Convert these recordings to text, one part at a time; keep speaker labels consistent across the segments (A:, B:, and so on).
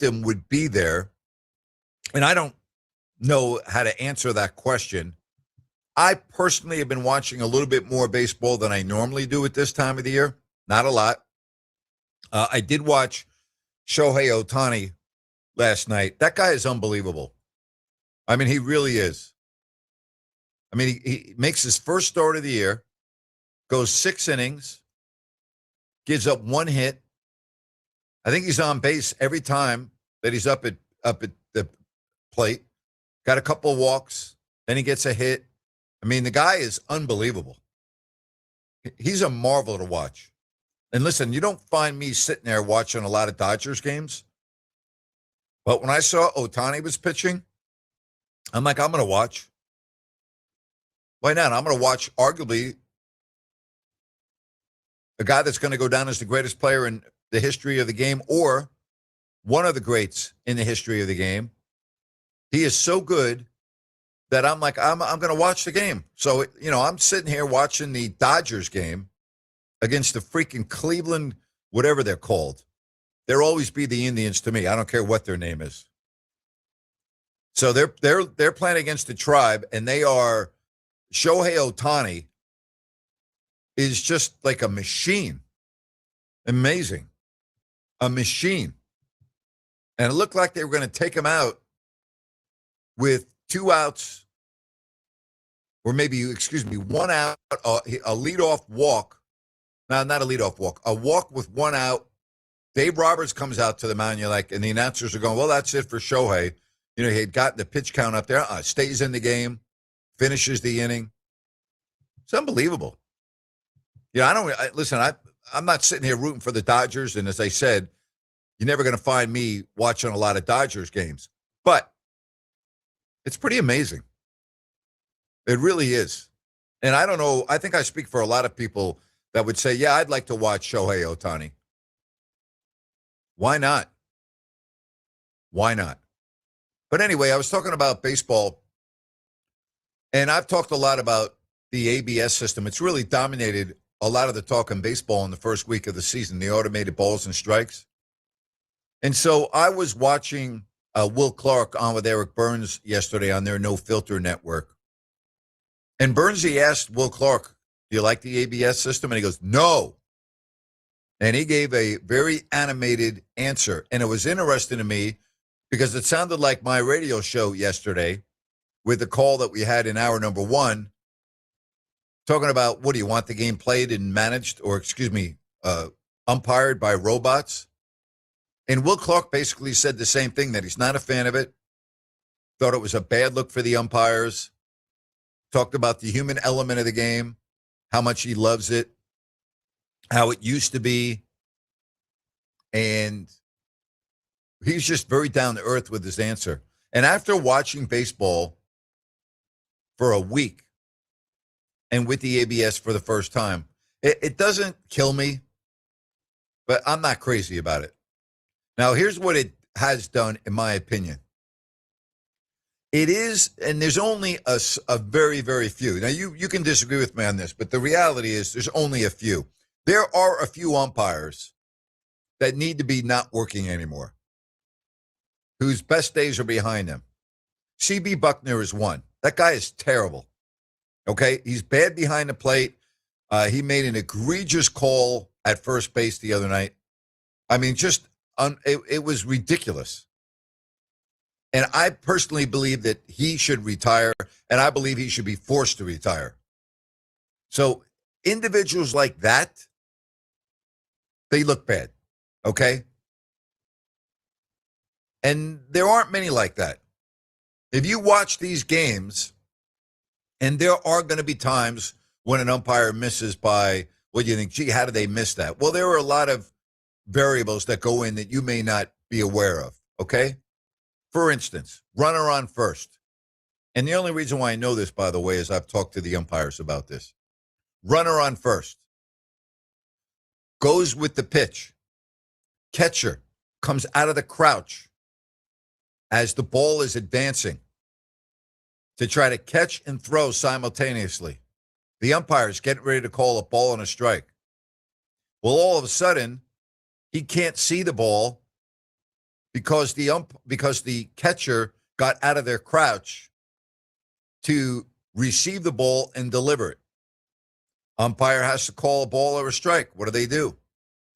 A: momentum would be there, and I don't know how to answer that question. I personally have been watching a little bit more baseball than I normally do at this time of the year. Not a lot. I did watch Shohei Ohtani last night. That guy is unbelievable. I mean, he really is. I mean, he makes his first start of the year, goes 6 innings, gives up 1 hit. I think he's on base every time that he's up at the plate. Got a couple of walks, then he gets a hit. I mean, the guy is unbelievable. He's a marvel to watch. And listen, you don't find me sitting there watching a lot of Dodgers games. But when I saw Ohtani was pitching, I'm like, I'm going to watch. Why not? I'm going to watch arguably a guy that's going to go down as the greatest player in the history of the game or one of the greats in the history of the game. He is so good that I'm like, I'm going to watch the game. So, I'm sitting here watching the Dodgers game against the freaking Cleveland, whatever they're called. They'll always be the Indians to me. I don't care what their name is. So they're playing against the Tribe, and they are Shohei Ohtani is just like a machine. Amazing. A machine. And it looked like they were going to take him out with 2 outs, or maybe, 1 out, a leadoff walk. No, not a leadoff walk. A walk with 1 out. Dave Roberts comes out to the mound. And the announcers are going, well, that's it for Shohei. He had gotten the pitch count up there. Stays in the game, finishes the inning. It's unbelievable. I'm not sitting here rooting for the Dodgers. And as I said, you're never going to find me watching a lot of Dodgers games. But it's pretty amazing. It really is. And I don't know. I think I speak for a lot of people that would say, yeah, I'd like to watch Shohei Ohtani. Why not? Why not? But anyway, I was talking about baseball, and I've talked a lot about the ABS system. It's really dominated a lot of the talk in baseball in the first week of the season, the automated balls and strikes. And so I was watching Will Clark on with Eric Burns yesterday on their No Filter network. And Burnsy asked Will Clark, do you like the ABS system? And he goes, no. And he gave a very animated answer. And it was interesting to me because it sounded like my radio show yesterday with the call that we had in hour number 1, talking about, what do you want the game played and managed, or umpired by robots? And Will Clark basically said the same thing, that he's not a fan of it, thought it was a bad look for the umpires, talked about the human element of the game, how much he loves it, how it used to be. And he's just very down to earth with his answer. And after watching baseball for a week and with the ABS for the first time, it doesn't kill me, but I'm not crazy about it. Now, here's what it has done, in my opinion. It is, and there's only a very, very few. Now, you can disagree with me on this, but the reality is there's only a few. There are a few umpires that need to be not working anymore, whose best days are behind them. C.B. Buckner is one. That guy is terrible. Okay? He's bad behind the plate. He made an egregious call at first base the other night. I mean, it was ridiculous. And I personally believe that he should retire, and I believe he should be forced to retire. So individuals like that, they look bad, okay? And there aren't many like that. If you watch these games, and there are going to be times when an umpire misses by, what do you think, gee, how did they miss that? Well, there are a lot of variables that go in that you may not be aware of, okay? For instance, runner on first. And the only reason why I know this, by the way, is I've talked to the umpires about this. Runner on first. Goes with the pitch. Catcher comes out of the crouch as the ball is advancing to try to catch and throw simultaneously. The umpire's getting ready to call a ball and a strike. Well, all of a sudden, he can't see the ball, because the catcher got out of their crouch to receive the ball and deliver it. Umpire has to call a ball or a strike. What do?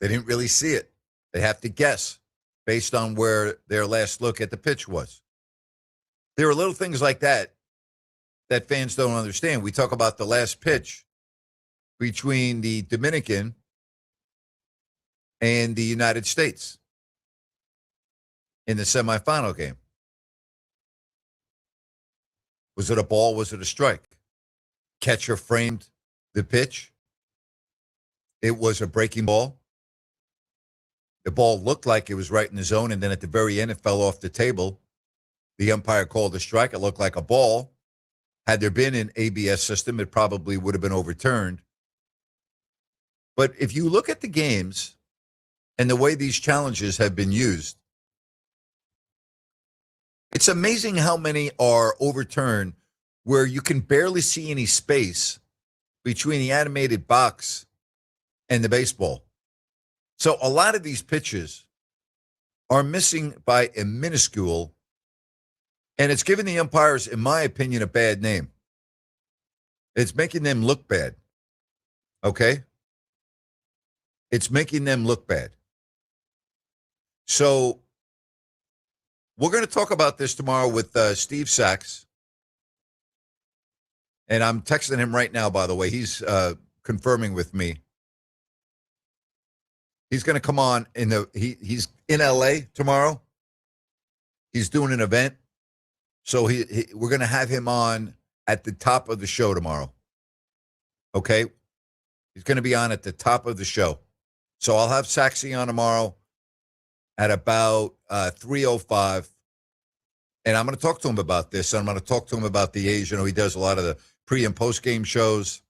A: They didn't really see it. They have to guess based on where their last look at the pitch was. There are little things like that that fans don't understand. We talk about the last pitch between the Dominican and the United States in the semifinal game. Was it a ball? Was it a strike? Catcher framed the pitch. It was a breaking ball. The ball looked like it was right in the zone, and then at the very end, it fell off the table. The umpire called a strike. It looked like a ball. Had there been an ABS system, it probably would have been overturned. But if you look at the games and the way these challenges have been used, it's amazing how many are overturned where you can barely see any space between the animated box and the baseball. So a lot of these pitches are missing by a minuscule, and it's giving the umpires, in my opinion, a bad name. It's making them look bad, okay? It's making them look bad. So we're going to talk about this tomorrow with Steve Sachs. And I'm texting him right now, by the way. He's confirming with me. He's going to come on he's in LA tomorrow. He's doing an event. So we're going to have him on at the top of the show tomorrow. Okay? He's going to be on at the top of the show. So I'll have Saxy on tomorrow at about 3:05. And I'm going to talk to him about this. I'm going to talk to him about the A's. You know, he does a lot of the pre- and post-game shows.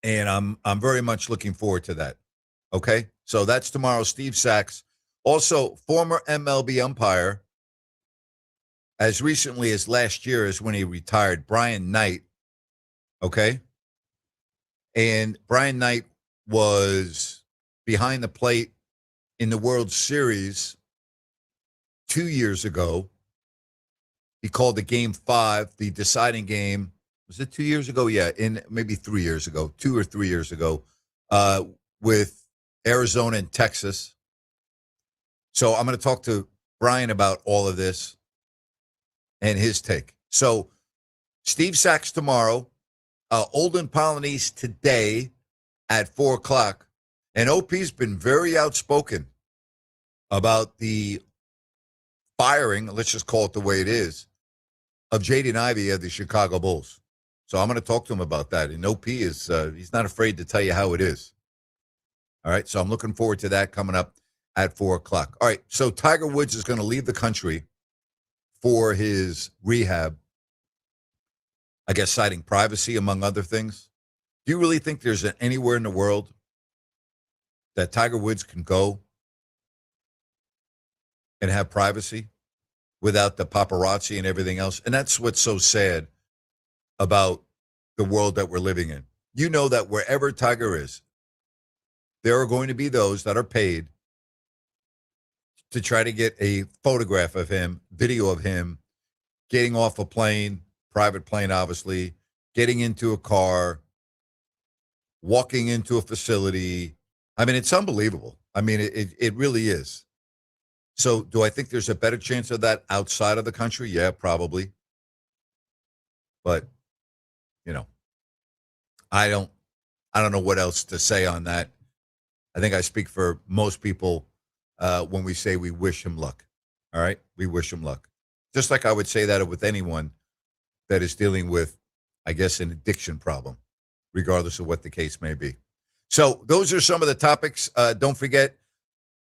A: And I'm very much looking forward to that. Okay? So that's tomorrow, Steve Sachs. Also, former MLB umpire, as recently as last year is when he retired, Brian Knight. Okay? And Brian Knight was behind the plate in the World Series 2 years ago. He called the Game 5, the deciding game. Was it 2 years ago? Yeah, maybe 3 years ago, 2 or 3 years ago, with Arizona and Texas. So I'm going to talk to Brian about all of this and his take. So Steve Sachs tomorrow, Olden Polynice today at 4 o'clock. And OP's been very outspoken about the firing, let's just call it the way it is, of Jaden Ivey of the Chicago Bulls. So I'm going to talk to him about that. And OP is, he's not afraid to tell you how it is. All right, so I'm looking forward to that coming up at 4 o'clock. All right, so Tiger Woods is going to leave the country for his rehab, I guess citing privacy, among other things. Do you really think there's anywhere in the world that Tiger Woods can go and have privacy without the paparazzi and everything else? And that's what's so sad about the world that we're living in. You know that wherever Tiger is, there are going to be those that are paid to try to get a photograph of him, video of him, getting off a plane, private plane, obviously, getting into a car, walking into a facility. I mean, it's unbelievable. I mean, it really is. So do I think there's a better chance of that outside of the country? Yeah, probably. But, you know, I don't know what else to say on that. I think I speak for most people when we say we wish him luck. All right? We wish him luck. Just like I would say that with anyone that is dealing with, I guess, an addiction problem, regardless of what the case may be. So those are some of the topics. Don't forget,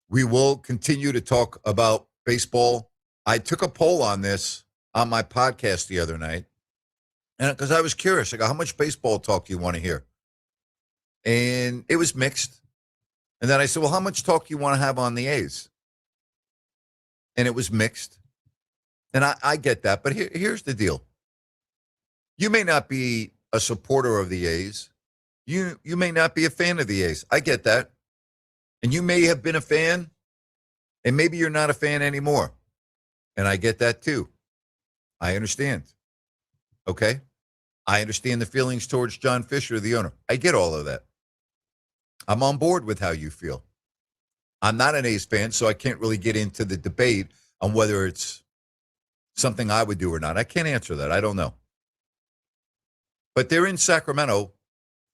A: we will continue to talk about baseball. I took a poll on this on my podcast the other night, and because I was curious, I go, how much baseball talk do you want to hear? And it was mixed. And then I said, well, how much talk do you want to have on the A's? And it was mixed. And I get that. But here's the deal. You may not be a supporter of the A's. You may not be a fan of the A's. I get that. And you may have been a fan And maybe you're not a fan anymore. And I get that too. I understand. Okay? I understand the feelings towards John Fisher, the owner. I get all of that. I'm on board with how you feel. I'm not an A's fan, so I can't really get into the debate on whether it's something I would do or not. I can't answer that. I don't know. But they're in Sacramento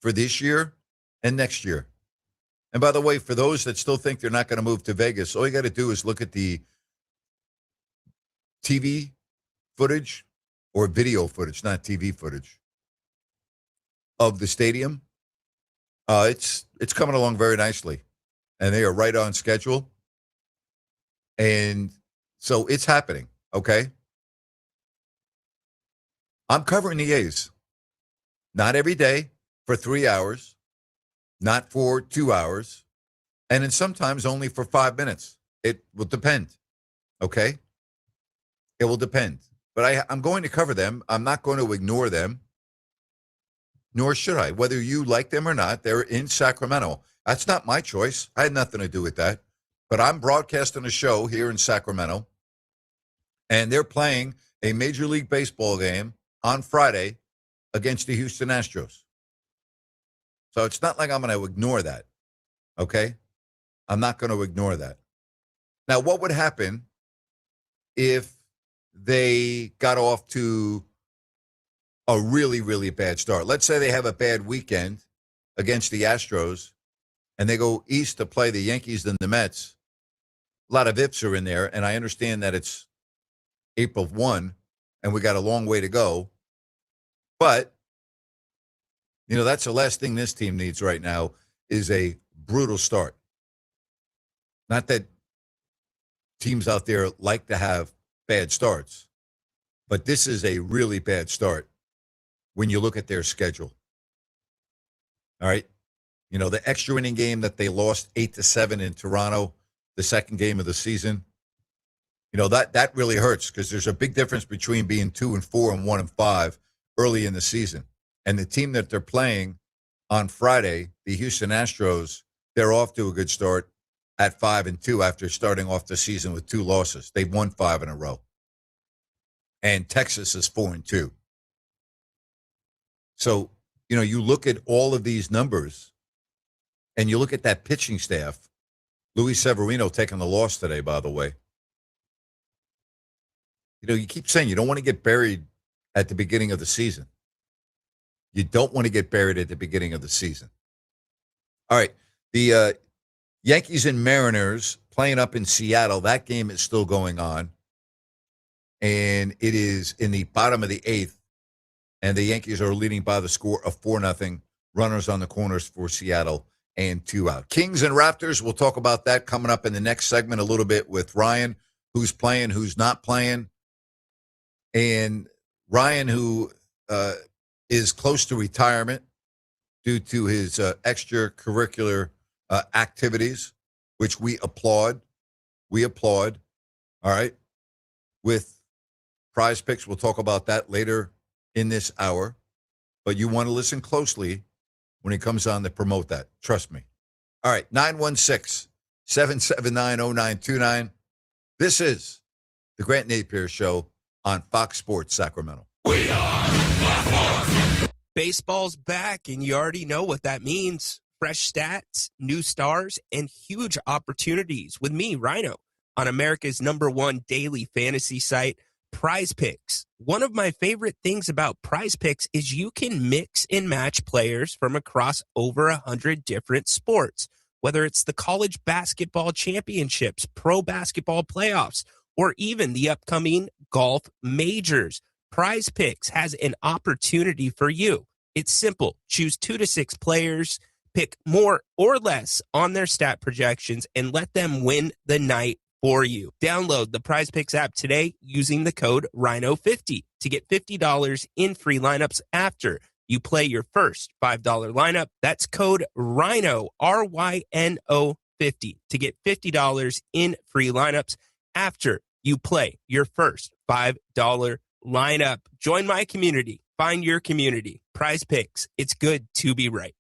A: for this year and next year. And by the way, for those that still think they're not going to move to Vegas, all you got to do is look at the TV footage or video footage, not TV footage, of the stadium. It's coming along very nicely, and they are right on schedule. And so it's happening, okay? I'm covering the A's. Not every day for 3 hours, not for 2 hours, and then sometimes only for 5 minutes. It will depend, okay? It will depend. But I'm going to cover them. I'm not going to ignore them, nor should I. Whether you like them or not, they're in Sacramento. That's not my choice. I had nothing to do with that. But I'm broadcasting a show here in Sacramento, and they're playing a Major League Baseball game on Friday against the Houston Astros. So it's not like I'm going to ignore that, okay? I'm not going to ignore that. Now, what would happen if they got off to a really, really bad start? Let's say they have a bad weekend against the Astros, and they go east to play the Yankees and the Mets. A lot of ifs are in there, and I understand that it's April 1, and we got a long way to go. But, you know, that's the last thing this team needs right now is a brutal start. Not that teams out there like to have bad starts, but this is a really bad start when you look at their schedule. All right? You know, the extra inning game that they lost 8-7 in Toronto, the second game of the season, you know, that really hurts because there's a big difference between being 2-4 and 1-5 early in the season. And the team that they're playing on Friday, the Houston Astros, they're off to a good start at 5-2 after starting off the season with 2 losses. They've won 5 in a row. And Texas is 4-2. So, you know, you look at all of these numbers and you look at that pitching staff. Luis Severino taking the loss today, by the way. You know, you keep saying you don't want to get buried at the beginning of the season. You don't want to get buried at the beginning of the season. All right. The Yankees and Mariners playing up in Seattle. That game is still going on. And it is in the bottom of the 8th. And the Yankees are leading by the score of 4-0. Runners on the corners for Seattle and 2 out. Kings and Raptors, we'll talk about that coming up in the next segment a little bit with Ryan, who's playing, who's not playing. And Ryan, who is close to retirement due to his extracurricular activities, which we applaud. We applaud. All right. With Prize Picks, we'll talk about that later in this hour. But you want to listen closely when he comes on to promote that. Trust me. All right. 916-779-0929. This is the Grant Napear Show on Fox Sports Sacramento.
B: We are Fox Sports. Baseball's back, and you already know what that means. Fresh stats, new stars, and huge opportunities with me, Rhino, on America's #1 daily fantasy site, Prize Picks. One of my favorite things about Prize Picks is you can mix and match players from across over 100 different sports, whether it's the college basketball championships, pro basketball playoffs, or even the upcoming golf majors. Prize Picks has an opportunity for you. It's simple. Choose 2 to 6 players, pick more or less on their stat projections, and let them win the night for you. Download the Prize Picks app today using the code Rhino50 to get $50 in free lineups after you play your first $5 lineup. That's code Rhino, RYNO 50 to get $50 in free lineups after you play your first $5 lineup. Join my community. Find your community. Prize Picks. It's good to be right.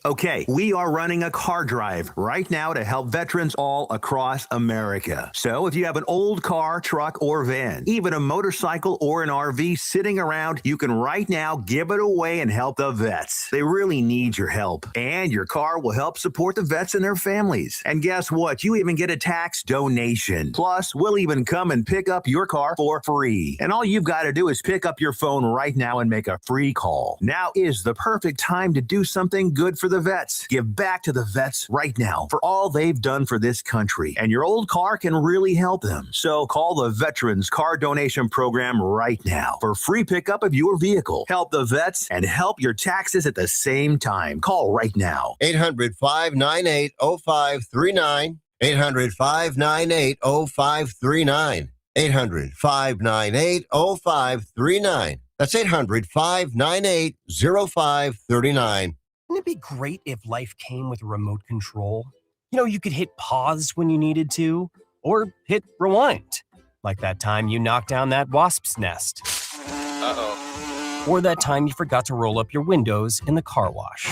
C: Okay, we are running a car drive right now to help veterans all across America. So if you have an old car, truck, or van, even a motorcycle or an RV sitting around, you can right now give it away and help the vets. They really need your help. And your car will help support the vets and their families. And guess what? You even get a tax donation. Plus, we'll even come and pick up your car for free. And all you've got to do is pick up your phone right now and make a free call. Now is the perfect time to do something good for the vets. Give back to the vets right now for all they've done for this country. And your old car can really help them. So call the Veterans Car Donation Program right now for free pickup of your vehicle. Help the vets and help your taxes at the same time. Call right now.
D: 800-598-0539. 800-598-0539. 800-598-0539. That's 800-598-0539.
E: Wouldn't it be great if life came with a remote control? You know, you could hit pause when you needed to, or hit rewind. Like that time you knocked down that wasp's nest.
F: Uh-oh.
E: Or that time you forgot to roll up your windows in the car wash.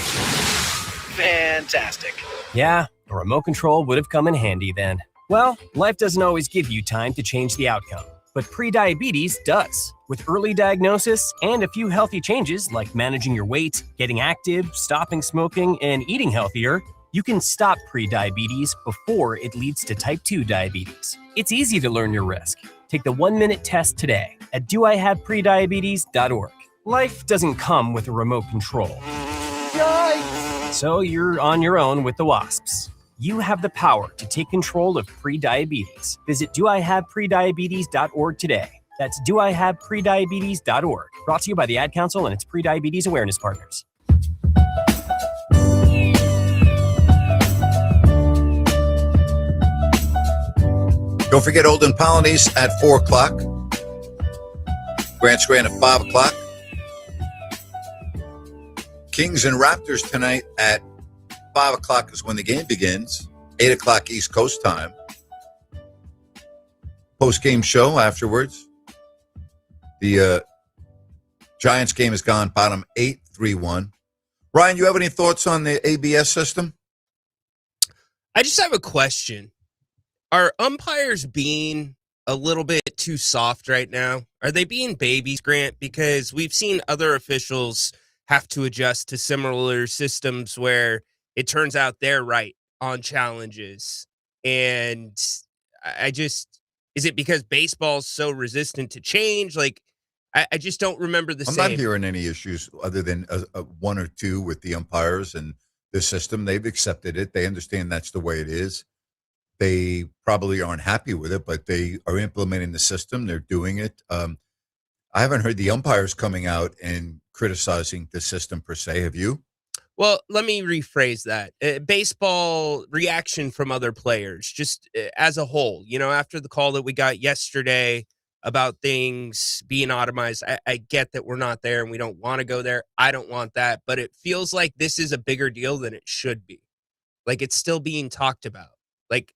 F: Fantastic.
E: Yeah, a remote control would have come in handy then. Well, life doesn't always give you time to change the outcome, but prediabetes does. With early diagnosis and a few healthy changes like managing your weight, getting active, stopping smoking, and eating healthier, you can stop prediabetes before it leads to type 2 diabetes. It's easy to learn your risk. Take the 1-minute test today at doihaveprediabetes.org. Life doesn't come with a remote control. Yikes! So you're on your own with the wasps. You have the power to take control of prediabetes. Visit doihaveprediabetes.org today. That's doihaveprediabetes.org. Brought to you by the Ad Council and its prediabetes awareness partners.
A: Don't forget Olden Polonies at 4 o'clock. Grant Scranton at 5 o'clock. Kings and Raptors tonight at 5 o'clock is when the game begins. 8 o'clock East Coast time. Post-game show afterwards. The Giants game is gone bottom 8, 3-1. Ryan, you have any thoughts on the ABS system?
B: I just have a question. Are umpires being a little bit too soft right now? Are they being babies, Grant? Because we've seen other officials have to adjust to similar systems where it turns out they're right on challenges. And I just, is it because baseball's so resistant to change? Like, I just don't remember the
A: I'm
B: same.
A: not hearing any issues other than one or two with the umpires and the system. They've accepted it. They understand that's the way it is. They probably aren't happy with it, but they are implementing the system. They're doing it. I haven't heard the umpires coming out and criticizing the system per se. Have you?
B: Well, let me rephrase that. Baseball reaction from other players, just as a whole, you know, after the call that we got yesterday about things being automized, I get that we're not there and we don't want to go there. I don't want that, but it feels like this is a bigger deal than it should be. Like, it's still being talked about. Like,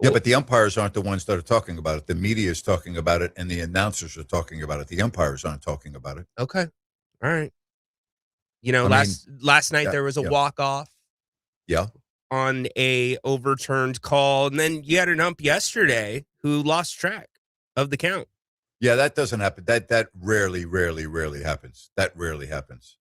A: Yeah, but the umpires aren't the ones that are talking about it. The media is talking about it, and the announcers are talking about it. The umpires aren't talking about it.
B: okay, all right. You know,
A: I
B: last night there was a walk-off
A: Yeah.
B: on a overturned call, and then you had an ump yesterday who lost track of the count.
A: Yeah, that doesn't happen. That rarely happens. That rarely happens.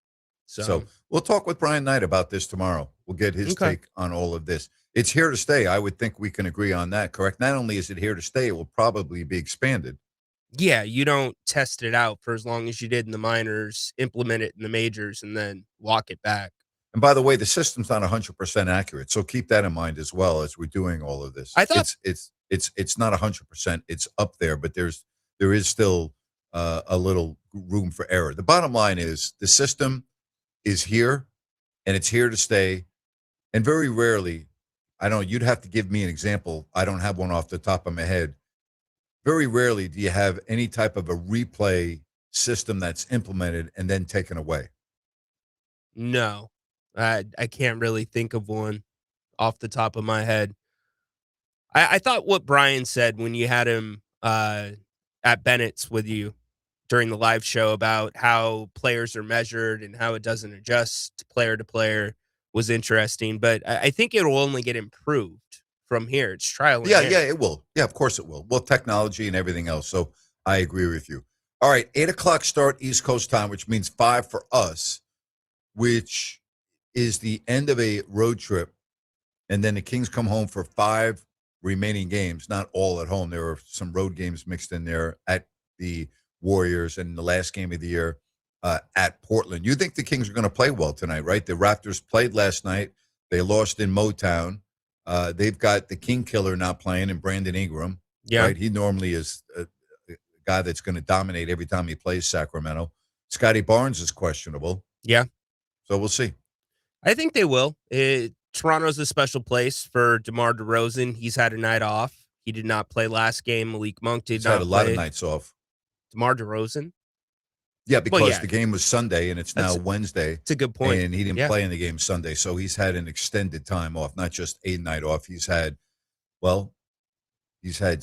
A: So we'll talk with Brian Knight about this tomorrow. We'll get his take on all of this. It's here to stay. I would think we can agree on that, correct? Not only is it here to stay, it will probably be expanded.
B: Yeah, you don't test it out for as long as you did in the minors, implement it in the majors, and then walk it back.
A: And by the way, the system's not 100% accurate, so keep that in mind as well as we're doing all of this.
B: I thought
A: it's not 100%. It's up there, but there is still a little room for error. The bottom line is the system is here, and it's here to stay. And very rarely, I don't know, you'd have to give me an example. I don't have one off the top of my head. Very rarely do you have any type of a replay system that's implemented and then taken away.
B: No, I can't really think of one off the top of my head. I thought what Brian said when you had him at Bennett's with you during the live show about how players are measured and how it doesn't adjust player to player was interesting, but I think it will only get improved from here. It's trial and
A: Yeah,
B: error.
A: yeah, it will. Yeah, of course it will. Well, technology and everything else. So I agree with you. All right, 8 o'clock start East Coast time, which means 5 for us, which is the end of a road trip. And then the Kings come home for 5 remaining games, not all at home. There are some road games mixed in there at the Warriors and the last game of the year at Portland. You think the Kings are going to play well tonight, right? The Raptors played last night. They lost in Motown. They've got the King Killer not playing and Brandon Ingram,
B: Yeah.
A: right? He normally is a guy that's going to dominate every time he plays Sacramento. Scotty Barnes is questionable.
B: Yeah.
A: So we'll see.
B: I think they will. Toronto's a special place for DeMar DeRozan. He's had a night off. He did not play last game. Malik Monk did
A: He's
B: not
A: had a lot of
B: play.
A: nights off.
B: DeMar DeRozan?
A: Yeah, because
B: yeah.
A: the game was Sunday and it's now
B: That's-
A: Wednesday.
B: It's a good point.
A: And he didn't
B: Yeah.
A: play in the game Sunday. So he's had an extended time off, not just a night off. He's had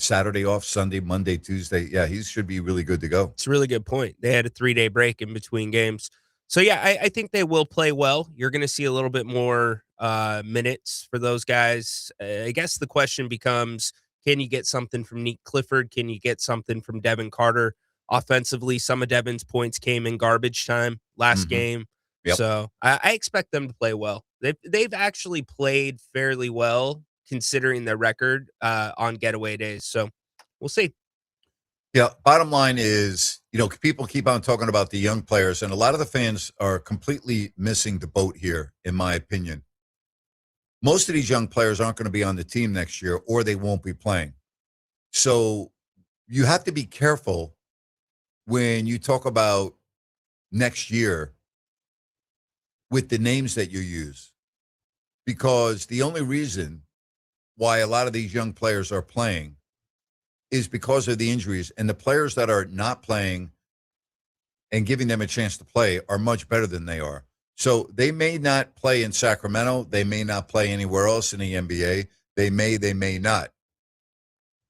A: Saturday off, Sunday, Monday, Tuesday. Yeah, he should be really good to go.
B: It's a really good point. They had a 3-day break in between games. So, yeah, I think they will play well. You're going to see a little bit more minutes for those guys. I guess the question becomes, can you get something from Nick Clifford? Can you get something from Devin Carter? Offensively, some of Devin's points came in garbage time last game.
A: Yep.
B: So I expect them to play well. They've actually played fairly well considering their record on getaway days. So we'll see.
A: Yeah, bottom line is, people keep on talking about the young players, and a lot of the fans are completely missing the boat here, in my opinion. Most of these young players aren't going to be on the team next year, or they won't be playing. So you have to be careful when you talk about next year with the names that you use, because the only reason why a lot of these young players are playing is because of the injuries, and the players that are not playing and giving them a chance to play are much better than they are. So they may not play in Sacramento. They may not play anywhere else in the NBA. They may not.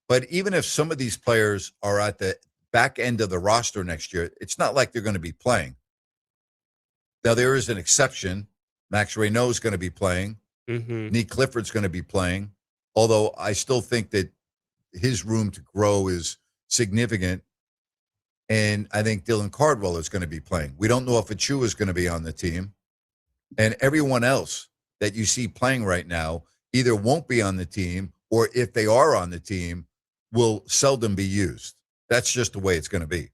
A: But even if some of these players are at the back end of the roster next year, it's not like they're going to be playing. Now, there is an exception. Max Reynaud is going to be playing. Nick Clifford's going to be playing, although I still think that his room to grow is significant. And I think Dylan Cardwell is going to be playing. We don't know if Achua is going to be on the team. And everyone else that you see playing right now either won't be on the team, or if they are on the team, will seldom be used. That's just the way it's going to be.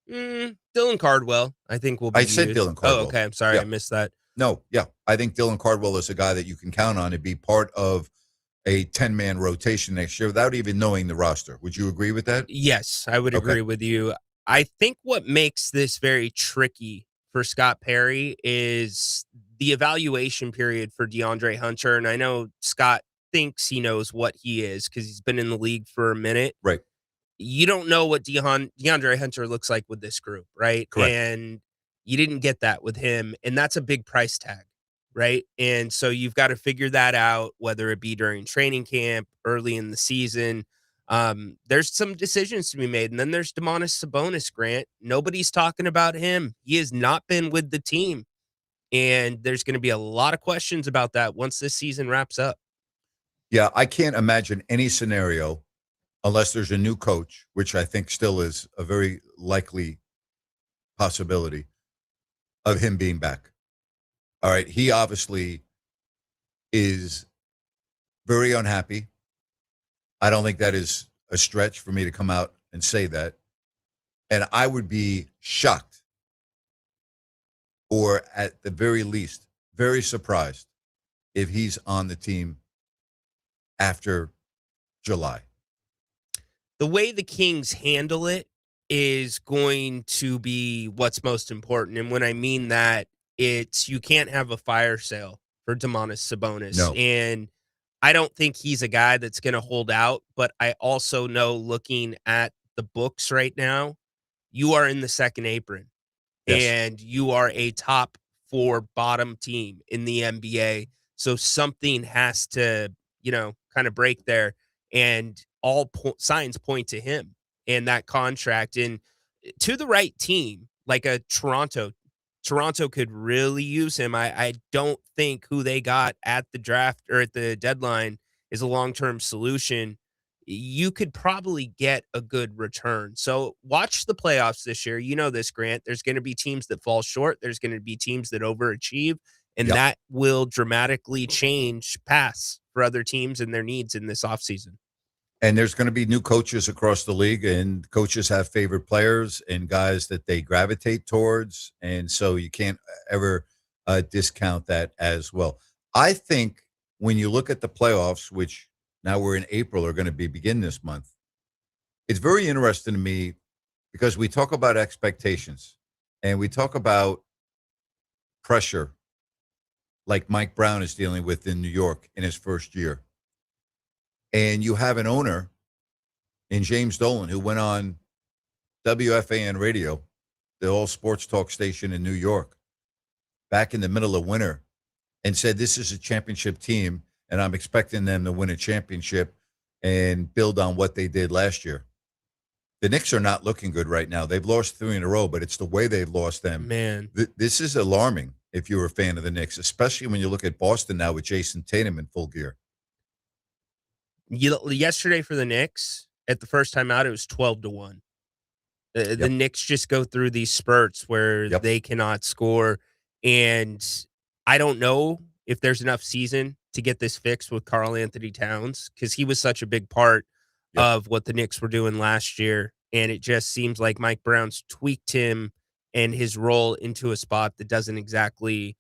B: Dylan Cardwell, I think, will be
A: I said
B: used.
A: Dylan Cardwell.
B: Oh, okay. I'm sorry.
A: Yeah.
B: I missed that.
A: No, yeah. I think Dylan Cardwell is a guy that you can count on to be part of a 10-man rotation next year without even knowing the roster. Would you agree with that?
B: Yes, I would
A: Okay.
B: agree with you. I think what makes this very tricky for Scott Perry is the evaluation period for DeAndre Hunter. And I know Scott thinks he knows what he is because he's been in the league for a minute.
A: Right.
B: You don't know what DeAndre Hunter looks like with this group, right?
A: Correct.
B: And you didn't get that with him. And that's a big price tag, right? And so you've got to figure that out, whether it be during training camp, early in the season. There's some decisions to be made. And then there's Domantas Sabonis, Grant. Nobody's talking about him. He has not been with the team. And there's going to be a lot of questions about that once this season wraps up.
A: Yeah, I can't imagine any scenario, unless there's a new coach, which I think still is a very likely possibility, of him being back. All right, he obviously is very unhappy. I don't think that is a stretch for me to come out and say that. And I would be shocked, or at the very least, very surprised if he's on the team after July.
B: The way the Kings handle it is going to be what's most important. And when I mean that, it's you can't have a fire sale for Domantas Sabonis.
A: No.
B: And I don't think he's a guy that's going to hold out. But I also know, looking at the books right now, you are in the second apron.
A: Yes.
B: And you are a top 4 bottom team in the NBA. So something has to, kind of break there. And all signs point to him and that contract, and to the right team, like a Toronto Toronto could really use him. I don't think who they got at the draft or at the deadline is a long-term solution. You could probably get a good return. So watch the playoffs this year. You know this, Grant. There's going to be teams that fall short. There's going to be teams that overachieve, and
A: Yep.
B: that will dramatically change paths for other teams and their needs in this offseason.
A: And there's going to be new coaches across the league, and coaches have favorite players and guys that they gravitate towards. And so you can't ever discount that as well. I think when you look at the playoffs, which now we're in April, are going to begin this month, it's very interesting to me because we talk about expectations and we talk about pressure like Mike Brown is dealing with in New York in his first year. And you have an owner in James Dolan who went on WFAN radio, the all sports talk station in New York, back in the middle of winter and said, this is a championship team and I'm expecting them to win a championship and build on what they did last year. The Knicks are not looking good right now. They've lost 3 in a row, but it's the way they've lost them.
B: Man,
A: This is alarming if you're a fan of the Knicks, especially when you look at Boston now with Jason Tatum in full gear.
B: yesterday for the Knicks, at the first time out, it was 12-1. The Knicks just go through these spurts where they cannot score. And I don't know if there's enough season to get this fixed with Karl Anthony Towns because he was such a big part of what the Knicks were doing last year. And it just seems like Mike Brown's tweaked him and his role into a spot that doesn't exactly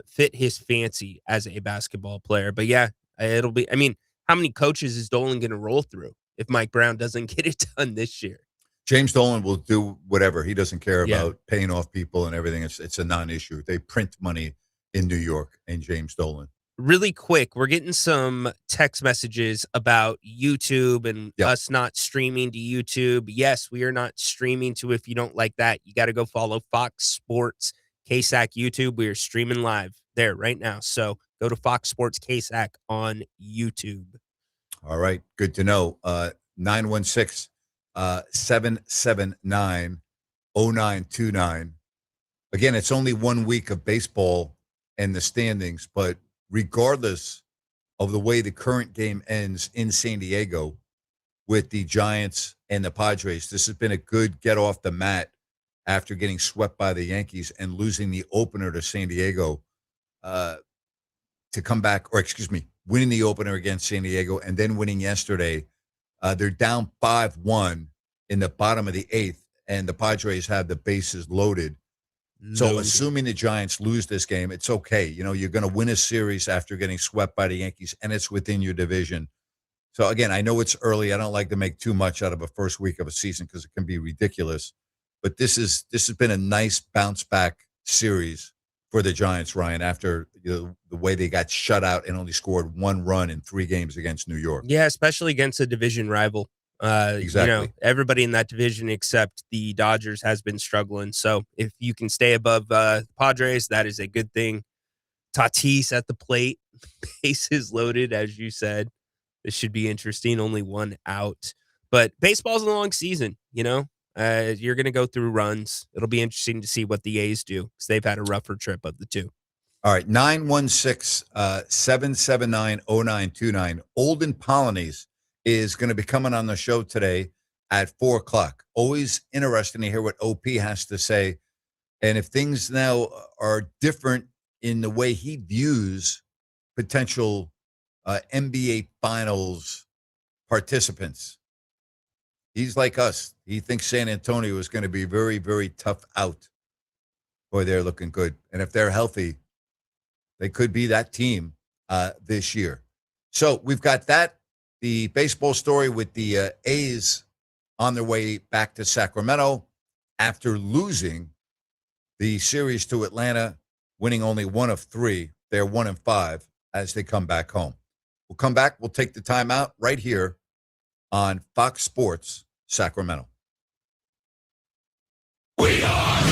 B: fit his fancy as a basketball player. But yeah, it'll be, I mean, how many coaches is Dolan going to roll through if Mike Brown doesn't get it done this year?
A: James Dolan will do whatever. He doesn't care about paying off people and everything. It's a non-issue. They print money in New York and James Dolan.
B: Really quick, we're getting some text messages about YouTube and us not streaming to YouTube. Yes, we are not streaming to. If you don't like that, you got to go follow Fox Sports KSAC YouTube. We are streaming live there right now. So go to Fox Sports KSAC on YouTube.
A: All right. Good to know. 916-779-0929. Again, it's only 1 week of baseball and the standings, but regardless of the way the current game ends in San Diego with the Giants and the Padres, this has been a good get off the mat after getting swept by the Yankees and losing the opener to San Diego to come back, or excuse me, winning the opener against San Diego and then winning yesterday. They're down 5-1 in the bottom of the 8th, and the Padres have the bases loaded. So assuming the Giants lose this game, it's okay. You know, you're going to win a series after getting swept by the Yankees, and it's within your division. So, again, I know it's early. I don't like to make too much out of a first week of a season because it can be ridiculous. But this has been a nice bounce-back series for the Giants, Ryan, after the way they got shut out and only scored 1 run in 3 games against New York.
B: Yeah, especially against a division rival.
A: Exactly.
B: You know, everybody in that division except the Dodgers has been struggling. So if you can stay above Padres, that is a good thing. Tatis at the plate, bases loaded, as you said. This should be interesting. Only 1 out. But baseball's a long season, you know. You're going to go through runs. It'll be interesting to see what the A's do because they've had a rougher trip of the two.
A: All right, 916-779-0929. Olden Polonies is going to be coming on the show today at 4 o'clock. Always interesting to hear what OP has to say. And if things now are different in the way he views potential NBA Finals participants. He's like us. He thinks San Antonio is going to be very, very tough out. Boy, they're looking good. And if they're healthy, they could be that team this year. So we've got that. The baseball story with the A's on their way back to Sacramento after losing the series to Atlanta, winning only 1 of 3. They're 1-5 as they come back home. We'll come back. We'll take the time out right here on Fox Sports Sacramento. We are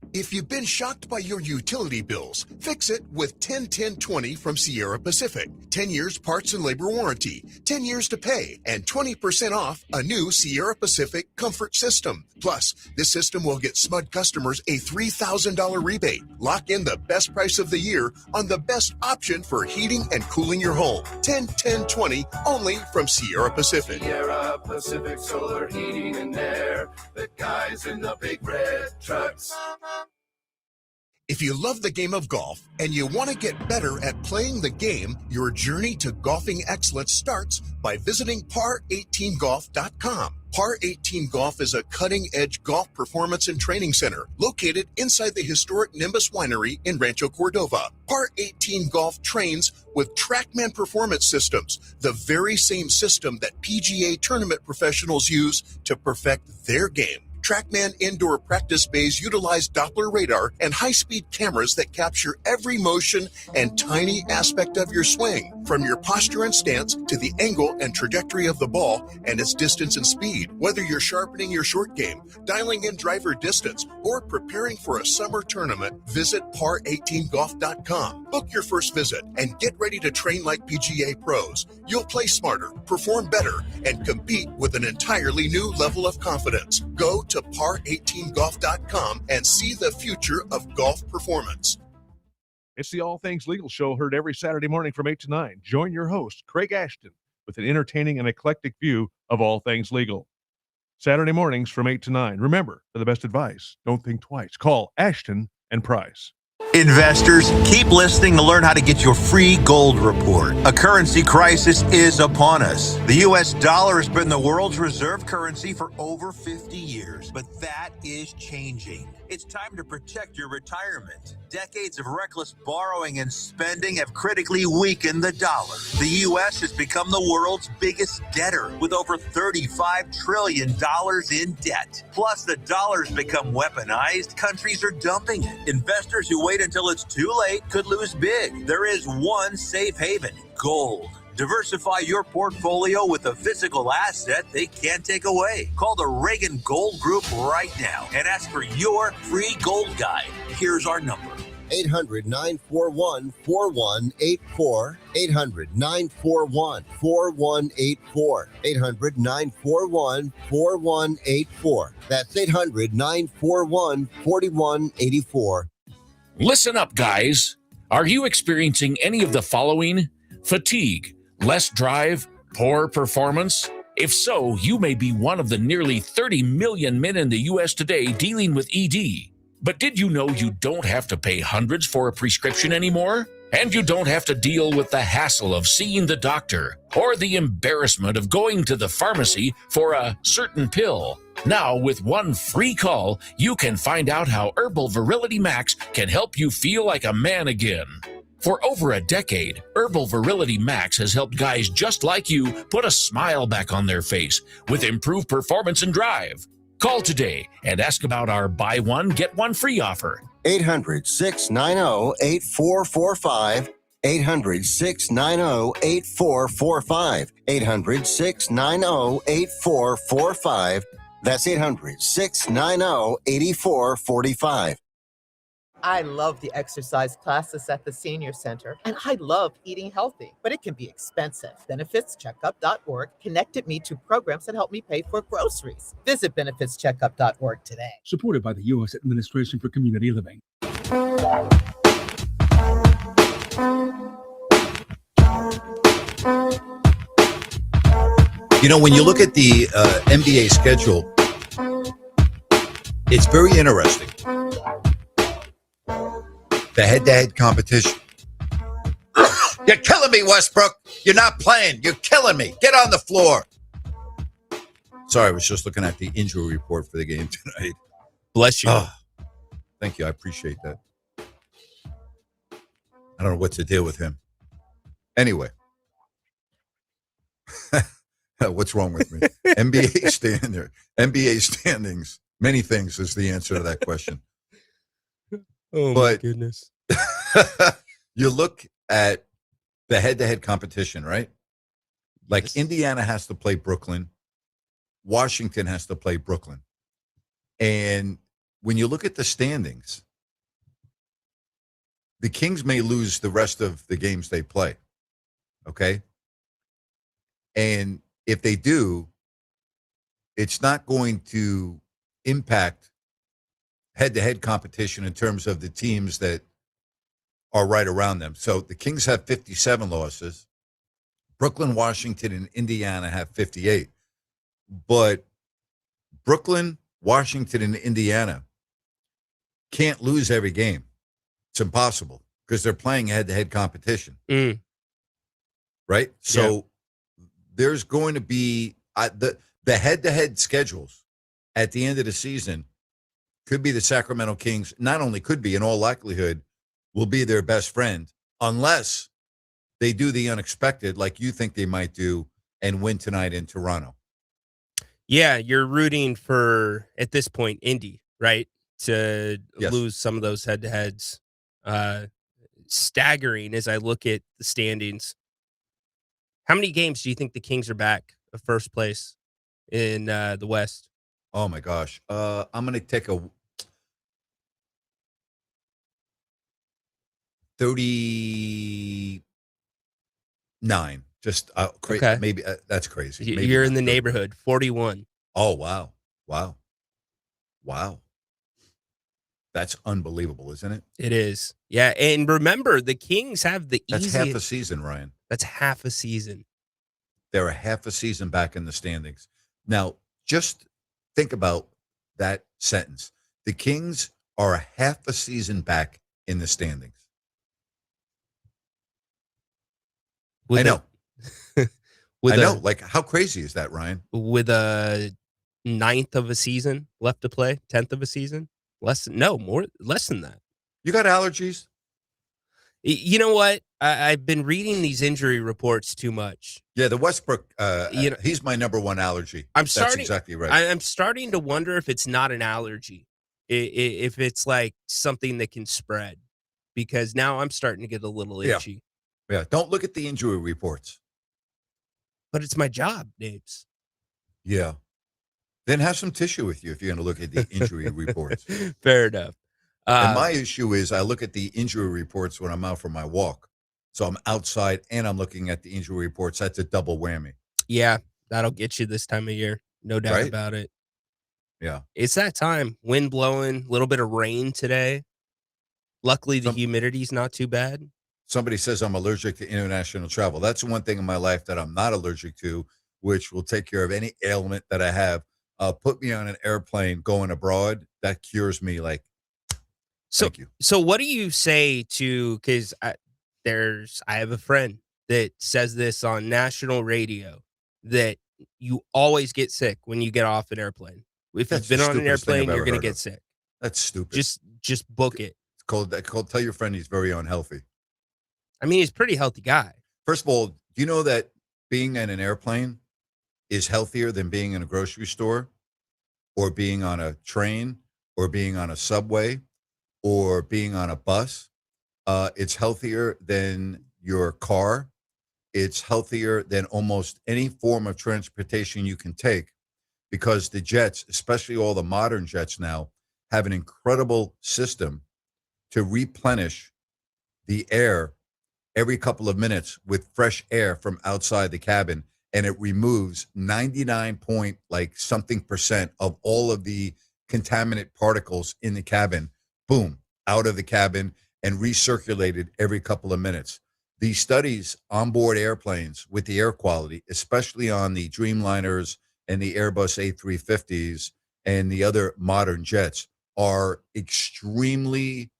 A: the
G: If you've been shocked by your utility bills, fix it with 10-10-20 from Sierra Pacific. 10 years parts and labor warranty, 10 years to pay, and 20% off a new Sierra Pacific comfort system. Plus, this system will get SMUD customers a $3,000 rebate. Lock in the best price of the year on the best option for heating and cooling your home. 10-10-20 only from Sierra Pacific.
H: Sierra Pacific Solar Heating and Air. The guys in the big red trucks.
G: If you love the game of golf and you want to get better at playing the game, your journey to golfing excellence starts by visiting par18golf.com. Par 18 Golf is a cutting-edge golf performance and training center located inside the historic Nimbus Winery in Rancho Cordova. Par 18 Golf trains with TrackMan Performance Systems, the very same system that PGA tournament professionals use to perfect their game. TrackMan indoor practice bays utilize Doppler radar and high-speed cameras that capture every motion and tiny aspect of your swing, from your posture and stance to the angle and trajectory of the ball and its distance and speed. Whether you're sharpening your short game, dialing in driver distance, or preparing for a summer tournament, visit par18golf.com. Book your first visit and get ready to train like PGA pros. You'll play smarter, perform better, and compete with an entirely new level of confidence. Go to par18golf.com and see the future of golf performance.
I: It's the All Things Legal Show, heard every Saturday morning from 8 to 9. Join your host, Craig Ashton, with an entertaining and eclectic view of all things legal. Saturday mornings from 8 to 9. Remember, for the best advice, don't think twice. Call Ashton and Price.
C: Investors, keep listening to learn how to get your free gold report. A currency crisis is upon us. The U.S. dollar has been the world's reserve currency for over 50 years, but that is changing. It's time to protect your retirement. Decades of reckless borrowing and spending have critically weakened the dollar. The U.S. has become the world's biggest debtor with over $35 trillion in debt. Plus, the dollar's become weaponized. Countries are dumping it. Investors who wait until it's too late could lose big. There is one safe haven: gold. Diversify your portfolio with a physical asset they can't take away. Call the Reagan Gold Group right now and ask for your free gold guide. Here's our number:
D: 800-941-4184. 800-941-4184. 800-941-4184. That's 800-941-4184.
J: Listen up, guys. Are you experiencing any of the following? Fatigue, less drive, poor performance? If so, you may be one of the nearly 30 million men in the U.S. today dealing with ED. But did you know you don't have to pay hundreds for a prescription anymore? And you don't have to deal with the hassle of seeing the doctor or the embarrassment of going to the pharmacy for a certain pill. Now, with one free call, you can find out how Herbal Virility Max can help you feel like a man again. For over a decade, Herbal Virility Max has helped guys just like you put a smile back on their face with improved performance and drive. Call today and ask about our buy one, get one free offer.
D: 800-690-8445. 800-690-8445. 800-690-8445. That's 800-690-8445.
K: I love the exercise classes at the Senior Center, and I love eating healthy, but it can be expensive. BenefitsCheckup.org connected me to programs that help me pay for groceries. Visit BenefitsCheckup.org today.
L: Supported by the U.S. Administration for Community Living.
A: You know, when you look at the NBA schedule, it's very interesting. The head-to-head competition. You're killing me, Westbrook. You're not playing. You're killing me. Get on the floor. Sorry, I was just looking at the injury report for the game tonight.
B: Bless you.
A: Oh, thank you. I appreciate that. I don't know what to deal with him. Anyway. What's wrong with me? NBA standings. Many things is the answer to that question.
B: Oh,
A: but
B: my goodness.
A: You look at the head-to-head competition, right? Like
B: Yes.
A: Indiana has to play Brooklyn. Washington has to play Brooklyn. And when you look at the standings, the Kings may lose the rest of the games they play. Okay. And if they do, it's not going to impact head-to-head competition in terms of the teams that are right around them. So the Kings have 57 losses. Brooklyn, Washington, and Indiana have 58. But Brooklyn, Washington, and Indiana can't lose every game. It's impossible because they're playing head-to-head competition. Right? So there's going to be the head-to-head schedules at the end of the season could be the Sacramento Kings. Not only could be, in all likelihood, will be their best friend unless they do the unexpected like you think they might do and win tonight in Toronto.
B: Yeah, you're rooting for, at this point, Indy, right? To lose some of those head-to-heads. Staggering as I look at the standings. How many games do you think the Kings are back of first place in the West?
A: Oh, my gosh. I'm going to take a 39. Just
B: Okay.
A: Maybe that's crazy. Maybe
B: You're
A: not
B: in the
A: 30.
B: neighborhood, 41.
A: Oh, wow. That's unbelievable, isn't it?
B: It is. Yeah, and remember, the Kings have the
A: That's
B: easiest.
A: half a season, Ryan.
B: That's half a season.
A: They're a half a season back in the standings. Now, just think about that sentence. The Kings are a half a season back in the standings. I know. I know. Like, how crazy is that, Ryan?
B: With a 9th of a season left to play, 10th of a season? Less than that.
A: You got allergies?
B: You know what? I've been reading these injury reports too much.
A: Yeah, the Westbrook, he's my number one allergy. That's exactly right.
B: I'm starting to wonder if it's not an allergy, if it's like something that can spread, because now I'm starting to get a little itchy.
A: Yeah, don't look at the injury reports.
B: But it's my job, Nabes.
A: Yeah. Then have some tissue with you if you're going to look at the injury reports.
B: Fair enough.
A: And my issue is I look at the injury reports when I'm out for my walk. So I'm outside and I'm looking at the injury reports. That's a double whammy.
B: Yeah, that'll get you this time of year. No doubt about it.
A: Yeah.
B: It's that time. Wind blowing, a little bit of rain today. Luckily, the humidity's not too bad.
A: Somebody says I'm allergic to international travel. That's one thing in my life that I'm not allergic to, which will take care of any ailment that I have. Put me on an airplane going abroad. That cures me. Like, thank you.
B: So what do you say to, because I have a friend that says this on national radio, that you always get sick when you get off an airplane. If you've been on an airplane, you're going to get sick.
A: That's stupid.
B: Just book it.
A: Tell your friend he's very unhealthy.
B: I mean, he's a pretty healthy guy.
A: First of all, do you know that being in an airplane is healthier than being in a grocery store or being on a train or being on a subway or being on a bus? It's healthier than your car. It's healthier than almost any form of transportation you can take, because the jets, especially all the modern jets now, have an incredible system to replenish the air every couple of minutes with fresh air from outside the cabin, and it removes 99% of all of the contaminant particles in the cabin, boom, out of the cabin and recirculated every couple of minutes. These studies on board airplanes with the air quality, especially on the Dreamliners and the Airbus A350s and the other modern jets, are extremely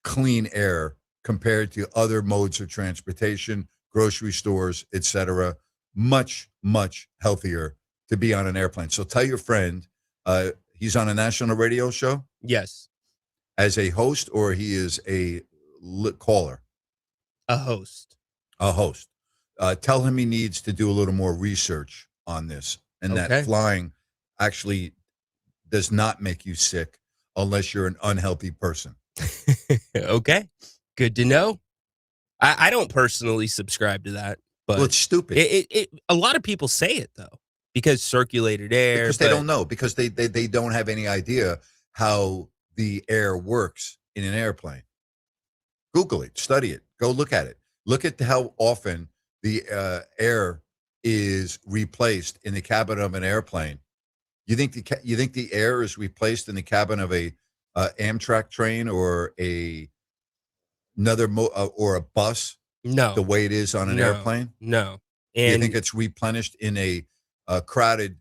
A: clean air compared to other modes of transportation, grocery stores, etc. Much, much healthier to be on an airplane. So tell your friend, he's on a national radio show?
B: Yes.
A: As a host, or he is a caller?
B: A host.
A: A host. Tell him he needs to do a little more research on this, and that flying actually does not make you sick unless you're an unhealthy person.
B: Okay. Good to know. I don't personally subscribe to that, but
A: it's stupid.
B: A lot of people say it though, because circulated air.
A: Because they don't know, because they don't have any idea how the air works in an airplane. Google it, study it, go look at it. Look at how often the air is replaced in the cabin of an airplane. You think the air is replaced in the cabin of a Amtrak train or or a bus?
B: No,
A: the way it is on an airplane.
B: No,
A: Do you
B: and
A: think it's replenished in a crowded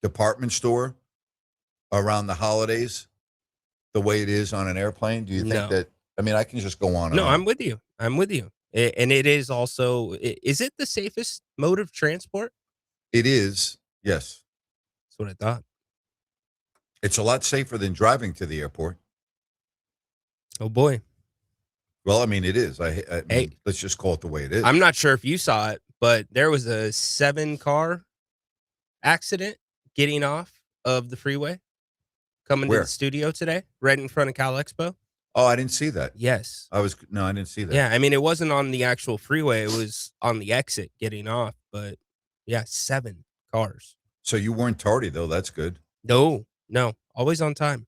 A: department store around the holidays the way it is on an airplane? Do you think
B: No.
A: that? I mean, I can just go on and
B: no,
A: on.
B: I'm with you. I'm with you. And it is also, is it the safest mode of transport?
A: It is, yes.
B: That's what I thought.
A: It's a lot safer than driving to the airport.
B: Oh boy.
A: Well, I mean, it is. I mean,
B: Hey.
A: let's just call it the way it is.
B: I'm not sure if you saw it, but there was a 7-car accident getting off of the freeway coming to
A: Where?
B: the studio today, right in front of Cal Expo.
A: Oh, I didn't see that.
B: Yes.
A: I didn't see that.
B: Yeah, I mean, it wasn't on the actual freeway. It was on the exit getting off, but yeah, 7 cars.
A: So you weren't tardy though. That's good.
B: No, always on time.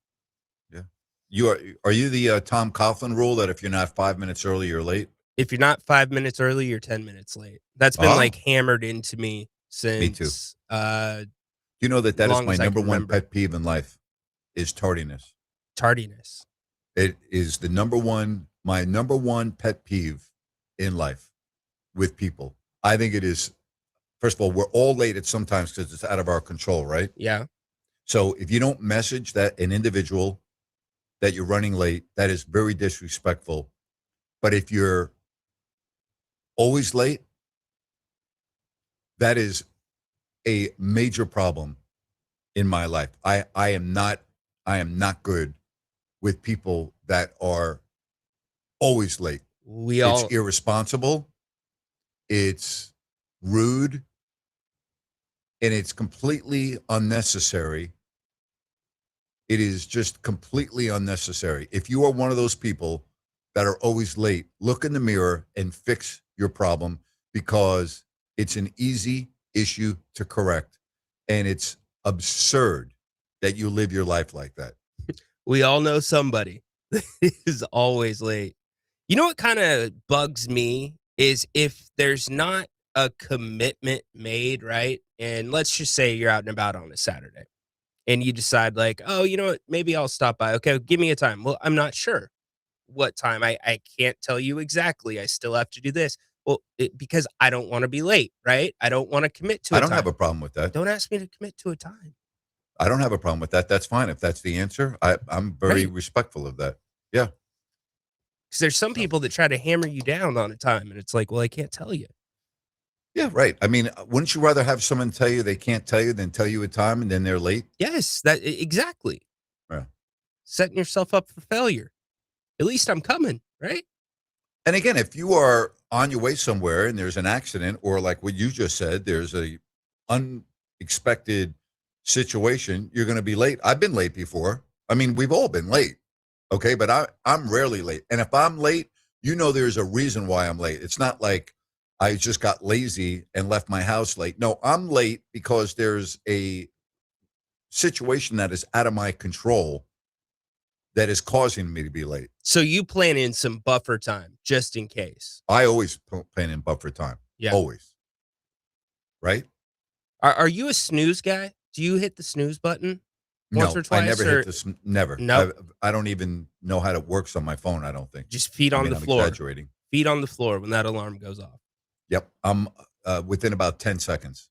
A: Are you the Tom Coughlin rule that if you're not 5 minutes early, you're late?
B: If you're not 5 minutes early, you're 10 minutes late. That's been like hammered into me since.
A: You know that is
B: long
A: my
B: as I
A: number
B: can
A: one
B: remember.
A: pet peeve in life is tardiness.
B: Tardiness.
A: It is my number one pet peeve in life with people. I think it is, first of all, we're all late at sometimes because it's out of our control, right?
B: Yeah.
A: So if you don't message an individual that you're running late, that is very disrespectful. But if you're always late, that is a major problem in my life. I am not good with people that are always late. It's irresponsible, it's rude, and it's completely unnecessary. It is just completely unnecessary. If you are one of those people that are always late, look in the mirror and fix your problem, because it's an easy issue to correct. And it's absurd that you live your life like that.
B: We all know somebody that is always late. You know what kind of bugs me is if there's not a commitment made, right? And let's just say you're out and about on a Saturday and you decide like, oh, you know what? Maybe I'll stop by. Okay, give me a time. Well, I'm not sure what time. I can't tell you exactly. I still have to do this. Well, because I don't want to be late, right? I don't want to commit to a
A: I don't
B: time.
A: have a problem with that.
B: Don't ask me to commit to a time.
A: I don't have a problem with that. That's fine. If that's the answer, I'm very respectful of that. Yeah.
B: Because there's some people that try to hammer you down on a time, and it's like, well, I can't tell you.
A: Yeah, right. I mean, wouldn't you rather have someone tell you they can't tell you than tell you a time and then they're late?
B: Yes, that exactly.
A: Yeah.
B: Setting yourself up for failure. At least I'm coming, right?
A: And again, if you are on your way somewhere and there's an accident, or like what you just said, there's a unexpected situation, you're going to be late. I've been late before. I mean, we've all been late. Okay. But I'm rarely late. And if I'm late, there's a reason why I'm late. It's not like I just got lazy and left my house late. No, I'm late because there's a situation that is out of my control that is causing me to be late.
B: So you plan in some buffer time just in case.
A: I always plan in buffer time.
B: Yeah.
A: Always. Right?
B: Are you a snooze guy? Do you hit the snooze button once or twice?
A: I never hit this. Never.
B: No.
A: I don't even know how it works on my phone. I don't think.
B: Just feet on the
A: I'm
B: floor.
A: Exaggerating.
B: Feet on the floor when that alarm goes off.
A: Yep. I'm within about 10 seconds.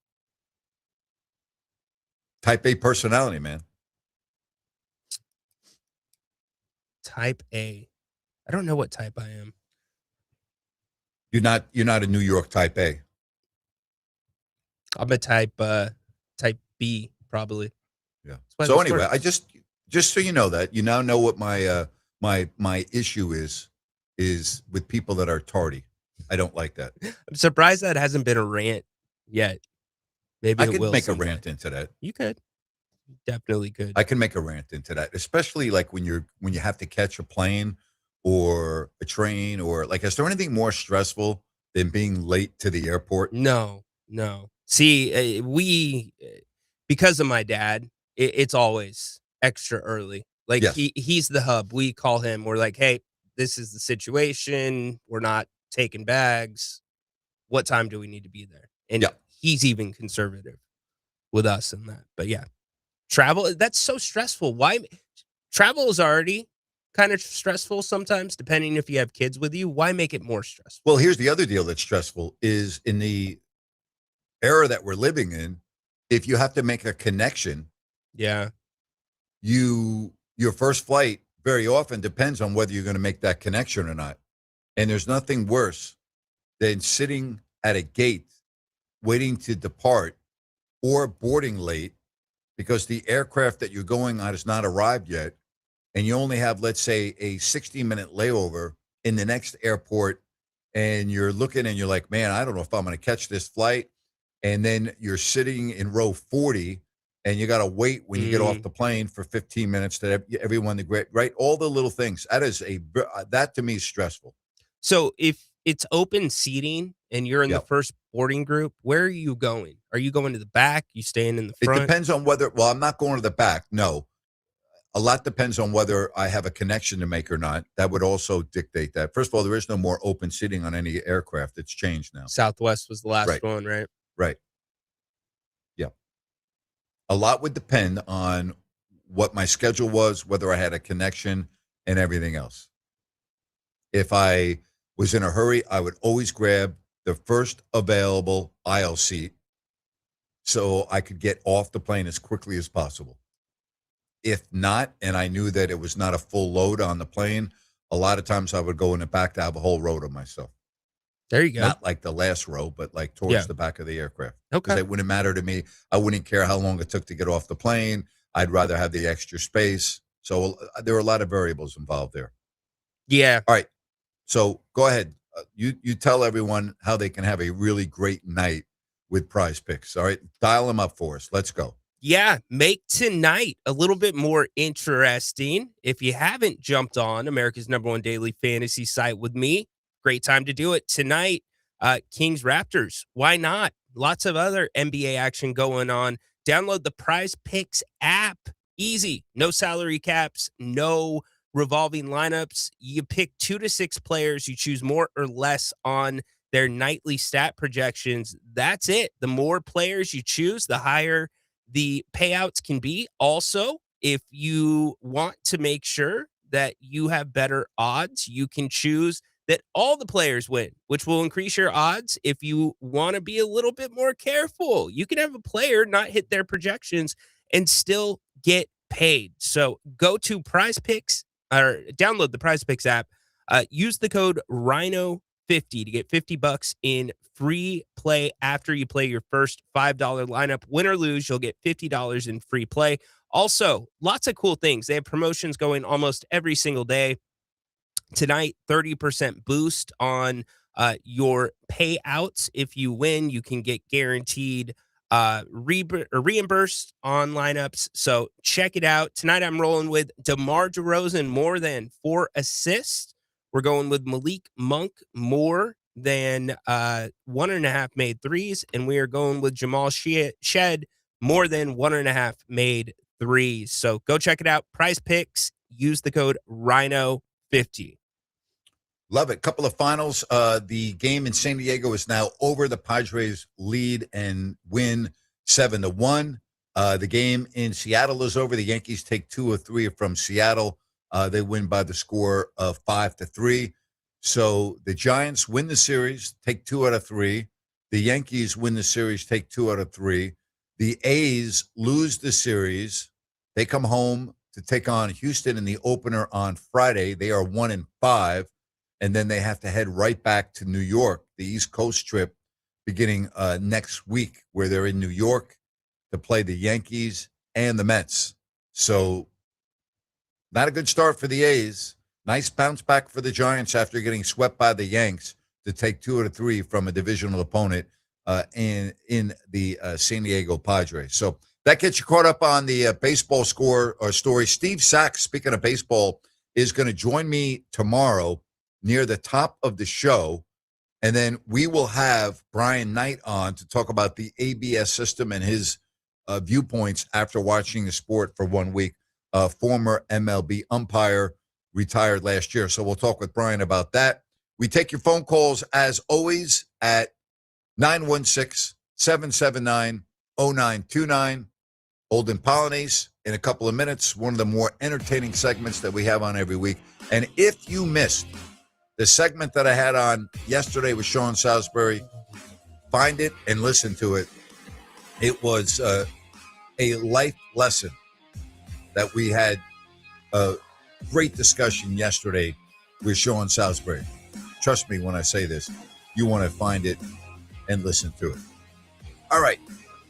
A: Type A personality, man.
B: Type A. I don't know what type I am.
A: You're not a New York type A.
B: I'm a type B, probably.
A: Yeah. So anyway, I just so you know that you now know what my my issue is with people that are tardy. I don't like that.
B: I'm surprised that hasn't been a rant yet. Maybe
A: I
B: it
A: could
B: will
A: make
B: someday.
A: a rant into that.
B: You could. Definitely could.
A: I can make a rant into that, especially like when you have to catch a plane or a train, or like, is there anything more stressful than being late to the airport?
B: No. See, because of my dad, it's always extra early. Like
A: Yes.
B: he's the hub. We call him. We're like, hey, this is the situation. We're not taking bags. What time do we need to be there? And
A: Yeah.
B: he's even conservative with us in that. But yeah, travel, that's so stressful. Why? Travel is already kind of stressful sometimes, depending if you have kids with you. Why make it more stressful?
A: Well, here's the other deal that's stressful is in the era that we're living in, if you have to make a connection,
B: Yeah.
A: your first flight very often depends on whether you're going to make that connection or not. And there's nothing worse than sitting at a gate waiting to depart or boarding late because the aircraft that you're going on has not arrived yet. And you only have, let's say, a 60-minute layover in the next airport. And you're looking and you're like, man, I don't know if I'm going to catch this flight. And then you're sitting in row 40 and you got to wait when you get off the plane for 15 minutes to everyone to great, right? All the little things. That to me is stressful.
B: So if it's open seating and you're in the
A: Yep.
B: first boarding group, where are you going? Are you going to the back? You staying in the front?
A: It depends on whether, well, I'm not going to the back. No. A lot depends on whether I have a connection to make or not. That would also dictate that. First of all, there is no more open seating on any aircraft. It's changed now.
B: Southwest was the last
A: Right.
B: one, right?
A: Right. Yeah. A lot would depend on what my schedule was, whether I had a connection and everything else. If I was in a hurry, I would always grab the first available aisle seat so I could get off the plane as quickly as possible. If not, and I knew that it was not a full load on the plane, a lot of times I would go in the back to have a whole row to myself.
B: There you go.
A: Not like the last row, but like towards the back of the aircraft.
B: Okay.
A: Because it wouldn't matter to me. I wouldn't care how long it took to get off the plane. I'd rather have the extra space. So there are a lot of variables involved there.
B: Yeah.
A: All right. So go ahead. You tell everyone how they can have a really great night with Prize Picks. All right. Dial them up for us. Let's go.
B: Yeah, make tonight a little bit more interesting. If you haven't jumped on America's #1 daily fantasy site with me, great time to do it tonight. Kings-Raptors, why not? Lots of other NBA action going on. Download the Prize Picks app. Easy. No salary caps, no revolving lineups. You pick 2 to 6 players. You choose more or less on their nightly stat projections. That's it. The more players you choose, the higher the payouts can be. Also, if you want to make sure that you have better odds, you can choose that all the players win, which will increase your odds. If you want to be a little bit more careful, you can have a player not hit their projections and still get paid. So go to Prize Picks or download the Prize Picks app. Use the code Rhino50 to get $50 in free play after you play your first $5 lineup. Win or lose, you'll get $50 in free play. Also, lots of cool things. They have promotions going almost every single day. Tonight, 30% boost on your payouts. If you win, you can get guaranteed reimbursed on lineups. So check it out. Tonight, I'm rolling with DeMar DeRozan, more than 4 assists. We're going with Malik Monk, more than 1.5 made threes. And we are going with Jamal Shed, more than 1.5 made threes. So go check it out. Prize Picks. Use the code Rhino50.
A: Love it. Couple of finals. The game in San Diego is now over. The Padres lead and win 7-1. The game in Seattle is over. The Yankees take 2 of 3 from Seattle. They win by the score of 5-3. So the Giants win the series, take 2 out of 3. The Yankees win the series, take 2 out of 3. The A's lose the series. They come home to take on Houston in the opener on Friday. They are 1-5. And then they have to head right back to New York, the East Coast trip, beginning next week, where they're in New York to play the Yankees and the Mets. So not a good start for the A's. Nice bounce back for the Giants after getting swept by the Yanks to take 2 out of 3 from a divisional opponent in the San Diego Padres. So that gets you caught up on the baseball score or story. Steve Sachs, speaking of baseball, is going to join me tomorrow near the top of the show. And then we will have Brian Knight on to talk about the ABS system and his viewpoints after watching the sport for 1 week. former MLB umpire, retired last year. So we'll talk with Brian about that. We take your phone calls, as always, at 916-779-0929. Olden Polonies in a couple of minutes, one of the more entertaining segments that we have on every week. And if you missed the segment that I had on yesterday with Sean Salisbury, find it and listen to it. It was a life lesson that we had a great discussion yesterday with Sean Salisbury. Trust me when I say this, you want to find it and listen to it. All right,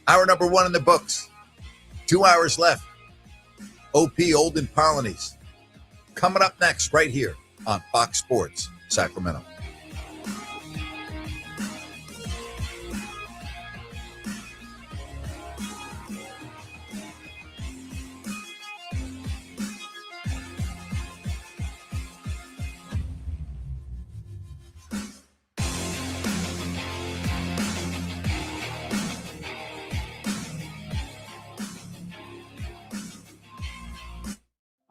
A: hour number 1 in the books. 2 hours left. OP Olden Polonies. Coming up next right here on Fox Sports Sacramento.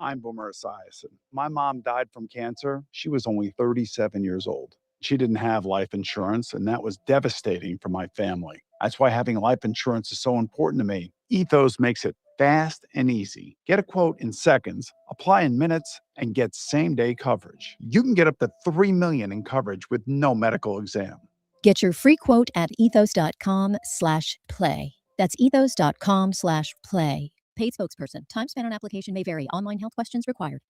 M: I'm Boomer Esiason. My mom died from cancer. She was only 37 years old. She didn't have life insurance, and that was devastating for my family. That's why having life insurance is so important to me. Ethos makes it fast and easy. Get a quote in seconds, apply in minutes, and get same-day coverage. You can get up to $3 million in coverage with no medical exam.
N: Get your free quote at ethos.com/play. That's ethos.com/play. Paid spokesperson. Time spent on application may vary. Online health questions required.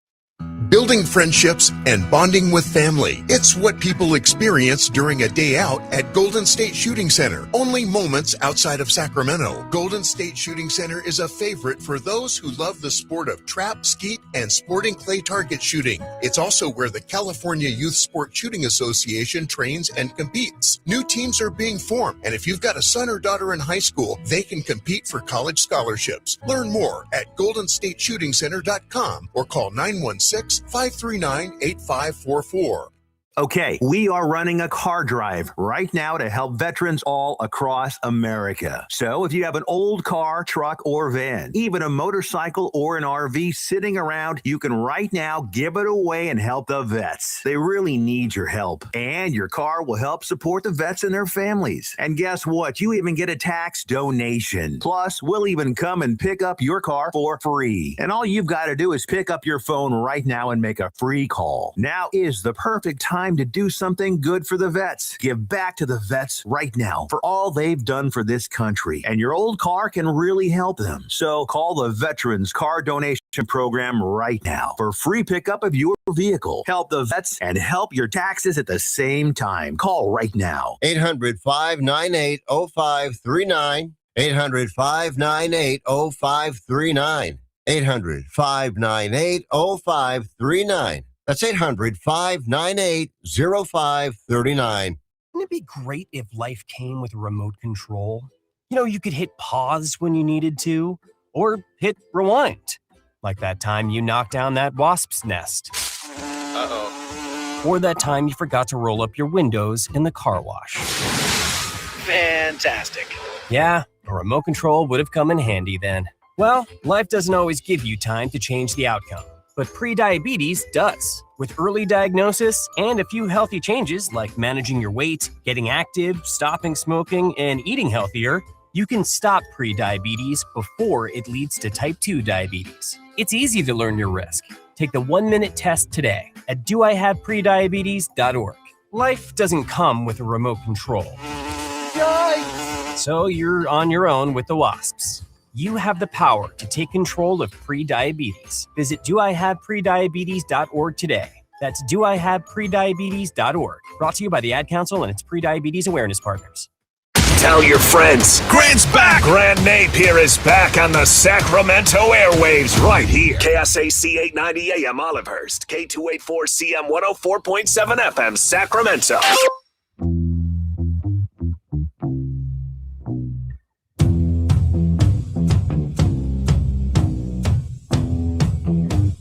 G: Building friendships and bonding with family. It's what people experience during a day out at Golden State Shooting Center. Only moments outside of Sacramento. Golden State Shooting Center is a favorite for those who love the sport of trap, skeet, and sporting clay target shooting. It's also where the California Youth Sport Shooting Association trains and competes. New teams are being formed, and if you've got a son or daughter in high school, they can compete for college scholarships. Learn more at goldenstateshootingcenter.com or call 916-539-8544.
C: Okay, we are running a car drive right now to help veterans all across America. So if you have an old car, truck, or van, even a motorcycle or an RV sitting around, you can right now give it away and help the vets. They really need your help. And your car will help support the vets and their families. And guess what? You even get a tax donation. Plus, we'll even come and pick up your car for free. And all you've got to do is pick up your phone right now and make a free call. Now is the perfect time to do something good for the vets. Give back to the vets right now for all they've done for this country. And your old car can really help them. So call the Veterans Car Donation Program right now for free pickup of your vehicle. Help the vets and help your taxes at the same time. Call right now.
D: 800-598-0539. 800-598-0539. 800-598-0539. That's 800-598-0539.
E: Wouldn't it be great if life came with a remote control? You know, you could hit pause when you needed to, or hit rewind. Like that time you knocked down that wasp's nest.
F: Uh-oh.
E: Or that time you forgot to roll up your windows in the car wash.
F: Fantastic.
E: Yeah, a remote control would have come in handy then. Well, life doesn't always give you time to change the outcome, but prediabetes does. With early diagnosis and a few healthy changes like managing your weight, getting active, stopping smoking, and eating healthier, you can stop prediabetes before it leads to type 2 diabetes. It's easy to learn your risk. Take the 1-minute test today at doihaveprediabetes.org. Life doesn't come with a remote control. Yikes! So you're on your own with the wasps. You have the power to take control of prediabetes. Visit doihaveprediabetes.org today. That's doihaveprediabetes.org. Brought to you by the Ad Council and its prediabetes awareness partners.
O: Tell your friends. Grant's back. Grant Napear is back on the Sacramento airwaves right here. KSAC 890 AM Olivehurst. K284CM 104.7 FM Sacramento.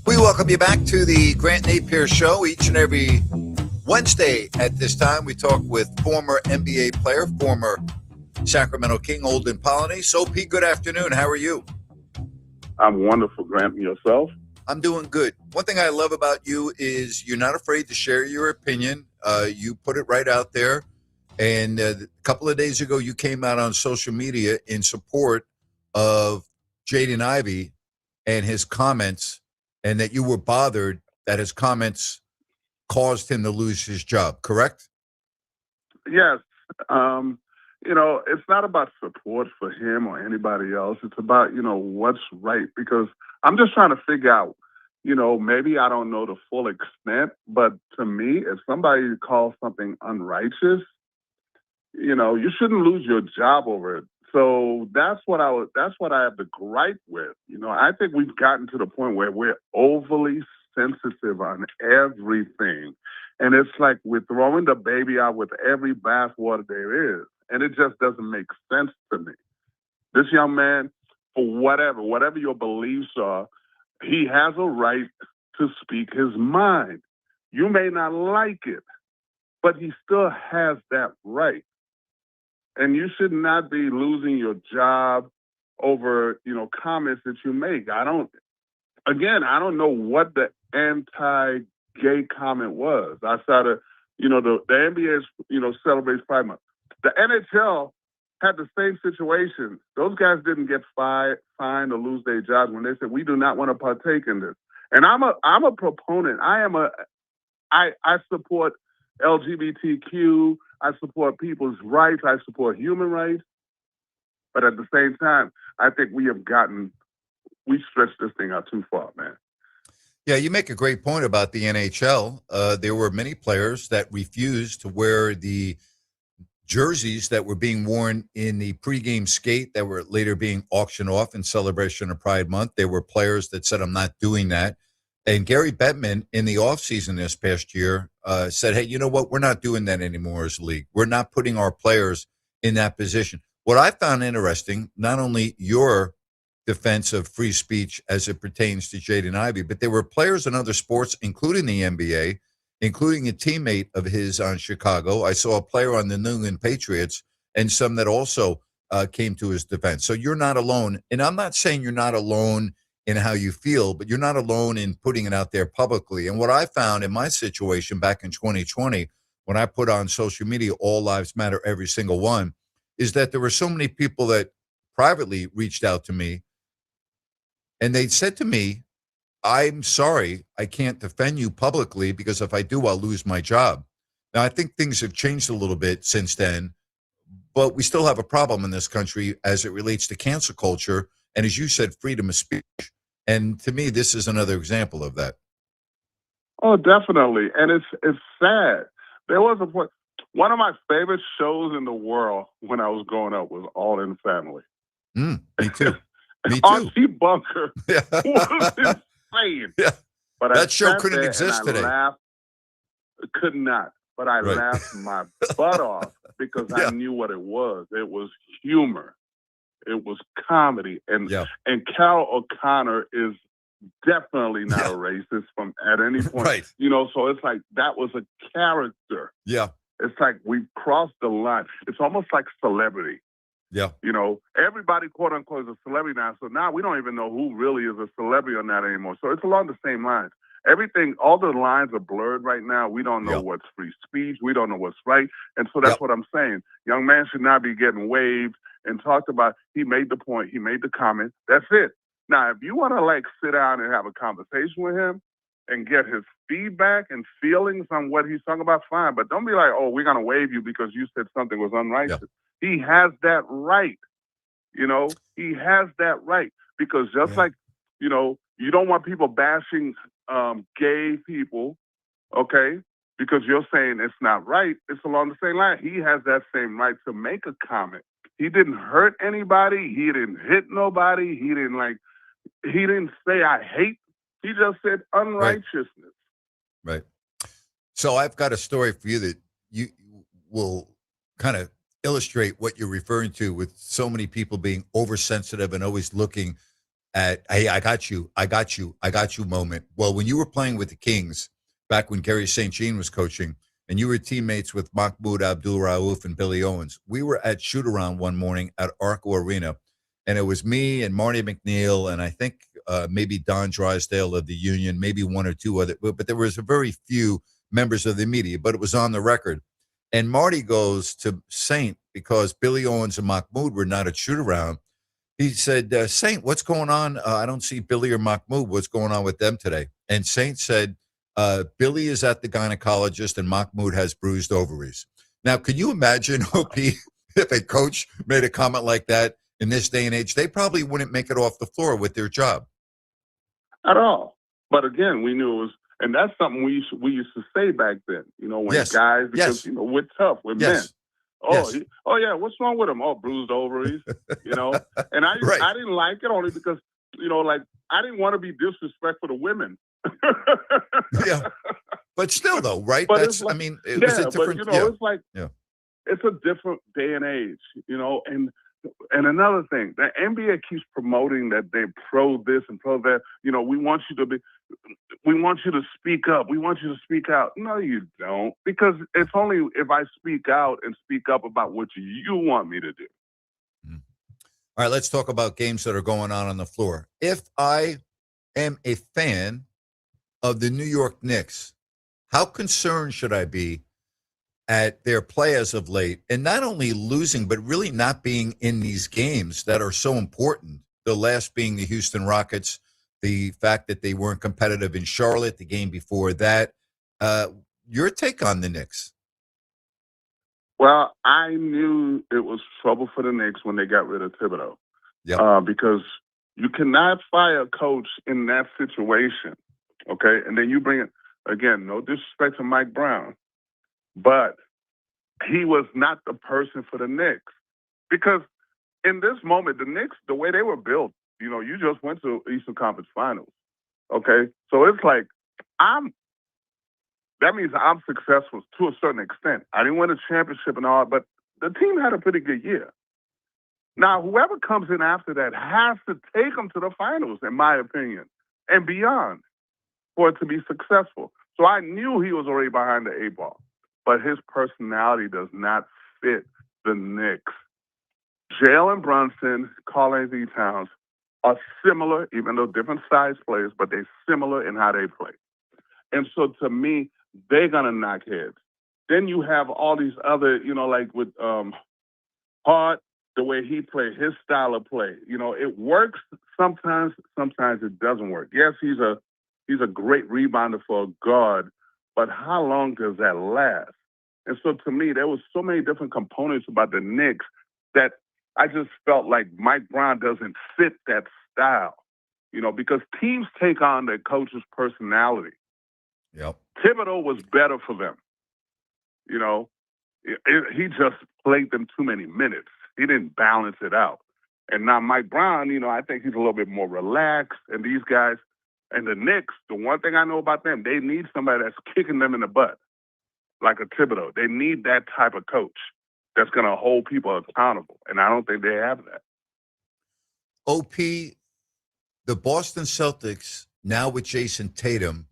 A: We welcome you back to the Grant Napear Show. Each and every Wednesday at this time, we talk with former NBA player, former Sacramento King, Olden Polonies. So, Pete, good afternoon. How are you?
P: I'm wonderful, Grant. And yourself?
A: I'm doing good. One thing I love about you is you're not afraid to share your opinion. You put it right out there. And a couple of days ago, you came out on social media in support of Jaden Ivey and his comments, and that you were bothered that his comments caused him to lose his job, correct?
P: Yes. It's not about support for him or anybody else. It's about, what's right. Because I'm just trying to figure out, maybe I don't know the full extent, but to me, if somebody calls something unrighteous, you shouldn't lose your job over it. So that's what I have to gripe with. I think we've gotten to the point where we're overly sensitive on everything. And it's like we're throwing the baby out with every bathwater there is. And it just doesn't make sense to me. This young man, for whatever your beliefs are, he has a right to speak his mind. You may not like it, but he still has that right. And you should not be losing your job over, comments that you make. I don't know what the anti-gay comment was. I started, the NBA, celebrates Pride Month. The NHL had the same situation. Those guys didn't get fined or lose their jobs when they said, we do not want to partake in this. And I'm a proponent. I support LGBTQ. I support people's rights. I support human rights. But at the same time, I think we stretched this thing out too far, man.
A: Yeah, you make a great point about the NHL. There were many players that refused to wear the jerseys that were being worn in the pregame skate that were later being auctioned off in celebration of Pride Month. There were players that said, I'm not doing that. And Gary Bettman in the offseason this past year said, hey, you know what? We're not doing that anymore as a league. We're not putting our players in that position. What I found interesting, not only your defense of free speech as it pertains to Jaden Ivey, but there were players in other sports, including the NBA, including a teammate of his on Chicago. I saw a player on the New England Patriots and some that also came to his defense. So you're not alone. And I'm not saying you're not alone in how you feel, but you're not alone in putting it out there publicly. And what I found in my situation back in 2020, when I put on social media, All Lives Matter, every single one, is that there were so many people that privately reached out to me and they said to me, I'm sorry, I can't defend you publicly because if I do, I'll lose my job. Now, I think things have changed a little bit since then, but we still have a problem in this country as it relates to cancel culture. And as you said, freedom of speech. And to me, this is another example of that.
P: Oh, definitely. And it's sad. There was a point. One of my favorite shows in the world when I was growing up was All in the Family.
A: Me too. Me too.
P: Archie Bunker was insane.
A: Yeah.
P: But
A: that show couldn't exist today.
P: Could not. But I laughed my butt off because I knew what it was. It was humor. It was comedy. And Carol O'Connor is definitely not a racist from at any point.
A: Right.
P: So it's like that was a character.
A: Yeah.
P: It's like we crossed the line. It's almost like celebrity.
A: Yeah.
P: Everybody, quote unquote, is a celebrity now. So now we don't even know who really is a celebrity or not anymore. So it's along the same lines. Everything, all the lines are blurred right now. We don't know what's free speech. We don't know what's right. And so that's what I'm saying. Young man should not be getting waved and talked about. He made the point. He made the comment. That's it. Now, if you want to sit down and have a conversation with him and get his feedback and feelings on what he's talking about, fine. But don't be like, oh, we're going to waive you because you said something was unrighteous. Yeah. He has that right. He has that right. Because just like, you don't want people bashing gay people, okay? Because you're saying it's not right. It's along the same line. He has that same right to make a comment. He didn't hurt anybody. He didn't hit nobody. He didn't say I hate. He just said unrighteousness.
A: Right. So I've got a story for you that you will kind of illustrate what you're referring to with so many people being oversensitive and always looking at, hey, I got you moment. Well, when you were playing with the Kings back when Gary St. Jean was coaching and you were teammates with Mahmoud Abdul-Rauf and Billy Owens, we were at shoot-around one morning at Arco Arena, and it was me and Marty McNeil and I think maybe Don Drysdale of the Union, maybe one or two other, but there was a very few members of the media, but it was on the record. And Marty goes to Saint because Billy Owens and Mahmoud were not at shoot-around. He said, Saint, what's going on? I don't see Billy or Mahmoud. What's going on with them today? And Saint said, Billy is at the gynecologist and Mahmoud has bruised ovaries. Now, can you imagine, OP, if a coach made a comment like that in this day and age? They probably wouldn't make it off the floor with their job.
P: At all. But again, we knew it was, and that's something we used to say back then, when guys, because, we're tough, we're men. Oh, yeah, what's wrong with him? Oh, bruised ovaries, And I didn't like it only because, I didn't want to be disrespectful to women.
A: Yeah. But still, though, right?
P: But
A: That's,
P: like,
A: it was a different,
P: it's like, it's a different day and age, and another thing, the NBA keeps promoting that they're pro this and pro that. We want you to speak up. We want you to speak out. No, you don't, because it's only if I speak out and speak up about what you want me to do.
A: All right, let's talk about games that are going on the floor. If I am a fan of the New York Knicks, how concerned should I be at their play as of late, and not only losing, but really not being in these games that are so important? The last being the Houston Rockets, the fact that they weren't competitive in Charlotte, the game before that. Your take on the Knicks?
P: Well, I knew it was trouble for the Knicks when they got rid of Thibodeau. Because you cannot fire a coach in that situation, okay? And then you bring it, again, no disrespect to Mike Brown, but he was not the person for the Knicks. Because in this moment, the Knicks, the way they were built, you just went to Eastern Conference Finals, okay? So it's like, that means I'm successful to a certain extent. I didn't win a championship and all, but the team had a pretty good year. Now, whoever comes in after that has to take them to the finals, in my opinion, and beyond for it to be successful. So I knew he was already behind the eight ball, but his personality does not fit the Knicks. Jalen Brunson, Karl-Anthony Towns are similar, even though different size players, but they're similar in how they play. And so to me, they're going to knock heads. Then you have all these other, like with Hart, the way he played, his style of play. It works sometimes it doesn't work. Yes, he's a great rebounder for a guard, but how long does that last? And so to me, there was so many different components about the Knicks that I just felt like Mike Brown doesn't fit that style, because teams take on their coach's personality.
A: Yep.
P: Thibodeau was better for them. He just played them too many minutes. He didn't balance it out. And now Mike Brown, I think he's a little bit more relaxed. And these guys, and the Knicks, the one thing I know about them, they need somebody that's kicking them in the butt, like a Thibodeau. They need that type of coach that's going to hold people accountable. And I don't think they have that.
A: OP, the Boston Celtics, now with Jason Tatum,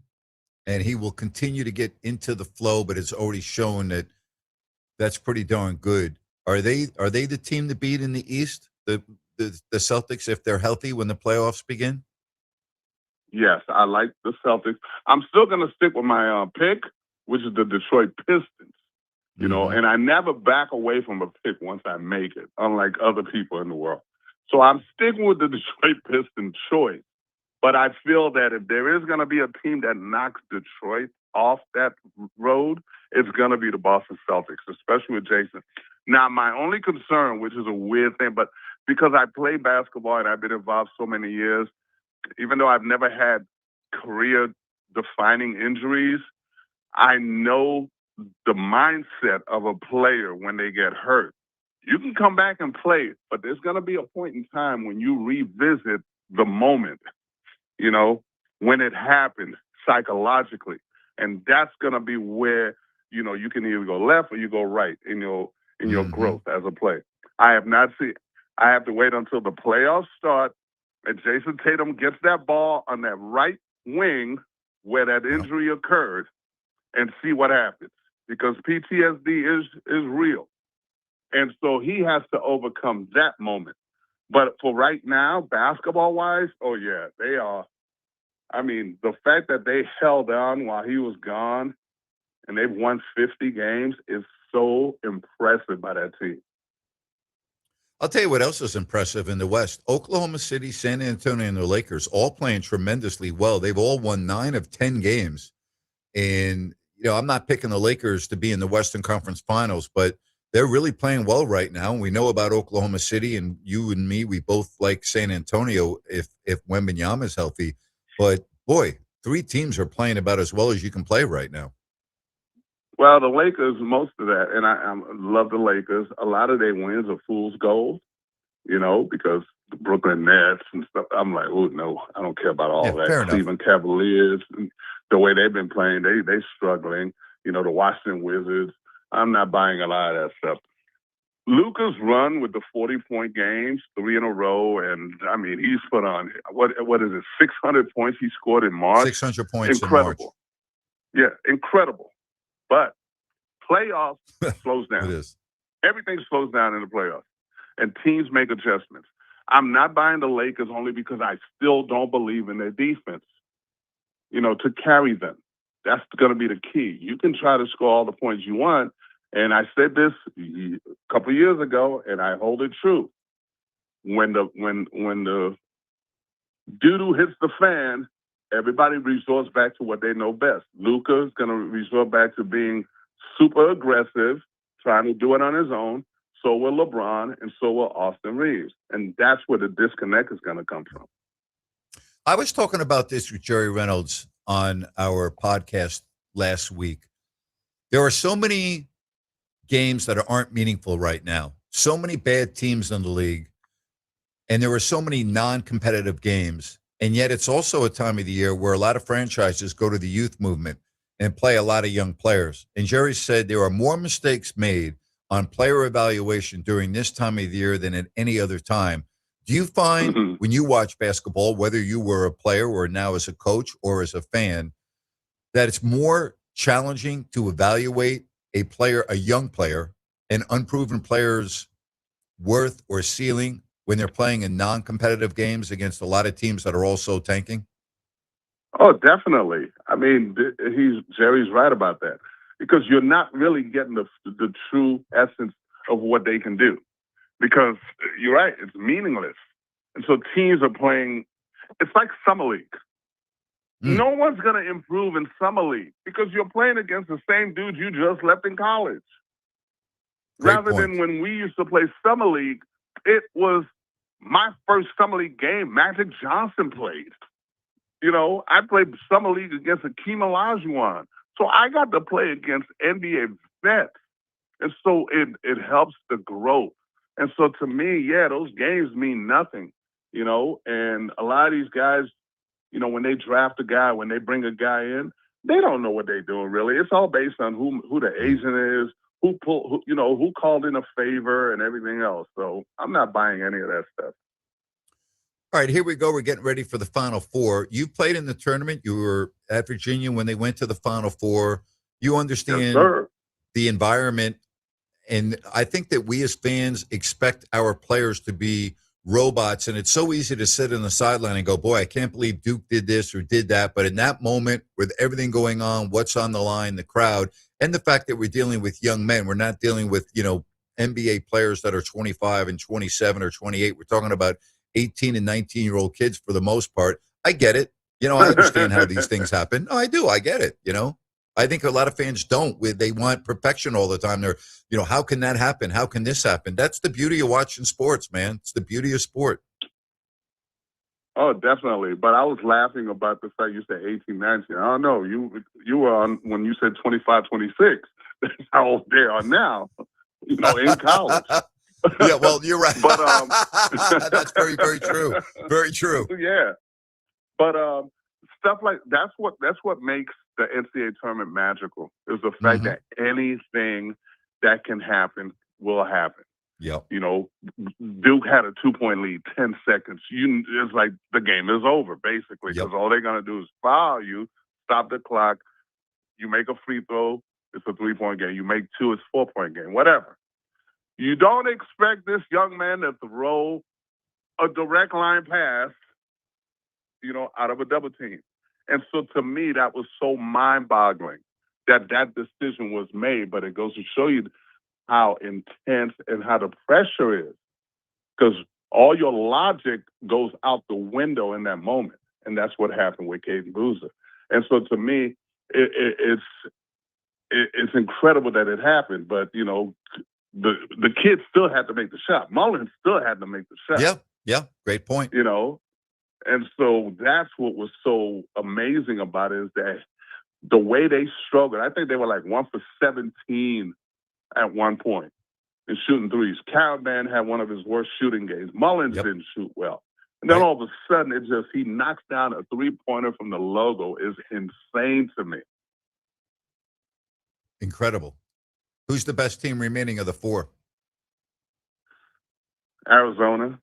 A: and he will continue to get into the flow, but it's already shown that that's pretty darn good. Are they the team to beat in the East, the Celtics, if they're healthy when the playoffs begin?
P: Yes, I like the Celtics. I'm still going to stick with my pick, which is the Detroit Pistons. And I never back away from a pick once I make it, unlike other people in the world. So I'm sticking with the Detroit Pistons choice. But I feel that if there is going to be a team that knocks Detroit off that road, it's going to be the Boston Celtics, especially with Jason. Now, my only concern, which is a weird thing, but because I play basketball and I've been involved so many years, even though I've never had career-defining injuries, I know the mindset of a player when they get hurt. You can come back and play, but there's going to be a point in time when you revisit the moment, when it happened psychologically. And that's going to be where, you can either go left or you go right in your growth as a player. I have to wait until the playoffs start and Jason Tatum gets that ball on that right wing where that injury occurred and see what happens, because PTSD is real. And so he has to overcome that moment. But for right now, basketball-wise, oh, yeah, they are. I mean, the fact that they held on while he was gone and they've won 50 games is so impressive by that team.
A: I'll tell you what else is impressive in the West. Oklahoma City, San Antonio, and the Lakers all playing tremendously well. They've all won 9 of 10 games. And, I'm not picking the Lakers to be in the Western Conference Finals, but they're really playing well right now. And we know about Oklahoma City, and you and me, we both like San Antonio if Wembanyama is healthy. But, boy, 3 teams are playing about as well as you can play right now.
P: Well, the Lakers, most of that, and I love the Lakers. A lot of their wins are fool's gold, because the Brooklyn Nets and stuff. I'm like, oh, no, I don't care about all that. Cleveland Cavaliers, and the way they've been playing, they struggling. The Washington Wizards. I'm not buying a lot of that stuff. Luka's run with the 40-point games, 3 in a row, and, I mean, he's put on, what is it, 600 points he scored in March?
A: 600 points
P: incredible.
A: in March.
P: Yeah, incredible. But playoffs slows down.
A: It is.
P: Everything slows down in the playoffs, and teams make adjustments. I'm not buying the Lakers only because I still don't believe in their defense, to carry them. That's going to be the key. You can try to score all the points you want, and I said this a couple of years ago, and I hold it true. When the doo-doo hits the fan, everybody resorts back to what they know best. Luka's going to resort back to being super aggressive, trying to do it on his own. So will LeBron, and so will Austin Reeves. And that's where the disconnect is going to come from.
A: I was talking about this with Jerry Reynolds on our podcast last week. There are so many games that aren't meaningful right now. So many bad teams in the league. And there are so many non-competitive games. And yet it's also a time of the year where a lot of franchises go to the youth movement and play a lot of young players. And Jerry said there are more mistakes made on player evaluation during this time of the year than at any other time. Do you find when you watch basketball, whether you were a player or now as a coach or as a fan, that it's more challenging to evaluate a player, a young player, an unproven player's worth or ceiling when they're playing in non-competitive games against a lot of teams that are also tanking?
P: Oh, definitely. I mean, Jerry's right about that, because you're not really getting the true essence of what they can do, because you're right, it's meaningless. And so teams are playing, it's like Summer League. No one's going to improve in Summer League because you're playing against the same dudes you just left in college. Rather than when we used to play Summer League, it was my first Summer League game. Magic Johnson played. I played Summer League against Akeem Olajuwon. So I got to play against NBA vets. And so it helps the growth. And so to me, yeah, those games mean nothing, and a lot of these guys, when they draft a guy, when they bring a guy in, they don't know what they're doing really. It's all based on who the agent is, who called in a favor and everything else. So I'm not buying any of that stuff.
A: All right, here we go. We're getting ready for the Final Four. You played in the tournament. You were at Virginia when they went to the Final Four. You understand the environment. And I think that we as fans expect our players to be robots. And it's so easy to sit on the sideline and go, boy, I can't believe Duke did this or did that. But in that moment, with everything going on, what's on the line, the crowd, and the fact that we're dealing with young men, we're not dealing with, NBA players that are 25 and 27 or 28. We're talking about 18 and 19-year-old kids for the most part. I get it. I understand how these things happen. No, I do. I get it. I think a lot of fans don't. They want perfection all the time. They're, how can that happen? How can this happen? That's the beauty of watching sports, man. It's the beauty of sport.
P: Oh, definitely. But I was laughing about the fact you said 18, 19. I don't know. You were on when you said 25, 26. That's how old they are now, in college.
A: Yeah, well, you're right.
P: But
A: that's very, very true. Very true.
P: Yeah. But stuff like that's what makes the NCAA tournament magical, is the fact that anything that can happen will happen.
A: Yep.
P: Duke had a 2-point lead, 10 seconds. It's like the game is over, basically, because all they're going to do is foul you, stop the clock. You make a free throw, it's a 3-point game. You make 2, it's 4-point game, whatever. You don't expect this young man to throw a direct line pass, out of a double team. And so to me, that was so mind-boggling that decision was made. But it goes to show you how intense and how the pressure is, because all your logic goes out the window in that moment. And that's what happened with Caden Boozer. And so to me, it's incredible that it happened. But, the kid still had to make the shot. Mullins still had to make the shot.
A: Yeah, great point.
P: And so that's what was so amazing about it, is that the way they struggled. I think they were like 1 for 17 at one point in shooting threes. Caravan had one of his worst shooting games. Mullins didn't shoot well. And then all of a sudden, he knocks down a three-pointer from the logo. Is insane to me.
A: Incredible. Who's the best team remaining of the four?
P: Arizona.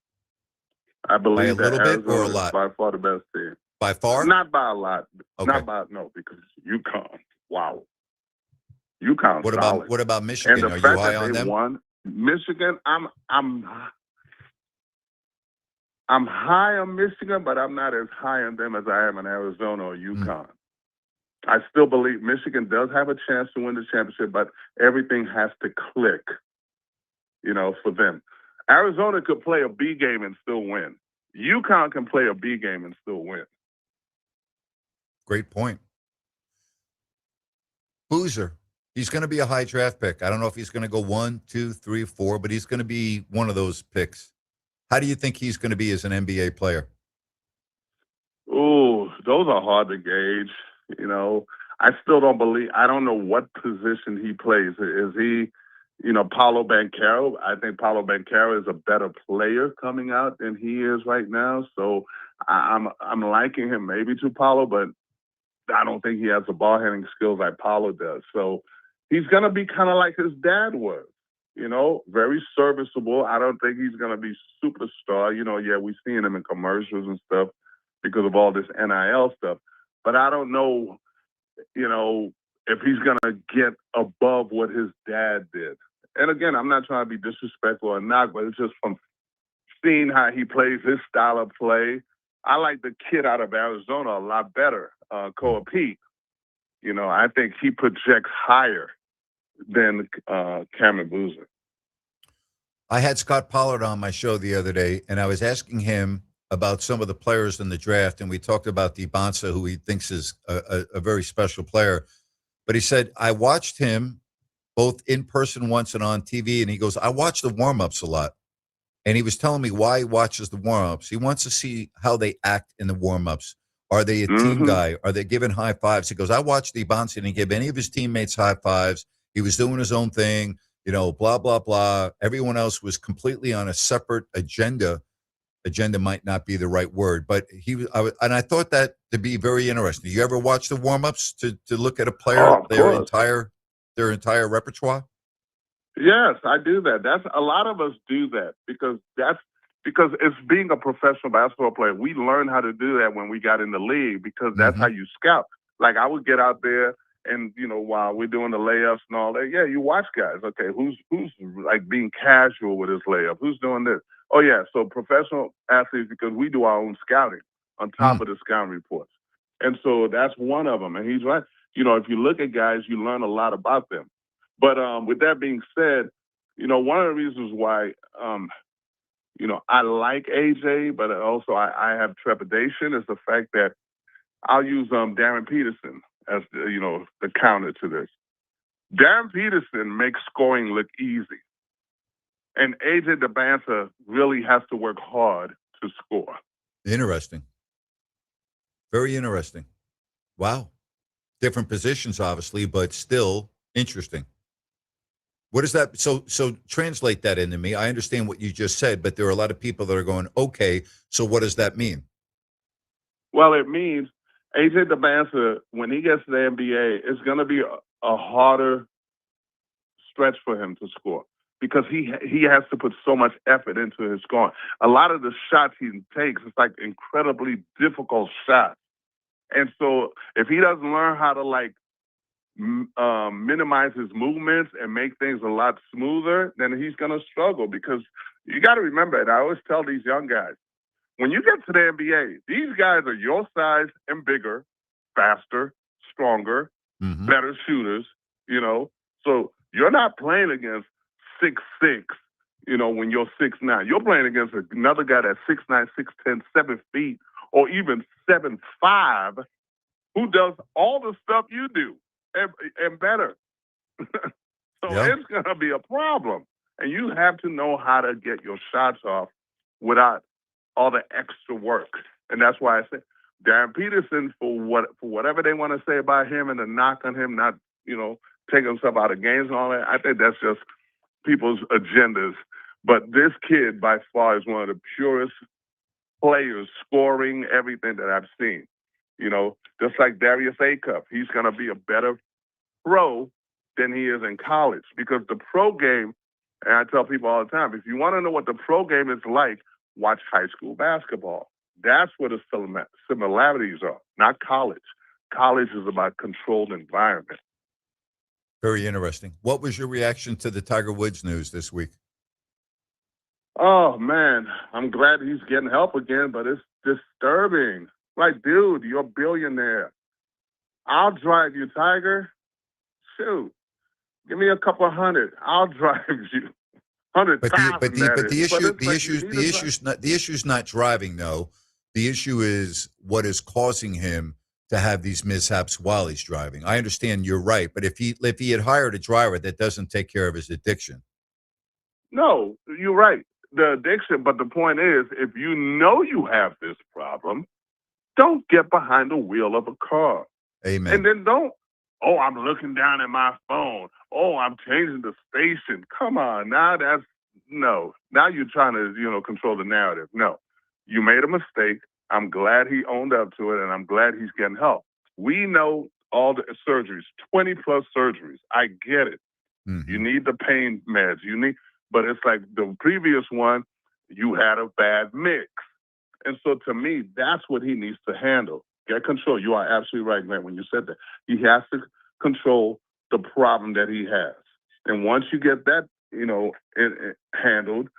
P: I believe
A: by a little
P: that
A: bit or a
P: Arizona
A: lot?
P: is by far the best team.
A: By far?
P: Not by a lot.
A: Okay.
P: Because UConn. Wow. UConn.
A: What about Michigan?
P: And the
A: Are you
P: fact
A: high
P: that
A: on
P: they
A: them?
P: won. Michigan, I'm high on Michigan, but I'm not as high on them as I am in Arizona or UConn. I still believe Michigan does have a chance to win the championship, but everything has to click, for them. Arizona could play a B game and still win. UConn can play a B game and still win.
A: Great point. Boozer, he's going to be a high draft pick. I don't know if he's going to go 1, 2, 3, 4, but he's going to be one of those picks. How do you think he's going to be as an NBA player?
P: Ooh, those are hard to gauge. I still don't know what position he plays. Is he, Paolo Banchero? I think Paolo Banchero is a better player coming out than he is right now. So I'm liking him maybe to Paolo, but I don't think he has the ball handling skills like Paolo does. So he's going to be kind of like his dad was, very serviceable. I don't think he's going to be superstar. We've seen him in commercials and stuff because of all this NIL stuff. But I don't know, if he's going to get above what his dad did. And again, I'm not trying to be disrespectful or not, but it's just from seeing how he plays, his style of play. I like the kid out of Arizona a lot better, Koa Pete. I think he projects higher than Cameron Boozer.
A: I had Scott Pollard on my show the other day, and I was asking him about some of the players in the draft, and we talked about Bonsa, who he thinks is a very special player. But he said, I watched him both in person once and on TV, and he goes, I watch the warm-ups a lot. And he was telling me why he watches the warm-ups. He wants to see how they act in the warm-ups. Are they a team guy? Are they giving high fives? He goes, I watched Bonsa, and he gave any of his teammates high fives. He was doing his own thing, blah, blah, blah. Everyone else was completely on a separate agenda. Agenda might not be the right word, but I thought that to be very interesting. Do you ever watch the warm-ups to look at a player, their entire repertoire?
P: Yes, I do that. That's a lot of us do that because it's being a professional basketball player. We learned how to do that when we got in the league because that's how you scout. Like I would get out there and while we're doing the layups and all that, you watch guys. Okay, who's like being casual with his layup? Who's doing this? Oh yeah, so professional athletes, because we do our own scouting on top of the scouting reports, and so that's one of them. And he's right. If you look at guys, you learn a lot about them. But with that being said, one of the reasons why, I like AJ, but also I have trepidation is the fact that I'll use Darren Peterson as the counter to this. Darren Peterson makes scoring look easy, and AJ DeBanza really has to work hard to score.
A: Interesting. Very interesting. Wow. Different positions, obviously, but still interesting. What is that? So translate that into me. I understand what you just said, but there are a lot of people that are going, okay, so what does that mean?
P: Well, it means AJ DeBanza, when he gets to the NBA, it's going to be a harder stretch for him to score because he has to put so much effort into his scoring. A lot of the shots he takes, it's like incredibly difficult shots. And so if he doesn't learn how to minimize his movements and make things a lot smoother, then he's going to struggle because you got to remember, and I always tell these young guys, when you get to the NBA, these guys are your size and bigger, faster, stronger, better shooters, you know. So you're not playing against 6'6", you know, when you're 6'9". You're playing against another guy that's 6'9", 6'10", 7 feet, or even 7'5", who does all the stuff you do and better. So it's going to be a problem. And you have to know how to get your shots off without all the extra work. And that's why I say Darren Peterson, for whatever they want to say about him and the knock on him, not, you know, taking himself out of games and all that, I think that's just people's agendas. But this kid, by far, is one of the purest players, scoring everything that I've seen. You know, just like Darius Acuff, he's going to be a better pro than he is in college, because the pro game, and I tell people all the time, if you want to know what the pro game is like, watch high school basketball. That's where the similarities are, not college. College is about controlled environment.
A: Very interesting. What was your reaction to the Tiger Woods news this week?
P: Oh, man, I'm glad he's getting help again, but it's disturbing. Like, dude, you're a billionaire. I'll drive you, Tiger. Shoot, give me a couple hundred. I'll drive you.
A: The issue's not driving, though. The issue is what is causing him to have these mishaps while he's driving. I understand you're right, but if he had hired a driver, that doesn't take care of his addiction.
P: No, you're right. The addiction, but the point is, if you know you have this problem, don't get behind the wheel of a car.
A: Amen.
P: And then don't, oh, I'm looking down at my phone. Oh, I'm changing the station. Come on, now now you're trying to, you know, control the narrative. No, you made a mistake. I'm glad he owned up to it, and I'm glad he's getting help. We know all the surgeries, 20-plus surgeries. I get it. You need the pain meds. But it's like the previous one, you had a bad mix. And so to me, that's what he needs to handle. Get control. You are absolutely right, man, when you said that. He has to control the problem that he has. And once you get that, you know, handled,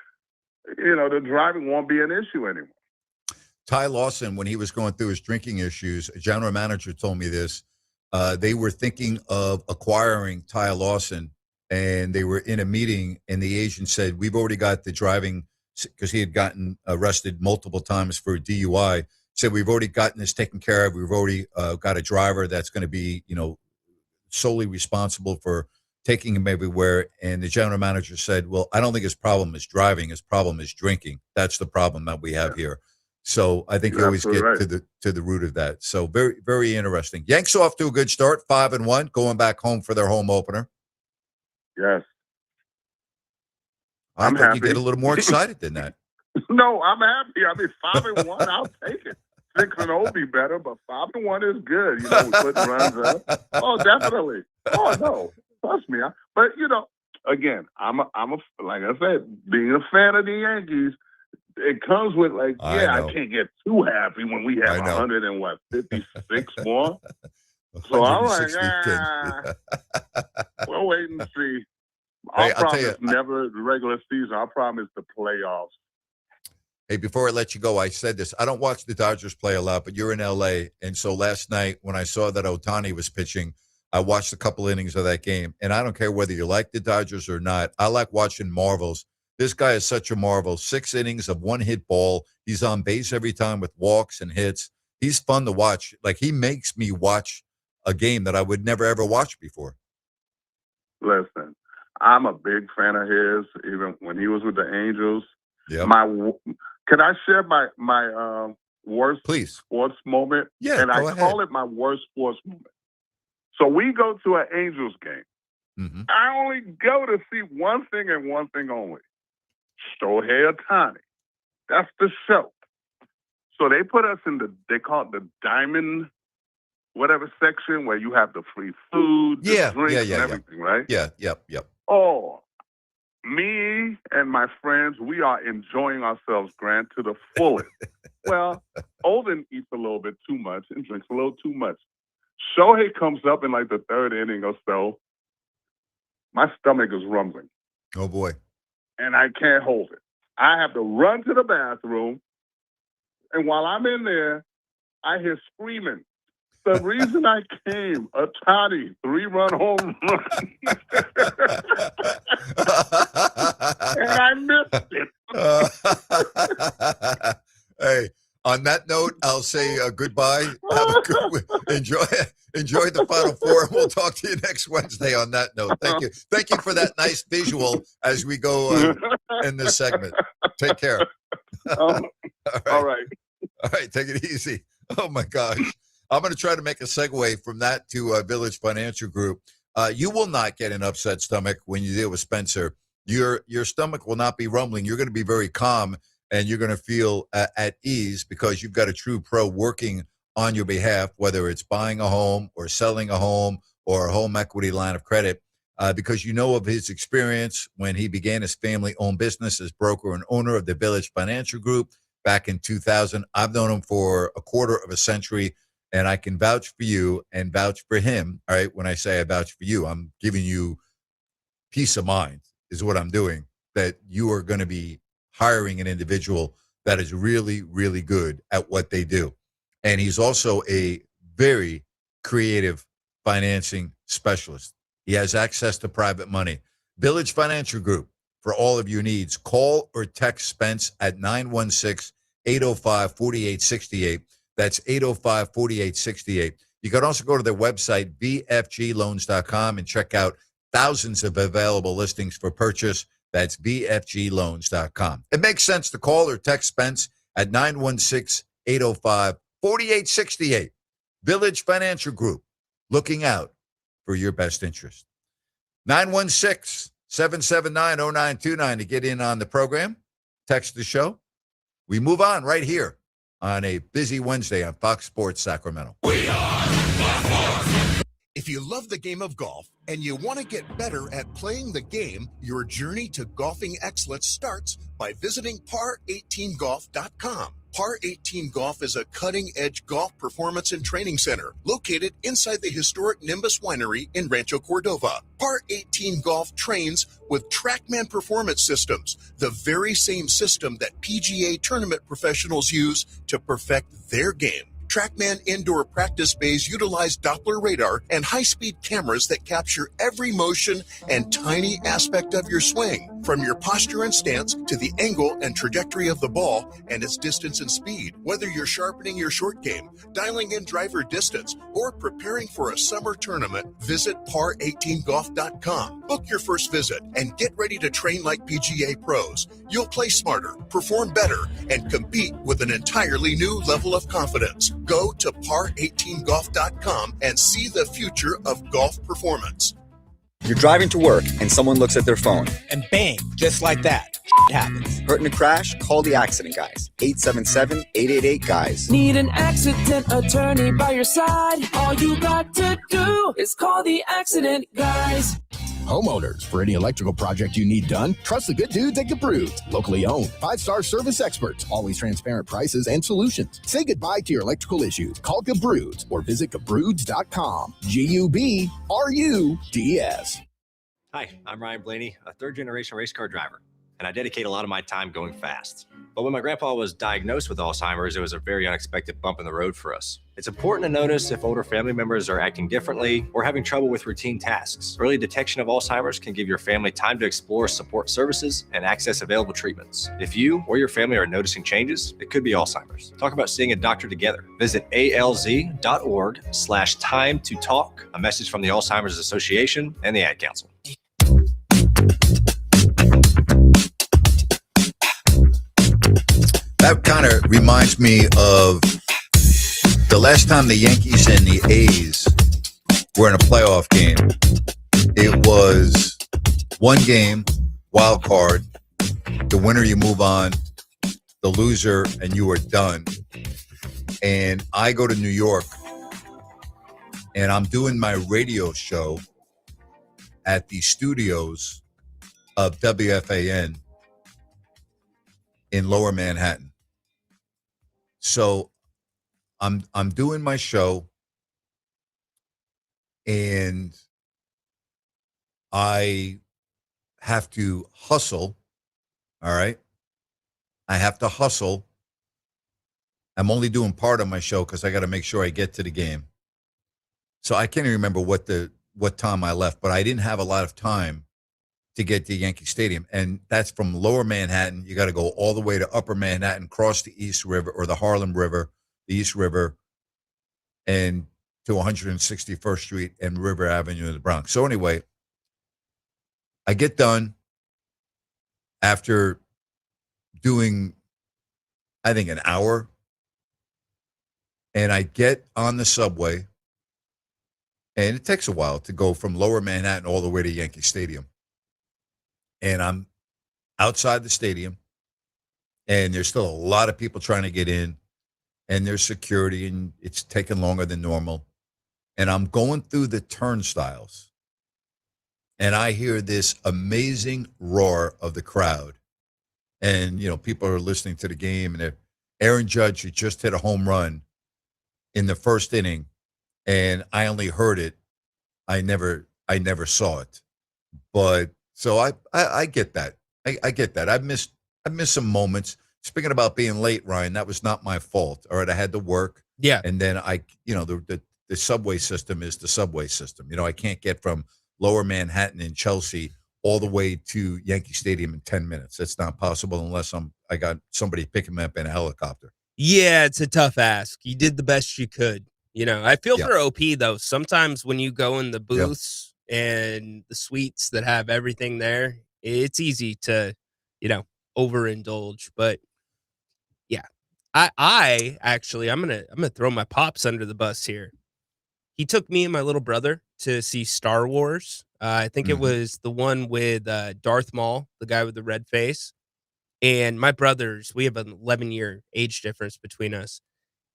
P: you know, the driving won't be an issue anymore.
A: Ty Lawson, when he was going through his drinking issues, a general manager told me this. They were thinking of acquiring Ty Lawson, and they were in a meeting, and the agent said, we've already got the driving, because he had gotten arrested multiple times for DUI. Said, we've already gotten this taken care of. We've already got a driver that's going to be, you know, solely responsible for taking him everywhere. And the general manager said, well, I don't think his problem is driving. His problem is drinking. That's the problem that we have here. So I think you always get to the root of that. So very, very interesting. Yanks off to a good start, 5-1, going back home for their home opener.
P: Yes.
A: I thought you get a little more excited than that.
P: No, I'm happy. I mean, 5-1, I'll take it. 6-0 be better, but 5-1 is good. You know, we put runs up. Oh, definitely. Oh no, trust me. But you know, again, I'm a like I said, being a fan of the Yankees, it comes with like, I can't get too happy when we have 156 more. So I'm like, we'll wait and see. Our problem is never the regular season. Our problem is the playoffs.
A: Hey, before I let you go, I said this. I don't watch the Dodgers play a lot, but you're in L.A., and so last night when I saw that Ohtani was pitching, I watched a couple innings of that game, and I don't care whether you like the Dodgers or not. I like watching marvels. This guy is such a marvel. 6 innings of one-hit ball. He's on base every time with walks and hits. He's fun to watch. Like, he makes me watch a game that I would never, ever watch before.
P: Listen, I'm a big fan of his, even when he was with the Angels.
A: Yeah.
P: Can I share my worst sports moment?
A: Yeah,
P: and I call it my worst sports moment. So we go to an Angels game.
A: Mm-hmm.
P: I only go to see one thing and one thing only. Shohei Ohtani. That's the show. So they put us in they call it the diamond, whatever section, where you have the free food, the drinks, and everything, right?
A: Yeah, yep.
P: Oh, me and my friends, we are enjoying ourselves, Grant, to the fullest. Well, Olden eats a little bit too much and drinks a little too much. Shohei comes up in like the 3rd inning or so. My stomach is rumbling.
A: Oh, boy.
P: And I can't hold it. I have to run to the bathroom. And while I'm in there, I hear screaming. The reason I came, a toddy, 3-run home run. And I missed it.
A: Hey, on that note, I'll say goodbye. Have a good enjoy the Final Four. We'll talk to you next Wednesday on that note. Thank you. Thank you for that nice visual as we go in this segment. Take care.
P: All right.
A: All right. Take it easy. Oh, my gosh. I'm going to try to make a segue from that to Village Financial Group. You will not get an upset stomach when you deal with Spencer. Your stomach will not be rumbling. You're going to be very calm, and you're going to feel at ease because you've got a true pro working on your behalf, whether it's buying a home or selling a home or a home equity line of credit, because you know of his experience when he began his family-owned business as broker and owner of the Village Financial Group back in 2000. I've known him for a quarter of a century. And I can vouch for you and vouch for him. All right. When I say I vouch for you, I'm giving you peace of mind is what I'm doing, that you are going to be hiring an individual that is really, really good at what they do. And he's also a very creative financing specialist. He has access to private money. Village Financial Group, for all of your needs, call or text Spence at 916-805-4868. That's 805-4868. You can also go to their website, vfgloans.com, and check out thousands of available listings for purchase. That's vfgloans.com. It makes sense to call or text Spence at 916-805-4868. Village Financial Group, looking out for your best interest. 916-779-0929 to get in on the program. Text the show. We move on right here on a busy Wednesday on Fox Sports Sacramento.
G: If you love the game of golf and you want to get better at playing the game, your journey to golfing excellence starts by visiting par18golf.com. Par 18 Golf is a cutting-edge golf performance and training center located inside the historic Nimbus Winery in Rancho Cordova. Par 18 Golf trains with TrackMan Performance Systems, the very same system that PGA tournament professionals use to perfect their game. TrackMan indoor practice bays utilize Doppler radar and high-speed cameras that capture every motion and tiny aspect of your swing, from your posture and stance to the angle and trajectory of the ball and its distance and speed. Whether you're sharpening your short game, dialing in driver distance, or preparing for a summer tournament, visit par18golf.com. Book your first visit and get ready to train like PGA pros. You'll play smarter, perform better, and compete with an entirely new level of confidence. Go to par18golf.com and see the future of golf performance.
Q: You're driving to work and someone looks at their phone.
R: And bang, just like that, happens.
Q: Hurt in a crash? Call the accident guys. 877-888-GUYS.
S: Need an accident attorney by your side? All you got to do is call the accident guys.
T: Homeowners, for any electrical project you need done, trust the good dudes at Gabrewed. Locally owned, 5-star service experts, always transparent prices and solutions. Say goodbye to your electrical issues. Call Gabrewed or visit Gabrewds.com. G-U-B-R-U-D-S.
U: Hi, I'm Ryan Blaney, a third-generation race car driver, and I dedicate a lot of my time going fast. But when my grandpa was diagnosed with Alzheimer's, it was a very unexpected bump in the road for us. It's important to notice if older family members are acting differently or having trouble with routine tasks. Early detection of Alzheimer's can give your family time to explore support services and access available treatments. If you or your family are noticing changes, it could be Alzheimer's. Talk about seeing a doctor together. Visit alz.org/time to talk. A message from the Alzheimer's Association and the Ad Council.
A: That kind of reminds me of the last time the Yankees and the A's were in a playoff game. It was one game, wild card. The winner, you move on. The loser, and you are done. And I go to New York, and I'm doing my radio show at the studios of WFAN in Lower Manhattan. So I'm doing my show, and I have to hustle. All right. I have to hustle I'm only doing part of my show because I got to make sure I get to the game. So I can't even remember what time I left, but I didn't have a lot of time to get to Yankee Stadium. And that's from Lower Manhattan. You got to go all the way to Upper Manhattan, cross the East River or the Harlem River, the East River, and to 161st Street and River Avenue in the Bronx. So anyway, I get done after doing, I think, an hour, and I get on the subway, and it takes a while to go from Lower Manhattan all the way to Yankee Stadium. And I'm outside the stadium, and there's still a lot of people trying to get in, and there's security, and it's taking longer than normal. And I'm going through the turnstiles, and I hear this amazing roar of the crowd. And, people are listening to the game, and Aaron Judge had just hit a home run in the first inning, and I only heard it. I never saw it. But so I get that. I get that. I missed some moments. Speaking about being late, Ryan, that was not my fault. All right, I had to work.
B: Yeah.
A: And then the subway system is the subway system. I can't get from Lower Manhattan in Chelsea all the way to Yankee Stadium in 10 minutes. That's not possible unless I got somebody picking me up in a helicopter.
B: Yeah, it's a tough ask. You did the best you could. I feel for OP, though. Sometimes when you go in the booths and the suites that have everything there, it's easy to, overindulge. But yeah, I actually, I'm gonna throw my pops under the bus here. He took me and my little brother to see Star Wars. I think it was the one with Darth Maul, the guy with the red face. And my brothers, we have an 11-year age difference between us.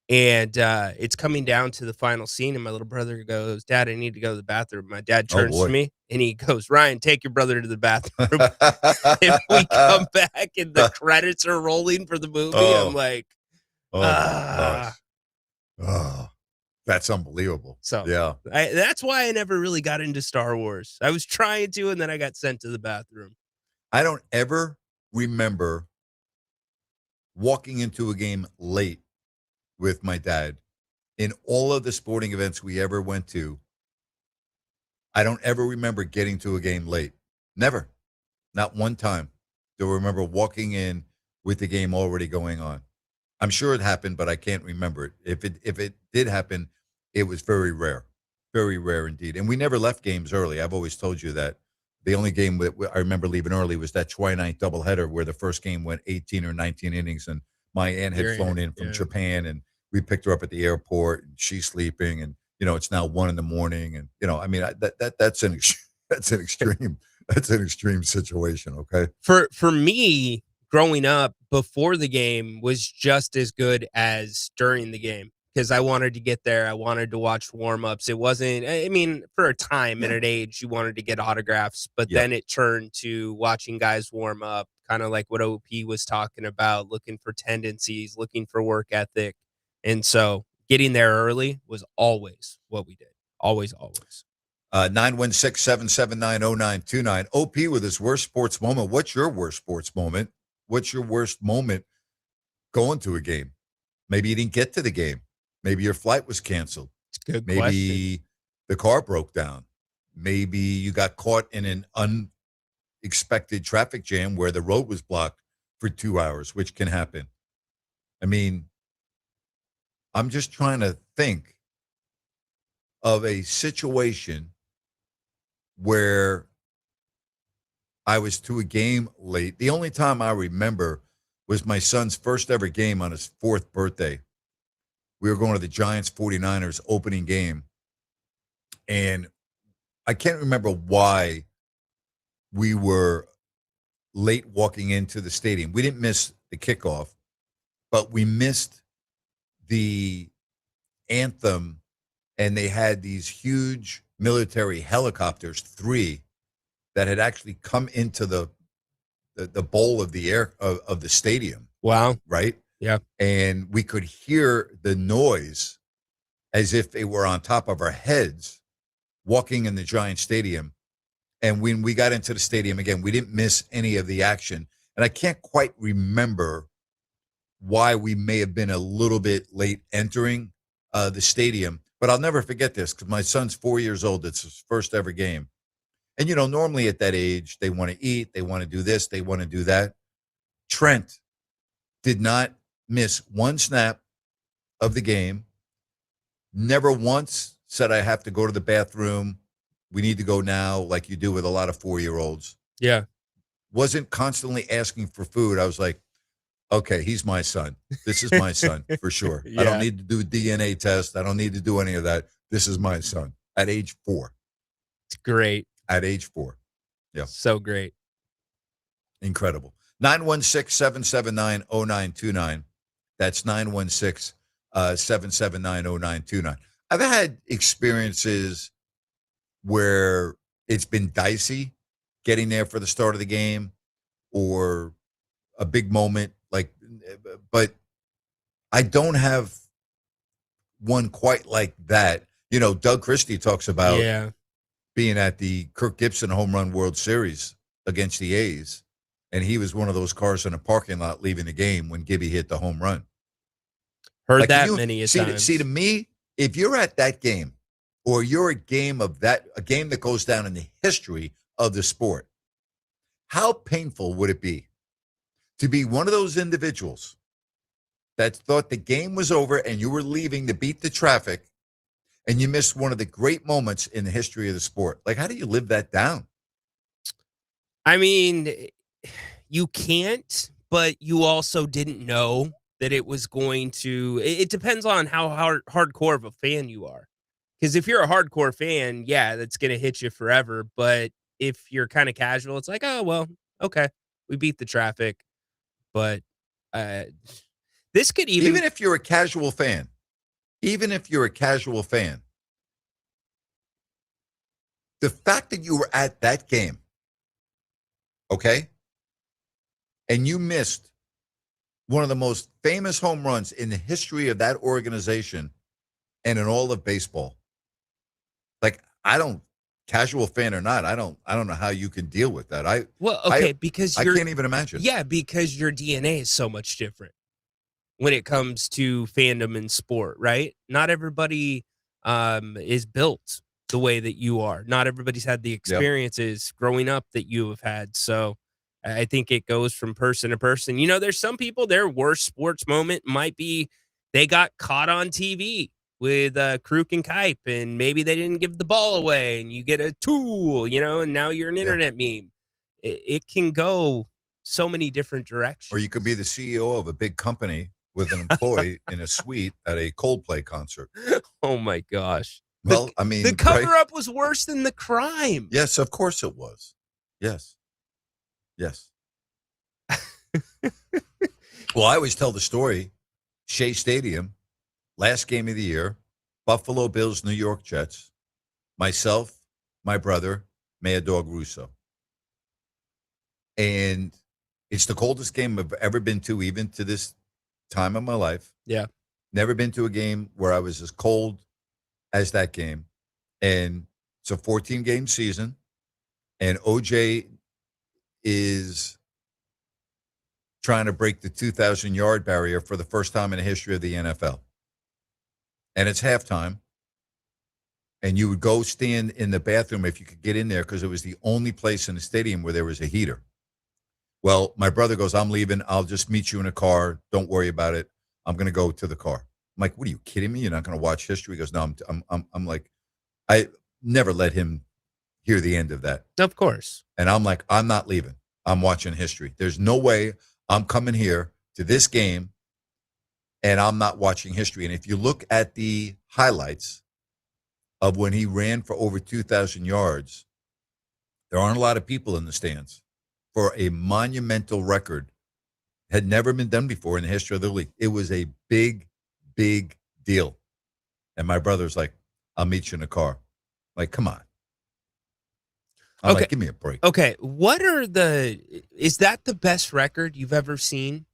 B: And it's coming down to the final scene, and my little brother goes, "Dad, I need to go to the bathroom." My dad turns to me, and he goes, "Ryan, take your brother to the bathroom." And we come back, and the credits are rolling for the movie. I'm like,
A: my gosh. Oh, that's unbelievable.
B: So
A: yeah,
B: that's why I never really got into Star Wars. I was trying to, and then I got sent to the bathroom.
A: I don't ever remember walking into a game late with my dad. In all of the sporting events we ever went to, I don't ever remember getting to a game late. Never. Not one time do I remember walking in with the game already going on. I'm sure it happened, but I can't remember it. If it did happen, it was very rare. Very rare indeed. And we never left games early. I've always told you that. The only game that I remember leaving early was that twilight doubleheader where the first game went 18 or 19 innings, and my aunt had flown in from Japan, and we picked her up at the airport, and she's sleeping, and it's now 1 a.m, and I mean that's an extreme situation. Okay,
B: for me, growing up before the game was just as good as during the game. Because I wanted to get there. I wanted to watch warm-ups. It wasn't, I mean, for a time and an age, you wanted to get autographs. But then it turned to watching guys warm up, kind of like what OP was talking about, looking for tendencies, looking for work ethic. And so getting there early was always what we did. Always, always.
A: 916-779-0929. OP with his worst sports moment. What's your worst sports moment? What's your worst moment going to a game? Maybe you didn't get to the game. Maybe your flight was canceled.
B: Good
A: Maybe
B: question.
A: the car broke down. Maybe you got caught in an unexpected traffic jam where the road was blocked for 2 hours, which can happen. I mean, I'm just trying to think of a situation where I was to a game late. The only time I remember was my son's first ever game on his 4th birthday. We were going to the Giants 49ers opening game. And I can't remember why we were late walking into the stadium. We didn't miss the kickoff, but we missed the anthem, and they had these huge military helicopters, 3, that had actually come into the bowl of the air of the stadium.
B: Wow.
A: Right?
B: Yeah.
A: And we could hear the noise as if they were on top of our heads walking in the Giant Stadium. And when we got into the stadium again, we didn't miss any of the action. And I can't quite remember why we may have been a little bit late entering the stadium. But I'll never forget this because my son's 4 years old. It's his first ever game. And, normally at that age, they want to eat, they want to do this, they want to do that. Trent did not miss one snap of the game. Never once said, I have to go to the bathroom. We need to go now, like you do with a lot of 4-year-olds.
B: Yeah.
A: Wasn't constantly asking for food. I was like, okay, he's my son. This is my son for sure. I don't need to do a DNA test. I don't need to do any of that. This is my son at age 4.
B: It's great.
A: At age 4. Yeah.
B: So great.
A: Incredible. 916-779-0929. That's 916-779-0929. I've had experiences where it's been dicey getting there for the start of the game or a big moment, but I don't have one quite like that. Doug Christie talks about being at the Kirk Gibson Home Run World Series against the A's, and he was one of those cars in a parking lot leaving the game when Gibby hit the home run.
B: Heard that many times.
A: See, to me, if you're at that game or you're a game that goes down in the history of the sport, how painful would it be to be one of those individuals that thought the game was over and you were leaving to beat the traffic and you missed one of the great moments in the history of the sport? Like, how do you live that down?
B: I mean, you can't, but you also didn't know that it was going to. It depends on how hardcore of a fan you are. Because if you're a hardcore fan, yeah, that's going to hit you forever. But if you're kind of casual, it's like, oh, well, okay, we beat the traffic. But this could
A: even if you're a casual fan, the fact that you were at that game, okay, and you missed one of the most famous home runs in the history of that organization and in all of baseball. Like, casual fan or not, I don't know how you can deal with that.
B: Because
A: I can't even imagine.
B: Yeah, because your DNA is so much different when it comes to fandom and sport, right? Not everybody is built the way that you are. Not everybody's had the experiences growing up that you have had. So I think it goes from person to person. There's some people, their worst sports moment might be they got caught on TV with Kruk and Kipe, and maybe they didn't give the ball away, and you get a tool, and now you're an internet meme. It can go so many different directions.
A: Or you could be the CEO of a big company with an employee in a suite at a Coldplay concert.
B: Oh, my gosh.
A: Well,
B: the cover-up was worse than the crime.
A: Yes, of course it was. Yes. Well, I always tell the story. Shea Stadium, last game of the year, Buffalo Bills, New York Jets, myself, my brother, Mad Dog Russo. And it's the coldest game I've ever been to, even to this time of my life.
B: Yeah.
A: Never been to a game where I was as cold as that game. And it's a 14-game season. And OJ is trying to break the 2,000-yard barrier for the first time in the history of the NFL. And it's halftime. And you would go stand in the bathroom if you could get in there because it was the only place in the stadium where there was a heater. Well, my brother goes, I'm leaving. I'll just meet you in a car. Don't worry about it. I'm going to go to the car. I'm like, what are you kidding me? You're not going to watch history? He goes, no, I'm like, I never let him hear the end of that.
B: Of course.
A: And I'm like, I'm not leaving. I'm watching history. There's no way I'm coming here to this game and I'm not watching history. And if you look at the highlights of when he ran for over 2,000 yards, there aren't a lot of people in the stands for a monumental record. Had never been done before in the history of the league. It was a big, big deal. And my brother's like, I'll meet you in a car. I'm like, come on. I'm like, give me a break.
B: Okay, is that the best record you've ever seen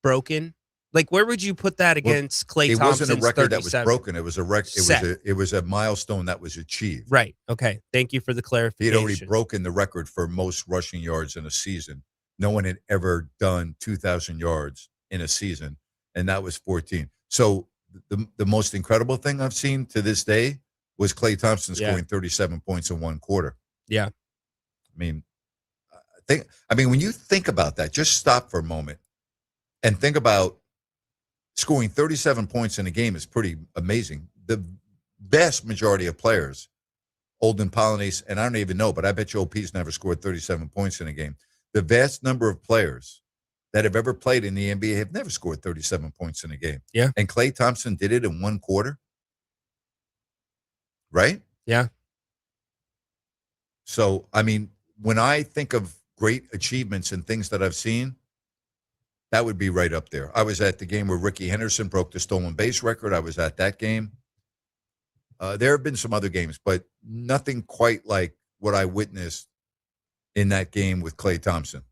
B: broken? Like, where would you put that against Klay Thompson's 37?
A: It wasn't a record that was broken. It was a record. It was a milestone that was achieved.
B: Right. Okay. Thank you for the clarification.
A: He had already broken the record for most rushing yards in a season. No one had ever done 2,000 yards in a season, and that was 14. So the most incredible thing I've seen to this day was Klay Thompson scoring 37 points in one quarter.
B: Yeah.
A: I mean, when you think about that, just stop for a moment and think about scoring 37 points in a game is pretty amazing. The vast majority of players, Olden Polynice, and I don't even know, but I bet you OP's never scored 37 points in a game. The vast number of players that have ever played in the NBA have never scored 37 points in a game.
B: Yeah.
A: And Klay Thompson did it in one quarter. Right?
B: Yeah.
A: So, I mean, when I think of great achievements and things that I've seen, that would be right up there. I was at the game where Ricky Henderson broke the stolen base record. I was at that game. There have been some other games, but nothing quite like what I witnessed in that game with Klay Thompson.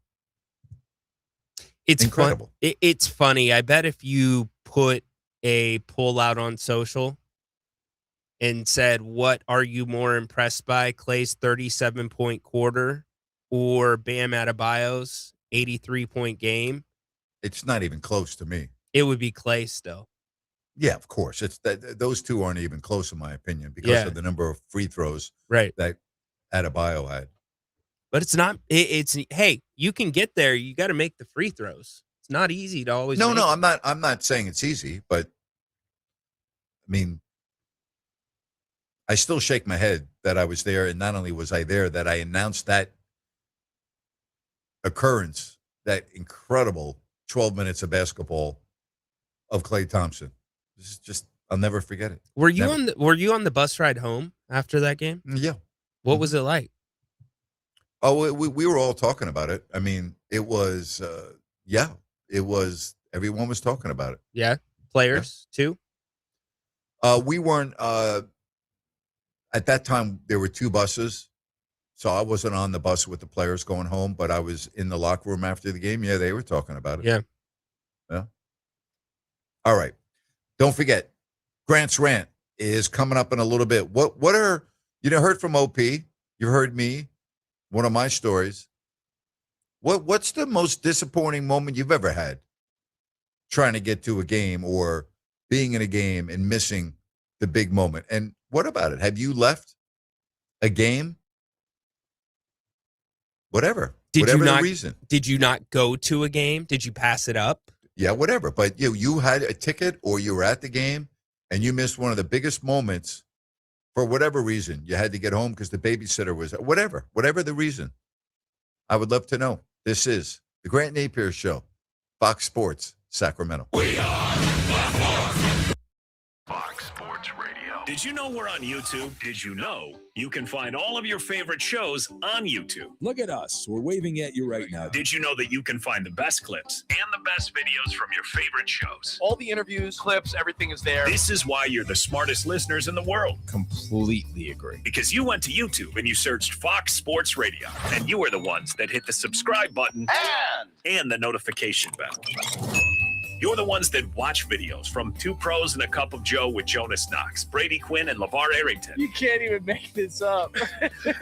B: It's
A: incredible.
B: It's funny. I bet if you put a poll out on social and said, what are you more impressed by, Klay's 37-point quarter or Bam Adebayo's 83-point game?
A: It's not even close to me.
B: It would be Klay still.
A: Yeah, of course. It's that those two aren't even close in my opinion because of the number of free throws that Adebayo had.
B: But it's not. It's hey, you can get there. You got to make the free throws. It's not easy to always.
A: No, I'm not. I'm not saying it's easy, but I mean, I still shake my head that I was there, and not only was I there, that I announced that occurrence, that incredible 12 minutes of basketball of Klay Thompson. This is just, I'll never forget it.
B: Were you on the bus ride home after that game?
A: Yeah.
B: What was it like?
A: Oh, we were all talking about it. I mean, it was, it was, everyone was talking about it.
B: Yeah. Players too?
A: We weren't, at that time, there were two buses. So I wasn't on the bus with the players going home, but I was in the locker room after the game. Yeah, they were talking about it.
B: Yeah.
A: Yeah. All right. Don't forget, Grant's Rant is coming up in a little bit. What are, heard from OP. You heard me. One of my stories. What's the most disappointing moment you've ever had trying to get to a game or being in a game and missing the big moment? And what about it? Have you left a game? Whatever. Whatever the reason.
B: Did you not go to a game? Did you pass it up?
A: Yeah, whatever. But you had a ticket or you were at the game and you missed one of the biggest moments for whatever reason. You had to get home because the babysitter was whatever the reason. I would love to know. This is the Grant Napear Show, Fox Sports, Sacramento.
O: We are Fox Sports Radio. Did you know we're on YouTube? Did you know you can find all of your favorite shows on YouTube?
H: Look at us. We're waving at you right now.
O: Did you know that you can find the best clips and the best videos from your favorite shows?
F: All the interviews, clips, everything is there.
O: This is why you're the smartest listeners in the world.
H: Completely agree.
O: Because you went to YouTube and you searched Fox Sports Radio, and you were the ones that hit the subscribe button and the notification bell. You're the ones that watch videos from Two Pros and a Cup of Joe with Jonas Knox, Brady Quinn, and LeVar Arrington.
F: You can't even make this up.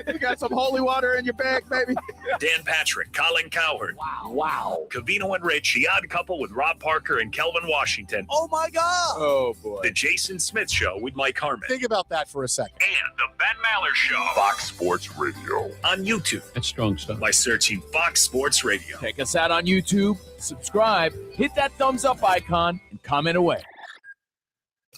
F: You got some holy water in your bag, baby.
O: Dan Patrick, Colin Cowherd.
F: Wow. Cavino
O: and Rich, The Odd Couple with Rob Parker and Kelvin Washington.
F: Oh, my God. Oh, boy.
O: The Jason Smith Show with Mike Harmon.
F: Think about that for a second.
O: And the Ben Maller Show.
H: Fox Sports Radio.
O: On YouTube.
H: That's strong stuff.
O: By searching Fox Sports Radio.
F: Check us out on YouTube. Subscribe. Hit that thumbs up icon and comment away.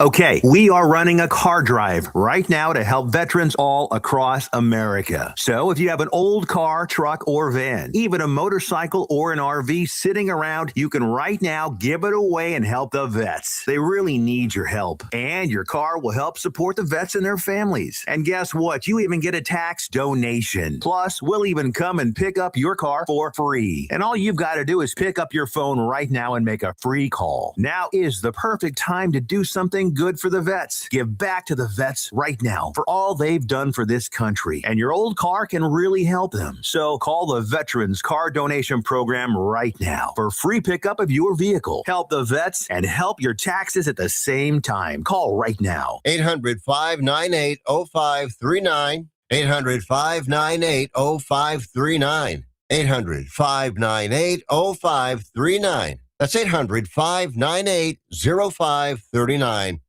C: Okay, we are running a car drive right now to help veterans all across America. So if you have an old car, truck, or van, even a motorcycle or an RV sitting around, you can right now give it away and help the vets. They really need your help. And your car will help support the vets and their families. And guess what? You even get a tax donation. Plus, we'll even come and pick up your car for free. And all you've got to do is pick up your phone right now and make a free call. Now is the perfect time to do something good for the vets. Give back to the vets right now for all they've done for this country. And your old car can really help them. So call the Veterans Car Donation Program right now for free pickup of your vehicle. Help the vets and help your taxes at the same time. Call right now.
D: 800-598-0539. 800-598-0539. 800-598-0539. That's 800-598-0539.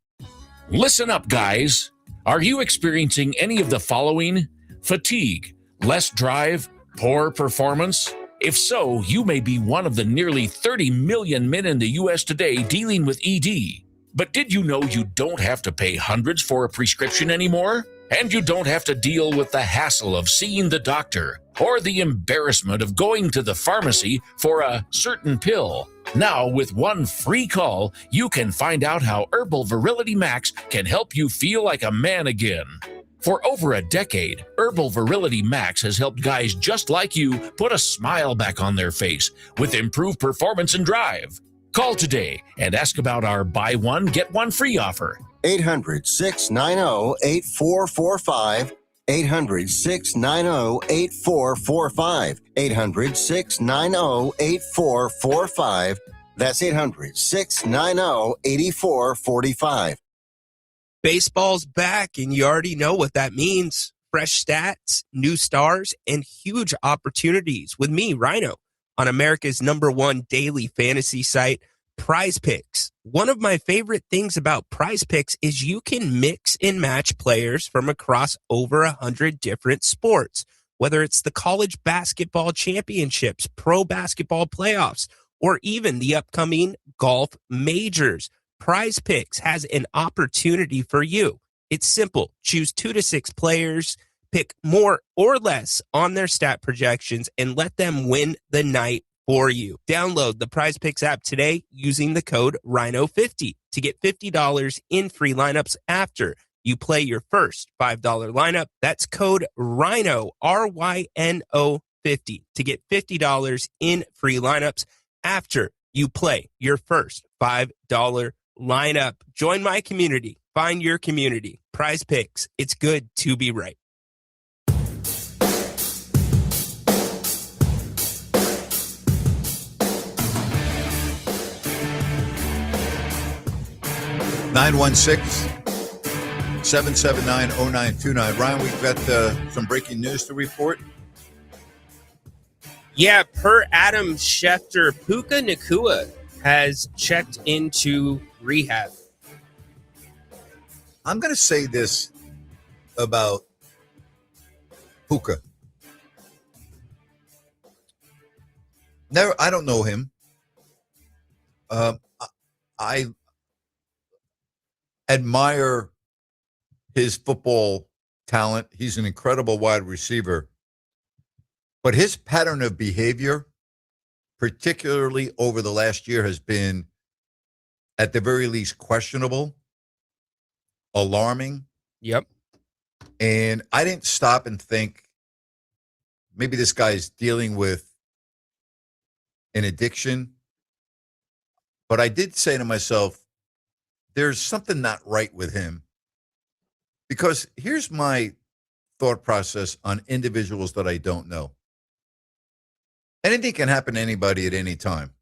J: Listen up, guys. Are you experiencing any of the following? Fatigue, less drive, poor performance? If so, you may be one of the nearly 30 million men in the U.S. today dealing with ED. But did you know you don't have to pay hundreds for a prescription anymore? And you don't have to deal with the hassle of seeing the doctor or the embarrassment of going to the pharmacy for a certain pill. Now, with one free call, you can find out how Herbal Virility Max can help you feel like a man again. For over a decade, Herbal Virility Max has helped guys just like you put a smile back on their face with improved performance and drive. Call today and ask about our buy one, get one free offer.
D: 800-690-8445. 800-690-8445. 800-690-8445. That's 800-690-8445.
B: Baseball's back, and you already know what that means. Fresh stats, new stars, and huge opportunities with me, Rhino, on America's #1 daily fantasy site, Prize Picks. One of my favorite things about Prize Picks is you can mix and match players from across over 100 different sports, whether it's the college basketball championships, pro basketball playoffs, or even the upcoming golf majors. Prize Picks has an opportunity for you. It's simple. Choose 2 to 6 players, pick more or less on their stat projections, and let them win the night for you. Download the Prize Picks app today using the code Rhino50 to get $50 in free lineups after you play your first $5 lineup. That's code Rhino, RYNO 50 to get $50 in free lineups after you play your first $5 lineup. Join my community. Find your community. Prize Picks. It's good to be right.
A: Nine 779-0929. Ryan, we've got some breaking news to report.
B: Yeah, per Adam Schefter, Puka Nacua has checked into rehab.
A: I'm going to say this about Puka. I don't know him. I admire his football talent. He's an incredible wide receiver. But his pattern of behavior, particularly over the last year, has been, at the very least, questionable, alarming.
B: Yep.
A: And I didn't stop and think, maybe this guy's dealing with an addiction. But I did say to myself, there's something not right with him. Because here's my thought process on individuals that I don't know. Anything can happen to anybody at any time.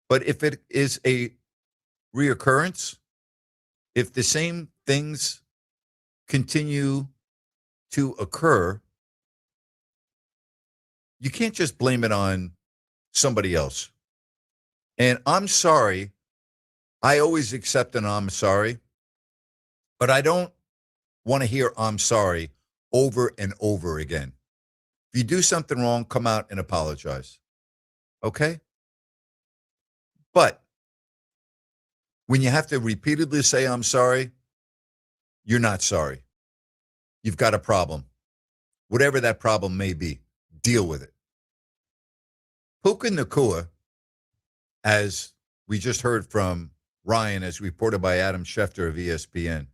A: But if it is a reoccurrence, if the same things continue to occur, you can't just blame it on somebody else. And I'm sorry. I always accept an I'm sorry. But I don't want to hear I'm sorry over and over again. If you do something wrong, come out and apologize. Okay? But when you have to repeatedly say I'm sorry, you're not sorry. You've got a problem. Whatever that problem may be, deal with it. Puka Nacua, as we just heard from Ryan, as reported by Adam Schefter of ESPN,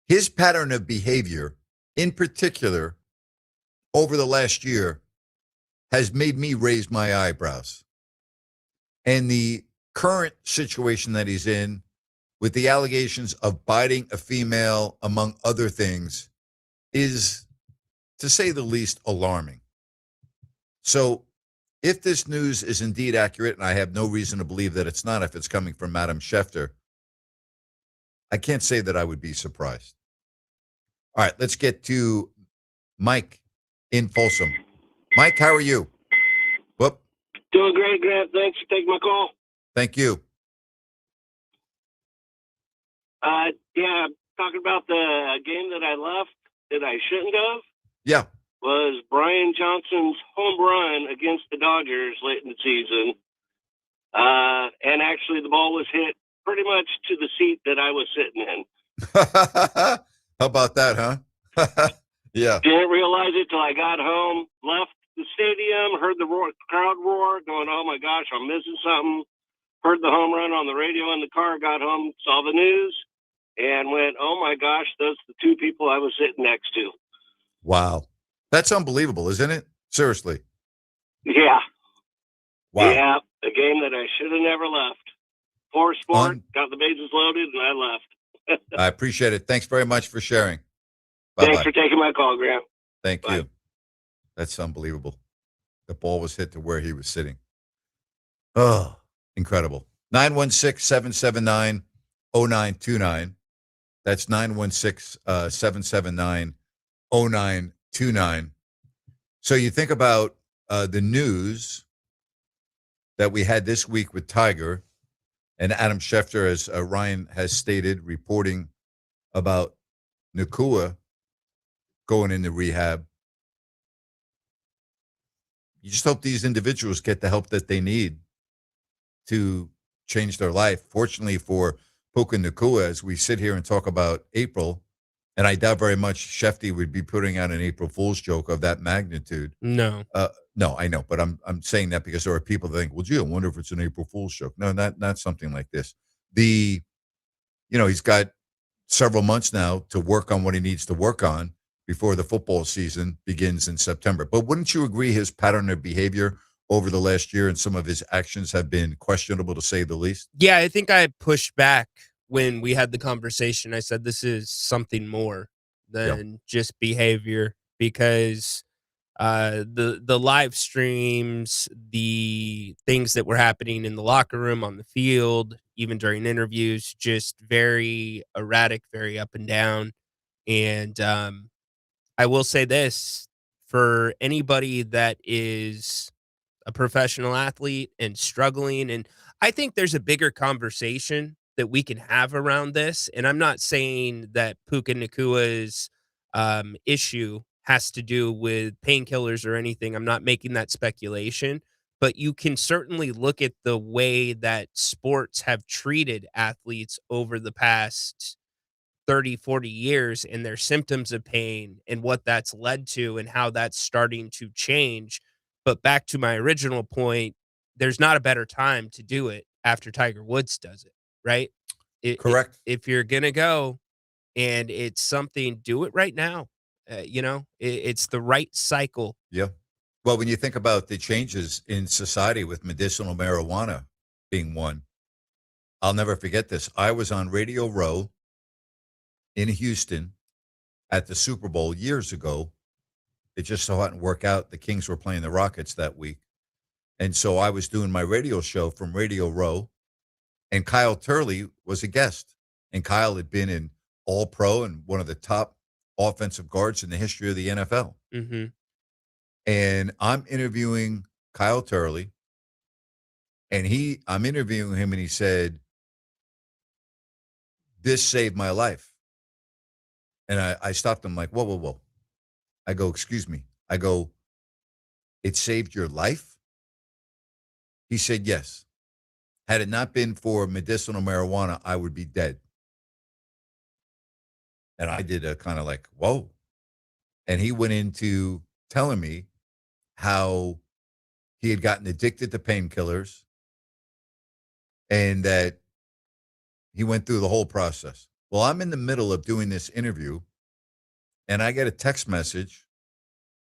A: his pattern of behavior, in particular, over the last year, has made me raise my eyebrows. And the current situation that he's in, with the allegations of biting a female, among other things, is, to say the least, alarming. So if this news is indeed accurate, and I have no reason to believe that it's not if it's coming from Adam Schefter, I can't say that I would be surprised. All right, let's get to Mike in Folsom. Mike, how are you? Whoop.
I: Doing great, Grant. Thanks for taking my call.
A: Thank you.
I: Yeah, talking about the game that I left that I shouldn't have
A: Yeah.
I: was Brian Johnson's home run against the Dodgers late in the season. And actually the ball was hit pretty much to the seat that I was sitting in.
A: How about that, huh? Yeah.
I: Didn't realize it till I got home, left the stadium, heard the crowd roar, going, oh my gosh, I'm missing something. Heard the home run on the radio in the car, got home, saw the news, and went, oh my gosh, those are the two people I was sitting next to.
A: Wow. That's unbelievable, isn't it? Seriously.
I: Yeah.
A: Wow.
I: Yeah, a game that I should have never left. For sport, got the bases loaded, and I left.
A: I appreciate it. Thanks very much for sharing. Bye-bye.
I: Thanks for taking my call, Graham.
A: Thank
I: Bye.
A: you. That's unbelievable. The ball was hit to where he was sitting. Oh, incredible. 916-779-0929. That's 916-779-0929. So you think about the news that we had this week with Tiger and Adam Schefter, as Ryan has stated, reporting about Nakua going into rehab. You just hope these individuals get the help that they need to change their life. Fortunately for Puka Nakua, as we sit here and talk about April, and I doubt very much Shefty would be putting out an April Fool's joke of that magnitude.
B: No.
A: No, I know, but I'm saying that because there are people that think, well, gee, I wonder if it's an April Fool's joke. No, not something like this. He's got several months now to work on what he needs to work on before the football season begins in September. But wouldn't you agree his pattern of behavior over the last year and some of his actions have been questionable, to say the least?
B: Yeah, I think I pushed back when we had the conversation. I said this is something more than just behavior, because the live streams, the things that were happening in the locker room, on the field, even during interviews, just very erratic, very up and down. And I will say this, for anybody that is a professional athlete and struggling, and I think there's a bigger conversation that we can have around this. And I'm not saying that Puka Nakua's issue has to do with painkillers or anything. I'm not making that speculation, but you can certainly look at the way that sports have treated athletes over the past 30, 40 years and their symptoms of pain and what that's led to and how that's starting to change. But back to my original point, there's not a better time to do it after Tiger Woods does it, right?
A: Correct.
B: If you're going to go and it's something, do it right now. It's the right cycle.
A: Yeah. Well, when you think about the changes in society with medicinal marijuana being one, I'll never forget this. I was on Radio Row in Houston at the Super Bowl years ago. It just so happened to work out. The Kings were playing the Rockets that week. And so I was doing my radio show from Radio Row, and Kyle Turley was a guest. And Kyle had been an All-Pro and one of the top offensive guards in the history of the NFL.
B: Mm-hmm.
A: And I'm interviewing Kyle Turley, and I'm interviewing him, and he said, "This saved my life." And I stopped him like, whoa. I go, excuse me. I go, it saved your life? He said, yes. Had it not been for medicinal marijuana, I would be dead. And I did a kind of like, whoa. And he went into telling me how he had gotten addicted to painkillers and that he went through the whole process. Well, I'm in the middle of doing this interview, and I get a text message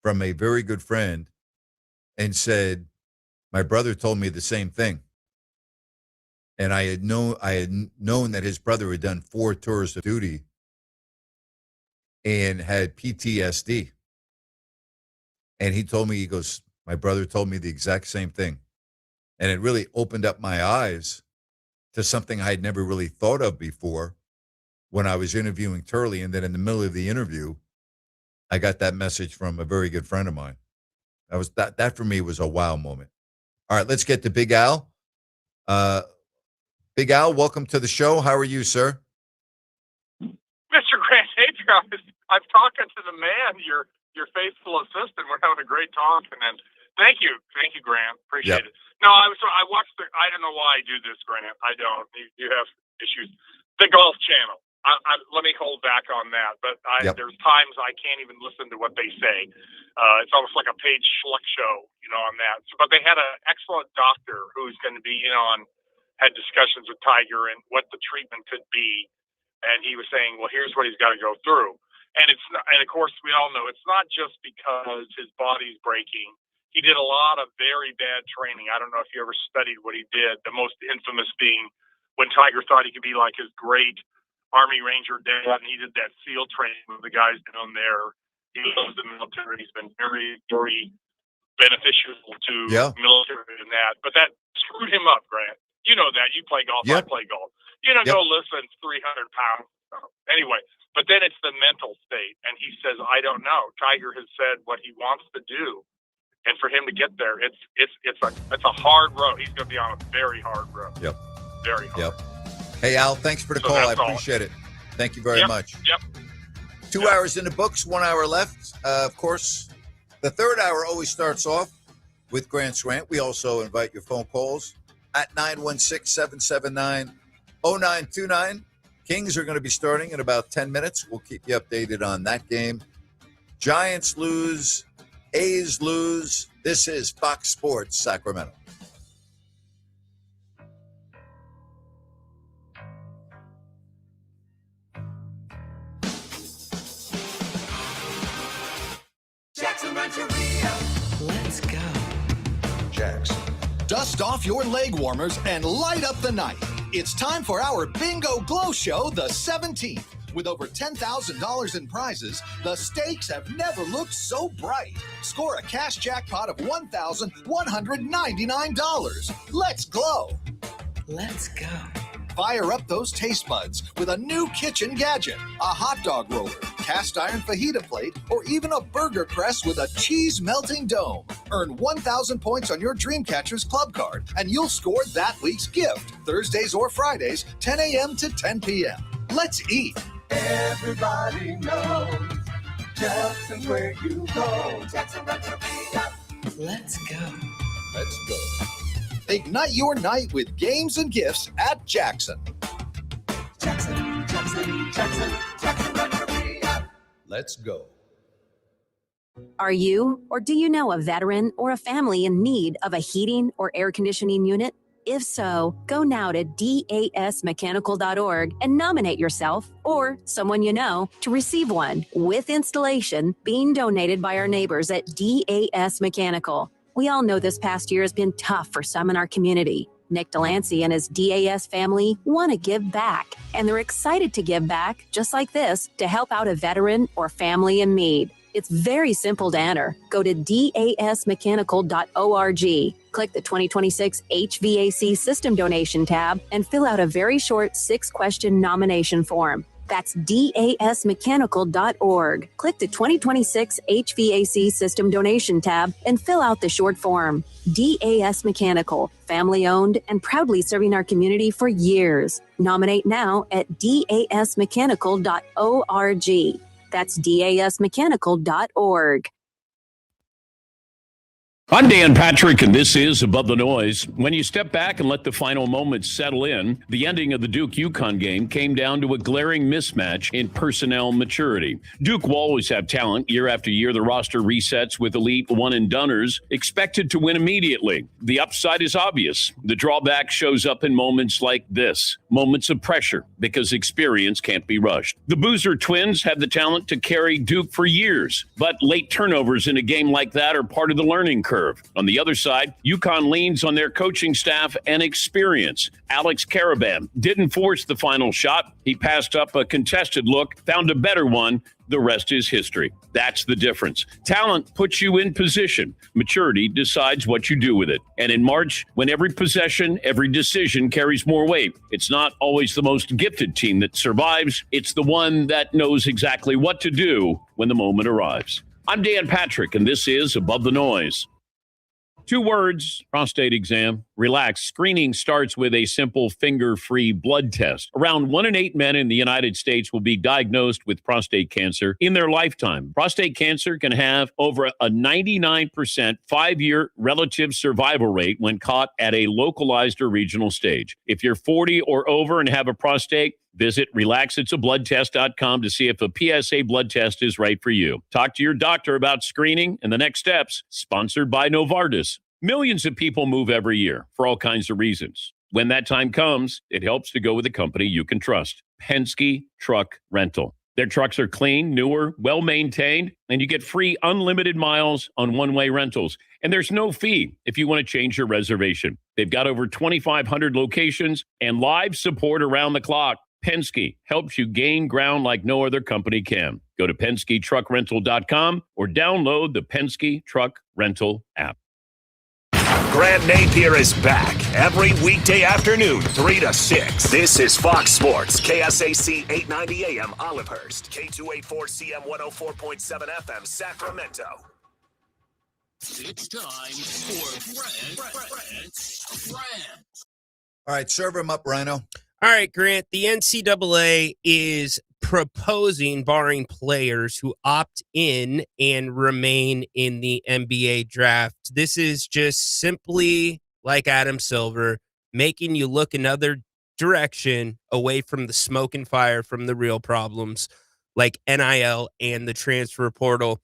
A: from a very good friend and said, my brother told me the same thing. And I had known that his brother had done 4 tours of duty and had PTSD. And he told me, he goes, my brother told me the exact same thing. And it really opened up my eyes to something I had never really thought of before when I was interviewing Turley. And then in the middle of the interview, I got that message from a very good friend of mine. That for me was a wow moment. All right, let's get to Big Al. Big Al, welcome to the show. How are you, sir?
K: Mr. Grant Napear, I'm talking to the man, your faithful assistant. We're having a great talk, and then thank you, Grant. Appreciate it. No, I watched I don't know why I do this, Grant. I don't. You have issues. The Golf Channel. Let me hold back on that. But there's times I can't even listen to what they say. It's almost like a paid schluck show, on that. But they had an excellent doctor who's going to be, had discussions with Tiger and what the treatment could be. And he was saying, well, here's what he's got to go through. And it's not, and of course, we all know it's not just because his body's breaking. He did a lot of very bad training. I don't know if you ever studied what he did, the most infamous being when Tiger thought he could be like his great Army Ranger dad, and he did that SEAL training with the guys down there. He loves the military. He's been very, very beneficial to military in that. But that screwed him up, Grant. You know that. You play golf. I play golf. Go listen, 300 pounds. Anyway, but then it's the mental state. And he says, I don't know. Tiger has said what he wants to do. And for him to get there, it's a hard road. He's going to be on a very hard road.
A: Yep.
K: Very hard.
A: Yep. Hey, Al, thanks for the call. I appreciate it. Thank you very much.
K: Yep.
A: 2 hours in the books, 1 hour left. Of course, the third hour always starts off with Grant's Rant. We also invite your phone calls at 916-779-0929. Kings are going to be starting in about 10 minutes. We'll keep you updated on that game. Giants lose. A's lose. This is Fox Sports Sacramento.
V: Jackson Rancheria. Let's go.
T: Jackson. Dust off your leg warmers and light up the night. It's time for our Bingo Glow Show, the 17th. With over $10,000 in prizes, the stakes have never looked so bright. Score a cash jackpot of $1,199. Let's glow.
V: Let's go.
T: Fire up those taste buds with a new kitchen gadget, a hot dog roller, cast iron fajita plate, or even a burger press with a cheese melting dome. Earn 1,000 points on your Dreamcatcher's club card, and you'll score that week's gift, Thursdays or Fridays, 10 a.m. to 10 p.m. Let's eat.
V: Everybody knows Jackson's where you go. Jackson Rancheria. Let's go.
T: Let's go. Ignite your night with games and gifts at Jackson.
V: Jackson Rancheria.
T: Let's go.
W: Are you or do you know a veteran or a family in need of a heating or air conditioning unit? If so, go now to dasmechanical.org and nominate yourself or someone you know to receive one with installation being donated by our neighbors at DAS Mechanical. We all know this past year has been tough for some in our community. Nick Delancey and his DAS family want to give back, and they're excited to give back, just like this, to help out a veteran or family in need. It's very simple to enter. Go to dasmechanical.org, click the 2026 HVAC System Donation tab, and fill out a very short 6-question nomination form. That's dasmechanical.org. Click the 2026 HVAC System Donation tab and fill out the short form. DAS Mechanical, family-owned and proudly serving our community for years. Nominate now at dasmechanical.org. That's dasmechanical.org.
X: I'm Dan Patrick, and this is Above the Noise. When you step back and let the final moments settle in, the ending of the Duke-UConn game came down to a glaring mismatch in personnel maturity. Duke will always have talent. Year after year, the roster resets with elite one-and-doners expected to win immediately. The upside is obvious. The drawback shows up in moments like this, moments of pressure, because experience can't be rushed. The Boozer twins have the talent to carry Duke for years, but late turnovers in a game like that are part of the learning curve. On the other side, UConn leans on their coaching staff and experience. Alex Caravan didn't force the final shot. He passed up a contested look, found a better one. The rest is history. That's the difference. Talent puts you in position. Maturity decides what you do with it. And in March, when every possession, every decision carries more weight, it's not always the most gifted team that survives. It's the one that knows exactly what to do when the moment arrives. I'm Dan Patrick, and this is Above the Noise. 2 words, prostate exam. Relax. Screening starts with a simple finger-free blood test. Around 1 in 8 men in the United States will be diagnosed with prostate cancer in their lifetime. Prostate cancer can have over a 99% 5-year relative survival rate when caught at a localized or regional stage. If you're 40 or over and have a prostate, visit relaxitsabloodtest.com to see if a PSA blood test is right for you. Talk to your doctor about screening and the next steps. Sponsored by Novartis. Millions of people move every year for all kinds of reasons. When that time comes, it helps to go with a company you can trust. Penske Truck Rental. Their trucks are clean, newer, well-maintained, and you get free unlimited miles on one-way rentals. And there's no fee if you want to change your reservation. They've got over 2,500 locations and live support around the clock. Penske helps you gain ground like no other company can. Go to PenskeTruckRental.com or download the Penske Truck Rental app.
O: Grant Napear is back every weekday afternoon, 3 to 6. This is Fox Sports, KSAC 890 AM Olivehurst, K284CM 104.7 FM Sacramento.
V: It's time for Grant.
A: All right, serve him up, Rhino.
B: All right, Grant, the NCAA is proposing barring players who opt in and remain in the NBA draft. This is just simply like Adam Silver, making you look another direction away from the smoke and fire from the real problems like NIL and the transfer portal.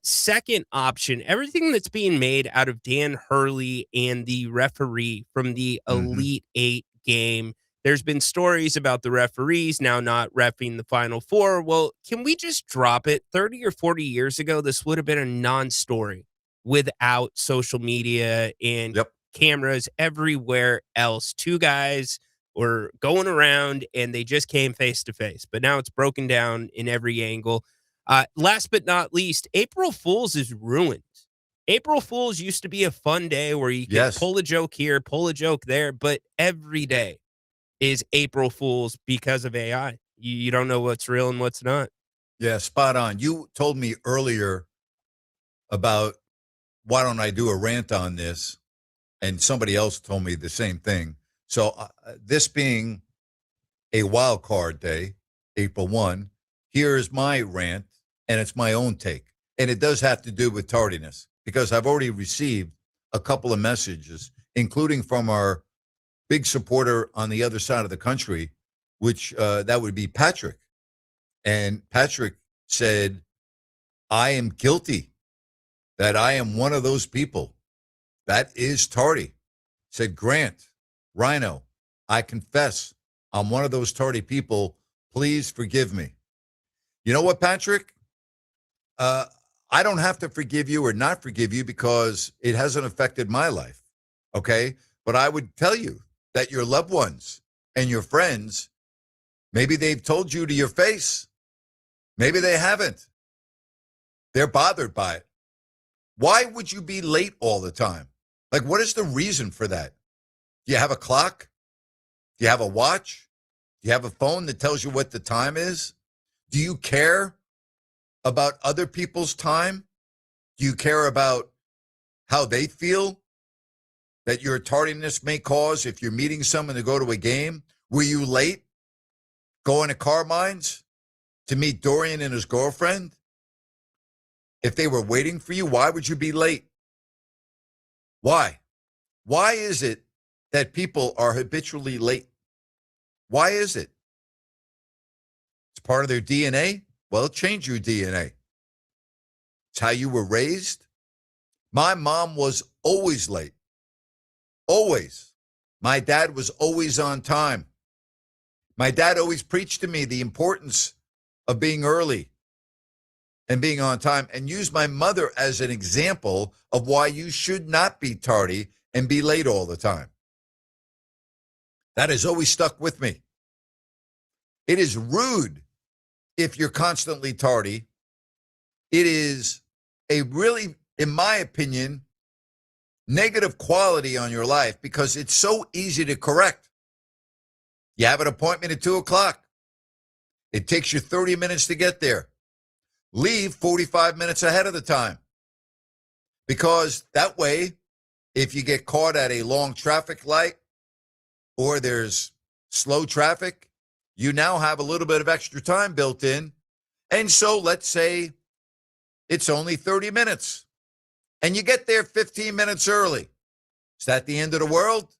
B: Second option, everything that's being made out of Dan Hurley and the referee from the Elite Eight game. There's been stories about the referees now not reffing the Final Four. Well, can we just drop it? 30 or 40 years ago, this would have been a non-story without social media and cameras everywhere else. 2 guys were going around and they just came face to face. But now it's broken down in every angle. Last but not least, April Fool's is ruined. April Fool's used to be a fun day where you can pull a joke here, pull a joke there, but every day is April Fool's because of AI. You don't know what's real and what's not.
A: Yeah, spot on. You told me earlier about why don't I do a rant on this, and somebody else told me the same thing. So this being a wild card day, April 1, here's my rant, and it's my own take. And it does have to do with tardiness, because I've already received a couple of messages, including from our big supporter on the other side of the country, which that would be Patrick. And Patrick said, I am guilty that I am one of those people. That is tardy. Said, Grant, Rhino, I confess I'm one of those tardy people. Please forgive me. You know what, Patrick? I don't have to forgive you or not forgive you because it hasn't affected my life, okay? But I would tell you that your loved ones and your friends, maybe they've told you to your face. Maybe they haven't. They're bothered by it. Why would you be late all the time? Like, what is the reason for that? Do you have a clock? Do you have a watch? Do you have a phone that tells you what the time is? Do you care about other people's time? Do you care about how they feel that your tardiness may cause if you're meeting someone to go to a game? Were you late going to Carmine's to meet Dorian and his girlfriend? If they were waiting for you, why would you be late? Why? Why is it that people are habitually late? Why is it? It's part of their DNA? Well, change your DNA. It's how you were raised. My mom was always late. Always. My dad was always on time. My dad always preached to me the importance of being early and being on time, and used my mother as an example of why you should not be tardy and be late all the time. That has always stuck with me. It is rude if you're constantly tardy. It is a really, in my opinion, negative quality on your life because it's so easy to correct. You have an appointment at 2 o'clock. It takes you 30 minutes to get there. Leave 45 minutes ahead of the time, because that way if you get caught at a long traffic light or there's slow traffic, you now have a little bit of extra time built in. And so let's say it's only 30 minutes and you get there 15 minutes early. Is that the end of the world?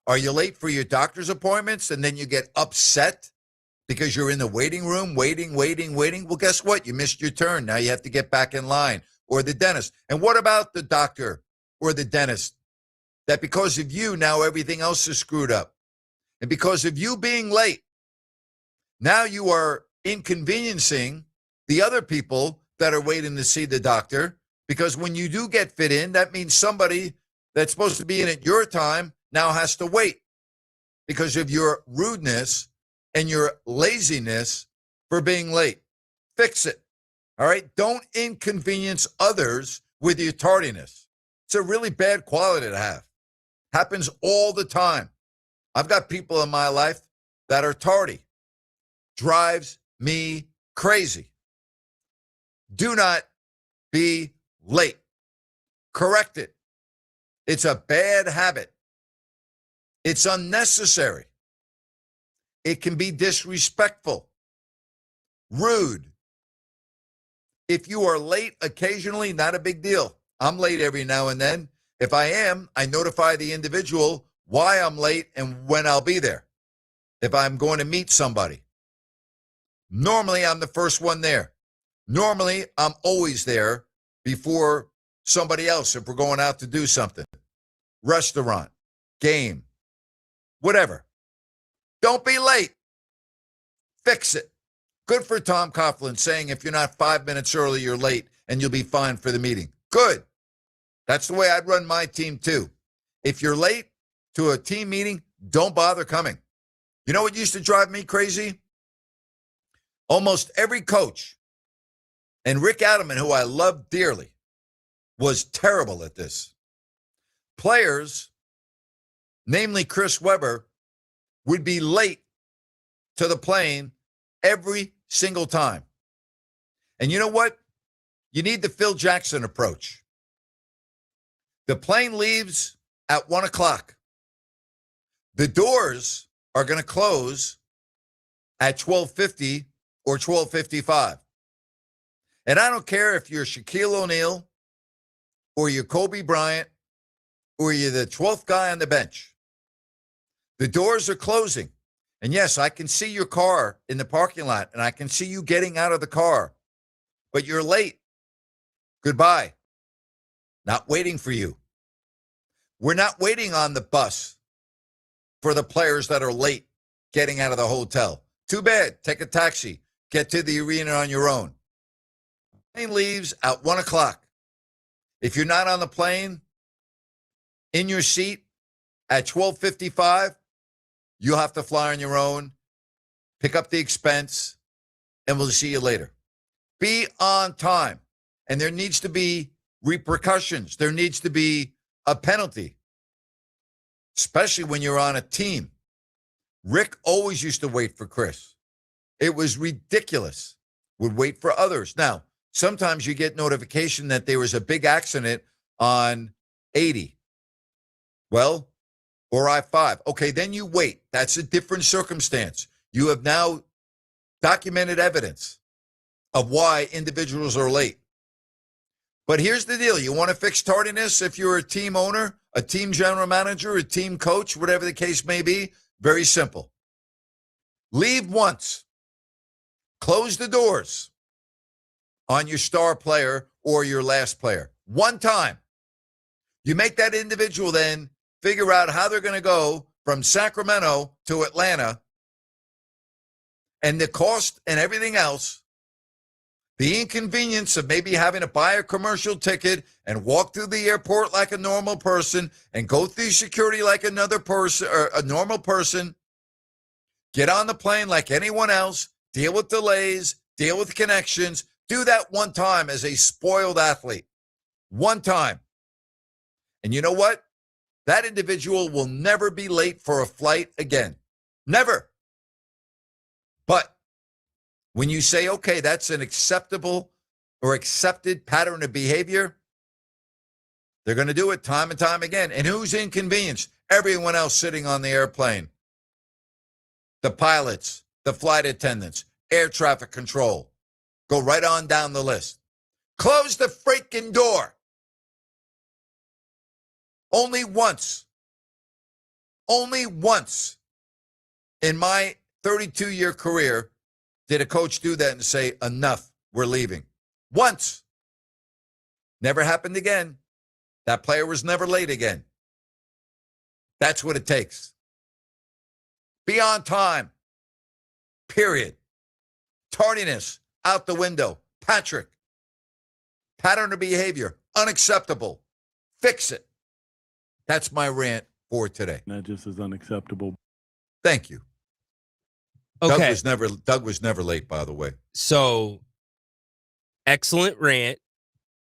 A: Are you late for your doctor's appointments and then you get upset because you're in the waiting room, waiting? Well, guess what? You missed your turn. Now you have to get back in line. Or the dentist. And what about the doctor or the dentist? That because of you, now everything else is screwed up. And because of you being late, now you are inconveniencing the other people that are waiting to see the doctor. Because when you do get fit in, that means somebody that's supposed to be in at your time now has to wait because of your rudeness and your laziness for being late. Fix it. All right? Don't inconvenience others with your tardiness. It's a really bad quality to have. Happens all the time. I've got people in my life that are tardy. Drives me crazy. Do not be late. Correct it. It's a bad habit. It's unnecessary. It can be disrespectful, rude. If you are late occasionally, not a big deal. I'm late every now and then. If I am, I notify the individual why I'm late and when I'll be there. If I'm going to meet somebody. Normally, I'm the first one there. Normally, I'm always there before somebody else if we're going out to do something. Restaurant, game, whatever. Don't be late. Fix it. Good for Tom Coughlin saying if you're not 5 minutes early, you're late and you'll be fine for the meeting. Good. That's the way I'd run my team too. If you're late to a team meeting, don't bother coming. You know what used to drive me crazy? Almost every coach, and Rick Adelman, who I love dearly, was terrible at this. Players, namely Chris Webber, would be late to the plane every single time. And you know what? You need the Phil Jackson approach. The plane leaves at 1 o'clock. The doors are going to close at 12:50 or 12:55. And I don't care if you're Shaquille O'Neal or you're Kobe Bryant or you're the 12th guy on the bench. The doors are closing. And yes, I can see your car in the parking lot and I can see you getting out of the car, but you're late. Goodbye. Not waiting for you. We're not waiting on the bus for the players that are late getting out of the hotel. Too bad. Take a taxi. Get to the arena on your own. Plane leaves at 1 o'clock. If you're not on the plane, in your seat at 12:55, you'll have to fly on your own, pick up the expense, and we'll see you later. Be on time. And there needs to be repercussions. There needs to be a penalty, especially when you're on a team. Rick always used to wait for Chris. It was ridiculous. Would wait for others. Now, sometimes you get notification that there was a big accident on 80. Well, or I-5. Okay, then you wait. That's a different circumstance. You have now documented evidence of why individuals are late. But here's the deal. You want to fix tardiness if you're a team owner, a team general manager, a team coach, whatever the case may be? Very simple. Leave once. Close the doors on your star player or your last player. One time. You make that individual then figure out how they're going to go from Sacramento to Atlanta and the cost and everything else, the inconvenience of maybe having to buy a commercial ticket and walk through the airport like a normal person and go through security like another person or a normal person, get on the plane like anyone else, deal with delays, deal with connections, do that one time as a spoiled athlete. One time. And you know what? That individual will never be late for a flight again. Never. But when you say, okay, that's an acceptable or accepted pattern of behavior, They're going to do it time and time again. And who's inconvenienced? Everyone else sitting on the airplane. The pilots, the flight attendants, air traffic control. Go right on down the list. Close the freaking door. Only once in my 32-year career did a coach do that and say, enough, we're leaving. Once. Never happened again. That player was never late again. That's what it takes. Be on time. Period. Tardiness, out the window. Patrick, pattern of behavior, unacceptable. Fix it. That's my rant for today.
E: That just is unacceptable.
A: Thank you.
B: Okay.
A: Doug was never late, by the way.
B: So, excellent rant.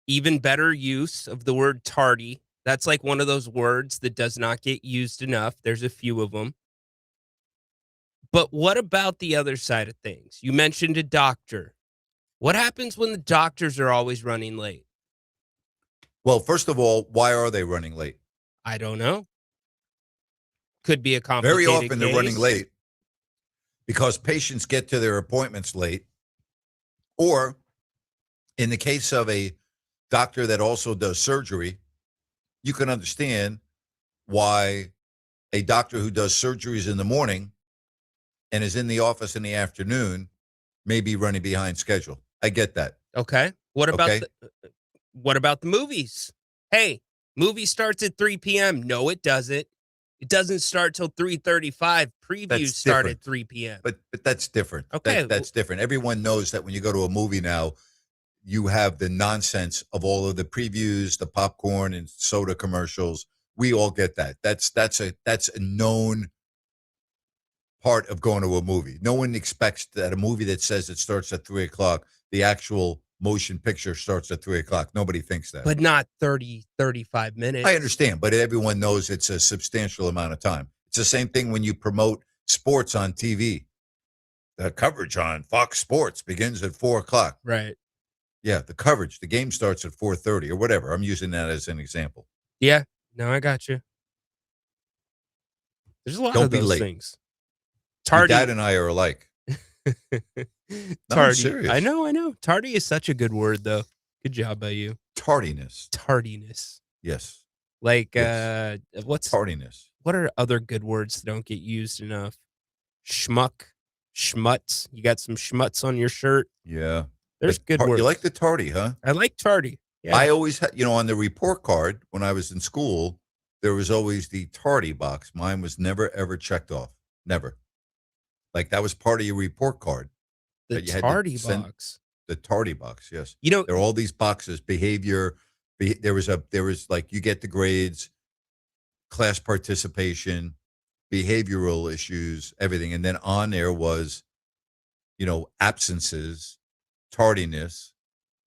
B: Even better use of the word tardy. That's like one of those words that does not get used enough. There's a few of them. But what about the other side of things? You mentioned a doctor. What happens when the doctors are always running late?
A: Well, first of all, why are they running late?
B: I don't know. Could be a complicated
A: Very often they're
B: case.
A: running late because patients get to their appointments late. Or in the case of a doctor that also does surgery, you can understand why a doctor who does surgeries in the morning and is in the office in the afternoon may be running behind schedule. I get that.
B: Okay. What about the movies? Hey, movie starts at 3 p.m. No, it doesn't. It doesn't start till 3:35. Previews start at 3 p.m.
A: But that's different.
B: Okay.
A: That's different. Everyone knows that when you go to a movie now, you have the nonsense of all of the previews, the popcorn and soda commercials. We all get that. That's a known part of going to a movie. No one expects that a movie that says it starts at 3 o'clock, the actual motion picture starts at 3 o'clock. Nobody thinks that.
B: But not 30, 35 minutes.
A: I understand, but everyone knows it's a substantial amount of time. It's the same thing when you promote sports on TV. The coverage on Fox Sports begins at 4 o'clock.
B: Right.
A: Yeah, the coverage. The game starts at 4:30 or whatever. I'm using that as an example.
B: Yeah. No, I got you. There's a lot
A: Don't
B: of
A: be
B: those
A: late.
B: things.
A: Your
B: Tardy.
A: dad and I are alike. I'm
B: Tardy.
A: serious.
B: I know. Tardy is such a good word, though. Good job by you.
A: Tardiness. Yes.
B: Like,
A: Yes.
B: what's
A: Tardiness.
B: What are other good words that don't get used enough? Schmuck, schmutz. You got some schmutz on your shirt.
A: Yeah.
B: There's good words.
A: You like the tardy, huh?
B: I like tardy. Yeah.
A: I always had, on the report card when I was in school, there was always the tardy box. Mine was never, ever checked off. Never. Like that was part of your report card.
B: The
A: that you had to
B: tardy
A: send-
B: box.
A: The tardy box, yes.
B: There
A: are all these boxes, behavior. There was like, you get the grades, class participation, behavioral issues, everything. And then on there was, absences, tardiness,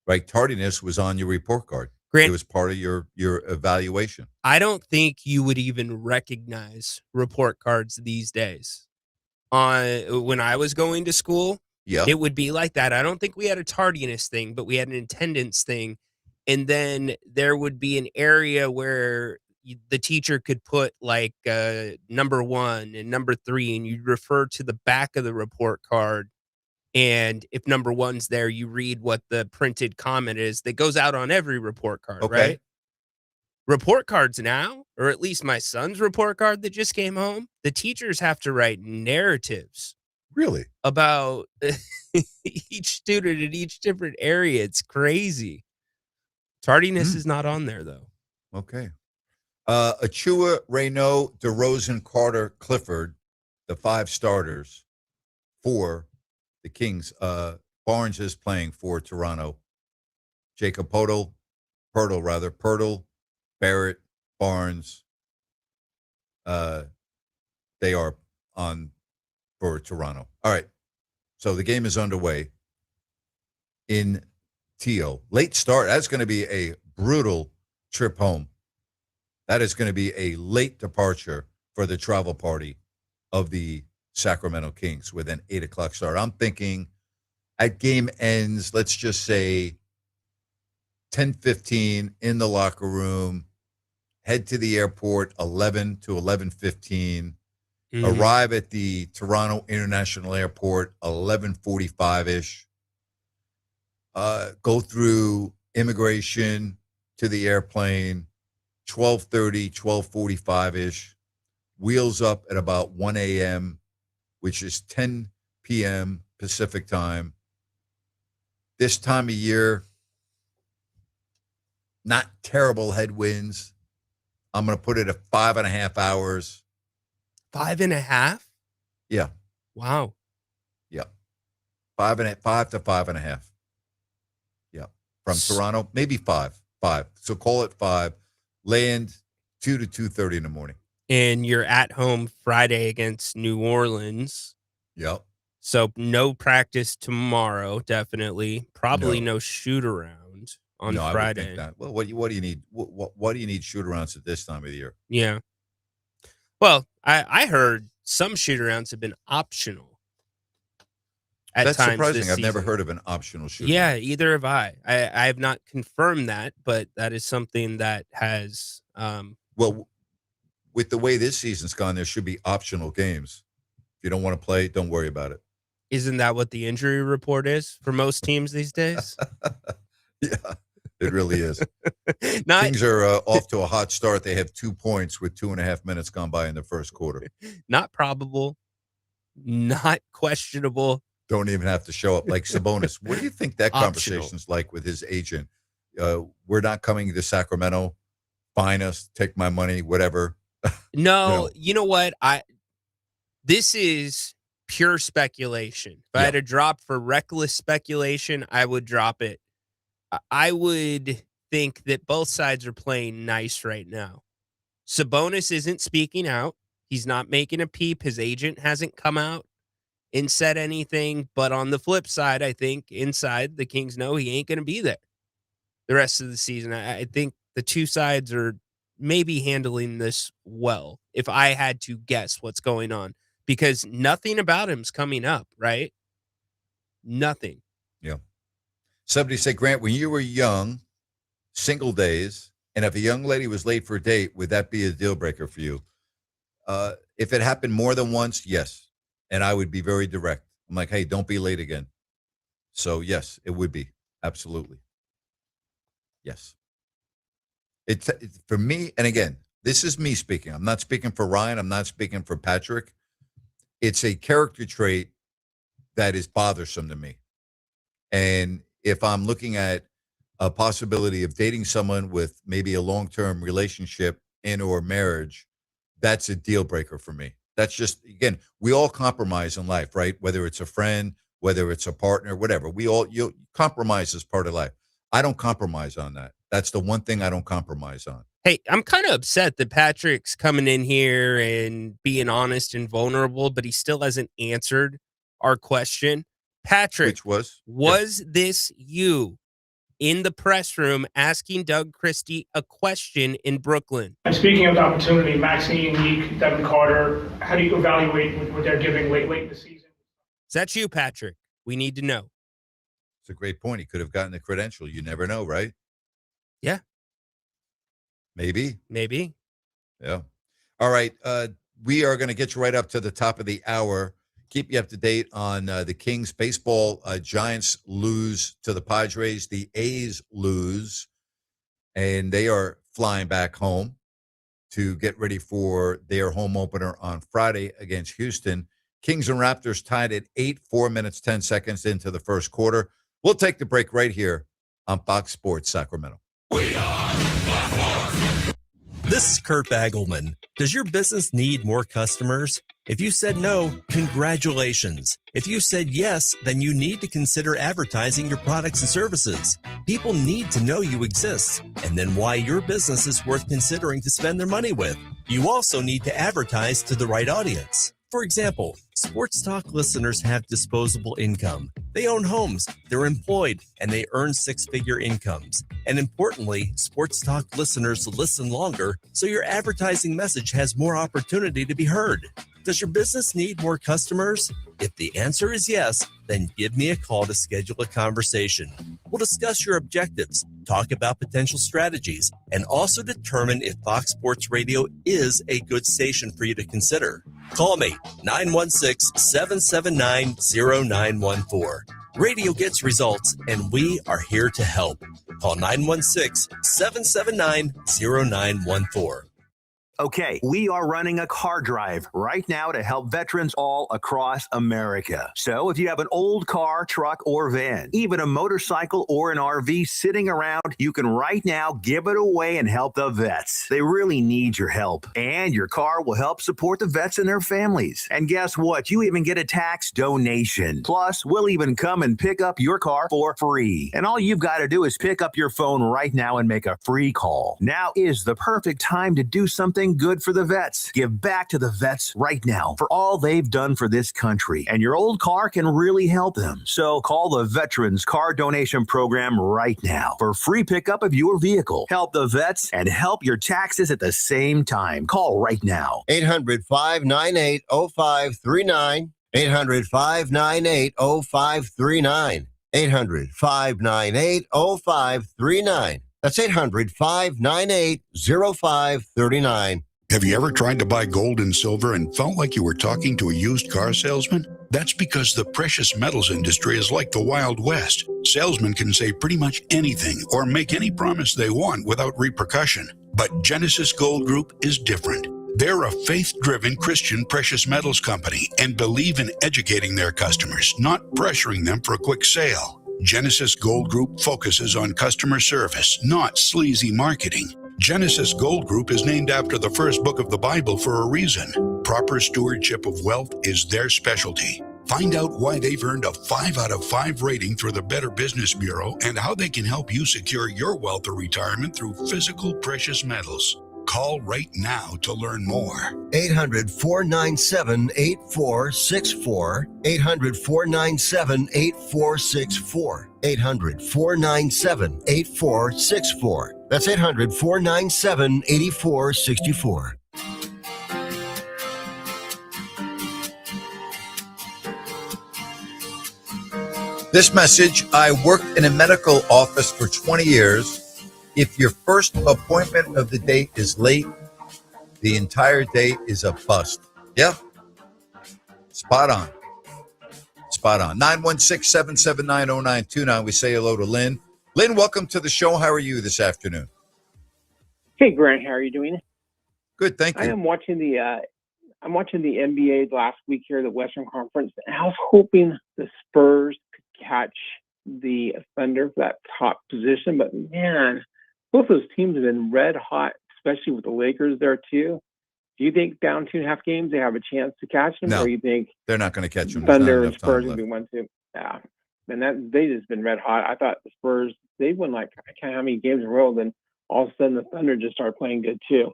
A: right? Tardiness was on your report card.
B: Grant,
A: it was part of your evaluation.
B: I don't think you would even recognize report cards these days. When I was going to school, it would be like that. I don't think we had a tardiness thing, but we had an attendance thing. And then there would be an area where the teacher could put like number 1 and number 3, and you'd refer to the back of the report card. And if number 1's there, you read what the printed comment is that goes out on every report card, right? Report cards now, or at least my son's report card that just came home, the teachers have to write narratives.
A: Really?
B: About each student in each different area. It's crazy. Tardiness is not on there, though.
A: Okay. Achua, Reynaud, DeRozan, Carter, Clifford, the 5 starters for the Kings. Barnes is playing for Toronto. Jacob Poeltl, Barrett, Barnes. They are on for Toronto. All right. So the game is underway in Tio. Late start. That's going to be a brutal trip home. That is going to be a late departure for the travel party of the Sacramento Kings with an 8 o'clock start. I'm thinking at game ends, let's just say 10:15 in the locker room, head to the airport 11 to 11:15.
B: Mhm.
A: Arrive at the Toronto International Airport 11:45-ish. Go through immigration to the airplane 12:30, 12:45-ish. Wheels up at about 1 a.m., which is 10 p.m. Pacific time. This time of year, not terrible headwinds. I'm going to put it at 5.5 hours.
B: 5.5?
A: Yeah.
B: Wow.
A: Yeah. 5 to 5.5. Yeah. From Toronto, maybe 5. So call it 5. Land 2 to 2:30 in the morning.
B: And you're at home Friday against New Orleans.
A: Yep.
B: So no practice tomorrow, definitely. Probably
A: No.
B: no shoot around on
A: I would
B: Friday.
A: think that. Well, what do you need? What do you need shoot arounds at this time of the year?
B: Yeah. Well, I heard some shoot arounds have been optional. At
A: That's
B: times
A: surprising.
B: this
A: I've never
B: season.
A: heard of an optional shoot.
B: Yeah, either have I. I have not confirmed that, but that is something that has
A: Well, with the way this season's gone, there should be optional games. If you don't want to play, don't worry about it.
B: Isn't that what the injury report is for most teams these days?
A: Yeah, it really is.
B: Not
A: Kings are off to a hot start. They have 2 points with 2.5 minutes gone by in the first quarter.
B: not probable, not questionable.
A: Don't even have to show up. Like Sabonis, what do you think that
B: Optional.
A: conversation's like with his agent? We're not coming to Sacramento. Fine us, take my money, whatever.
B: No, you know what? This is pure speculation. If I had to drop for reckless speculation, I would drop it. I would think that both sides are playing nice right now. Sabonis isn't speaking out. He's not making a peep. His agent hasn't come out and said anything. But on the flip side, I think inside the Kings know he ain't going to be there the rest of the season. I think the two sides are maybe handling this well, if I had to guess what's going on, because nothing about him's coming up, right? Nothing.
A: Yeah. Somebody said, Grant, when you were young, single days, and if a young lady was late for a date, would that be a deal breaker for you? If it happened more than once, yes. And I would be very direct. I'm like, hey, don't be late again. So, yes, it would be. Absolutely. Yes. It's for me, and again, this is me speaking. I'm not speaking for Ryan. I'm not speaking for Patrick. It's a character trait that is bothersome to me. And if I'm looking at a possibility of dating someone with maybe a long-term relationship and or marriage, that's a deal breaker for me. That's just, again, we all compromise in life, right? Whether it's a friend, whether it's a partner, whatever. You compromise is part of life. I don't compromise on that. That's the one thing I don't compromise on.
B: Hey, I'm kind of upset that Patrick's coming in here and being honest and vulnerable, but he still hasn't answered our question. Patrick,
A: Which
B: was this you in the press room asking Doug Christie a question in Brooklyn?
E: And speaking of the opportunity, Maxine, Yeek, Devin Carter, how do you evaluate what they're giving late in the season?
B: Is that you, Patrick? We need to know.
A: It's a great point. He could have gotten the credential. You never know, right?
B: Yeah.
A: Maybe. Yeah. All right. We are going to get you right up to the top of the hour. Keep you up to date on the Kings baseball. Giants lose to the Padres. The A's lose, and they are flying back home to get ready for their home opener on Friday against Houston. Kings and Raptors tied at 8, 4 minutes, 10 seconds into the first quarter. We'll take the break right here on Fox Sports Sacramento.
L: This is Kurt Bagelman. Does your business need more customers? If you said no, congratulations. If you said yes, then you need to consider advertising your products and services. People need to know you exist, and then why your business is worth considering to spend their money with. You also need to advertise to the right audience. For example, Sports Talk listeners have disposable income. They own homes, they're employed, and they earn six-figure incomes. And importantly, Sports Talk listeners listen longer, so your advertising message has more opportunity to be heard. Does your business need more customers? If the answer is yes, then give me a call to schedule a conversation. We'll discuss your objectives, talk about potential strategies, and also determine if Fox Sports Radio is a good station for you to consider. Call me, 916-779-0914. Radio gets results, and we are here to help. Call 916-779-0914.
C: Okay, we are running a car drive right now to help veterans all across America. So if you have an old car, truck, or van, even a motorcycle or an RV sitting around, you can right now give it away and help the vets. They really need your help. And your car will help support the vets and their families. And guess what? You even get a tax donation. Plus, we'll even come and pick up your car for free. And all you've got to do is pick up your phone right now and make a free call. Now is the perfect time to do something good for the vets. Give back to the vets right now for all they've done for this country. And your old car can really help them. So call the Veterans Car Donation Program right now for free pickup of your vehicle. Help the vets and help your taxes at the same time. Call right now.
D: 800-598-0539. 800-598-0539. 800-598-0539. That's 800-598-0539.
G: Have you ever tried to buy gold and silver and felt like you were talking to a used car salesman? That's because the precious metals industry is like the Wild West. Salesmen can say pretty much anything or make any promise they want without repercussion. But Genesis Gold Group is different. They're a faith-driven Christian precious metals company and believe in educating their customers, not pressuring them for a quick sale. Genesis Gold Group focuses on customer service, not sleazy marketing. Genesis Gold Group is named after the first book of the Bible for a reason. Proper stewardship of wealth is their specialty. Find out why they've earned a 5 out of 5 rating through the Better Business Bureau and how they can help you secure your wealth or retirement through physical precious metals. Call right now to learn more.
D: 800-497-8464. 800-497-8464. 800-497-8464. That's 800-497-8464.
A: This message, I worked in a medical office for 20 years. If your first appointment of the day is late, the entire day is a bust. Yeah. Spot on. Spot on. 916-779-0929. We say hello to Lynn. Lynn, welcome to the show. How are you this afternoon?
M: Hey, Grant. How are you doing?
A: Good, thank you.
M: I'm watching the NBA last week here, the Western Conference, and I was hoping the Spurs could catch the Thunder for that top position, but man, both those teams have been red hot, especially with the Lakers there too. Do you think down 2.5 games they have a chance to catch them,
A: No,
M: or you think
A: they're not going to catch them?
M: Thunder and Spurs will be 1-2? Yeah, and they just been red hot. I thought the Spurs, they won like I can't know how many games in a row, then all of a sudden the Thunder just started playing good too.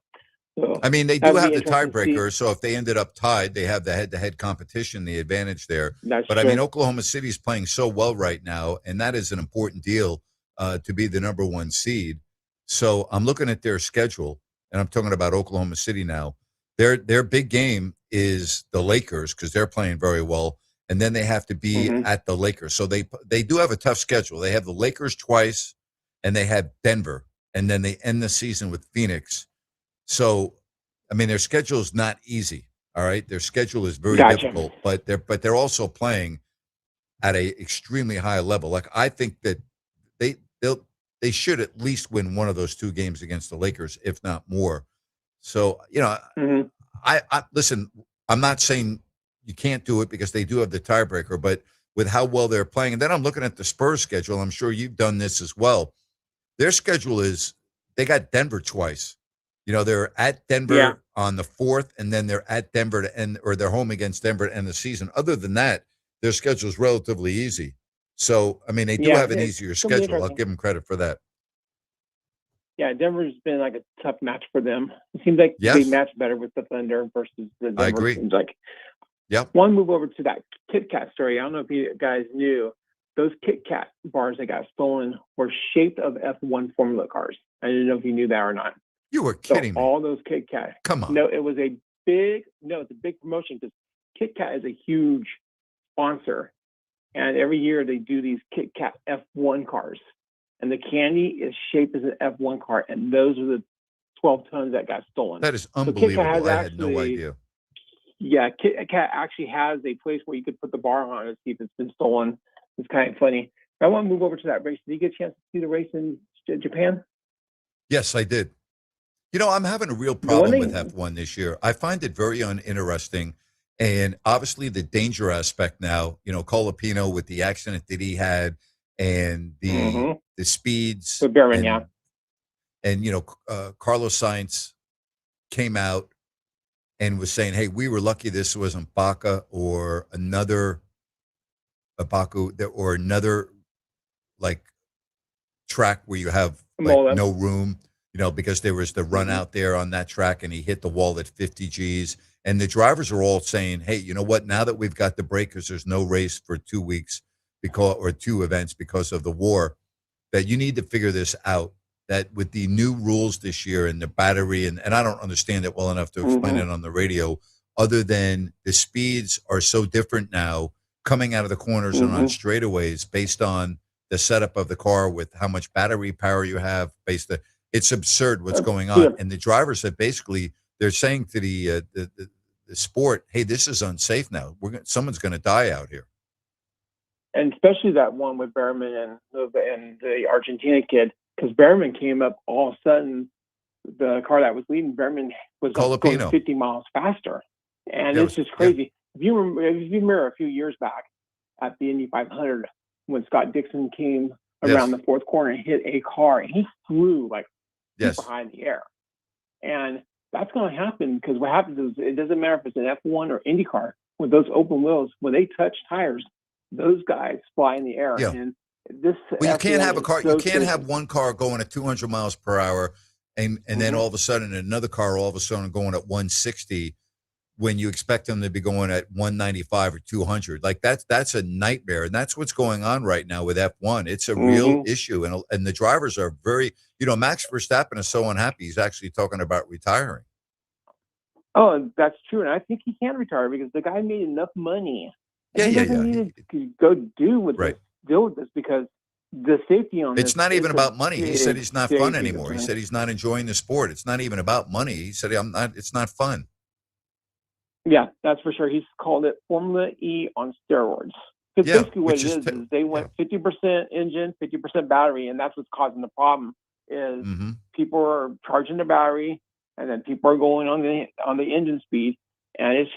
M: So
A: I mean, they do have the
M: interesting to see.
A: tiebreaker, so if they ended up tied, they have the head-to-head competition, the advantage there.
M: That's
A: but I
M: true.
A: mean, Oklahoma City's playing so well right now, and that is an important deal to be the number 1 seed. So I'm looking at their schedule, and I'm talking about Oklahoma City now. Their big game is the Lakers because they're playing very well, and then they have to be at the Lakers. So they do have a tough schedule. They have the Lakers twice, and they have Denver, and then they end the season with Phoenix. So, I mean, their schedule is not easy. All right, their schedule is very difficult, but they're also playing at a extremely high level. Like I think that they should at least win one of those 2 games against the Lakers, if not more. So, you know, I listen. I'm not saying you can't do it because they do have the tiebreaker, but with how well they're playing, and then I'm looking at the Spurs schedule. I'm sure you've done this as well. Their schedule is they got Denver twice. You know, they're at Denver on the 4th, and then they're at Denver to end, or they're home against Denver to end the season. Other than that, their schedule is relatively easy. So, I mean, they do have an easier schedule. I'll give them credit for that.
M: Yeah, Denver's been like a tough match for them. It seems like they match better with the Thunder versus the Denver.
A: I agree.
M: Seems like.
A: Yeah.
M: One move over to that Kit Kat story. I don't know if you guys knew those Kit Kat bars that got stolen were shaped of F1 Formula cars. I didn't know if you knew that or not.
A: You were kidding me.
M: All those Kit Kat.
A: Come on.
M: No, it was a it's a big promotion because Kit Kat is a huge sponsor. And every year they do these Kit Kat F1 cars. And the candy is shaped as an F1 car. And those are the 12 tons that got stolen.
A: That is
M: So Kit Kat
A: unbelievable.
M: has
A: I had no idea.
M: Yeah, Kit Kat actually has a place where you could put the bar on and see if it's been stolen. It's kind of funny. I want to move over to that race. Did you get a chance to see the race in Japan?
A: Yes, I did. I'm having a real problem with F1 this year. I find it very uninteresting. And obviously the danger aspect now, Colapino with the accident that he had and the speeds.
M: With Behrman, yeah.
A: And, Carlos Sainz came out and was saying, hey, we were lucky this wasn't Baca or another Baku or another like track where you have like no room, because there was the run out there on that track and he hit the wall at 50 Gs. And the drivers are all saying, hey, you know what? Now that we've got the break, because there's no race for 2 weeks or 2 events because of the war, that you need to figure this out. That with the new rules this year and the battery, and I don't understand it well enough to explain it on the radio, other than the speeds are so different now coming out of the corners and on straightaways based on the setup of the car with how much battery power you have. It's absurd what's going on. And the drivers have basically, they're saying to the sport, hey, this is unsafe now. Someone's going to die out here.
M: And especially that one with Behrman and the Argentina kid, because Behrman came up all of a sudden, the car that was leading Behrman was going 50 miles faster. And it's just crazy. If you remember a few years back at the Indy 500, when Scott Dixon came around the fourth corner and hit a car, and he flew like super high in the air. And that's going to happen because what happens is it doesn't matter if it's an F1 or IndyCar, with those open wheels, when they touch tires, those guys fly in the air.
A: Yeah.
M: And
A: you can't have a car. You can't have one car going at 200 miles per hour, and then all of a sudden another car all of a sudden going at 160 when you expect them to be going at 195 or 200. Like that's a nightmare, and that's what's going on right now with F1. It's a real issue, and the drivers are very. Max Verstappen is so unhappy. He's actually talking about retiring.
M: Oh, that's true, and I think he can retire because the guy made enough money.
A: He
M: doesn't need to go deal with this because the safety on
A: it's not even about money. He said he's not fun anymore. He said he's not enjoying the sport. It's not even about money. He said it's not fun.
M: Yeah, that's for sure. He's called it Formula E on steroids. Because basically what it is they went 50% engine, 50% battery, and that's what's causing the problem. Is people are charging the battery, and then people are going on the engine speed, and it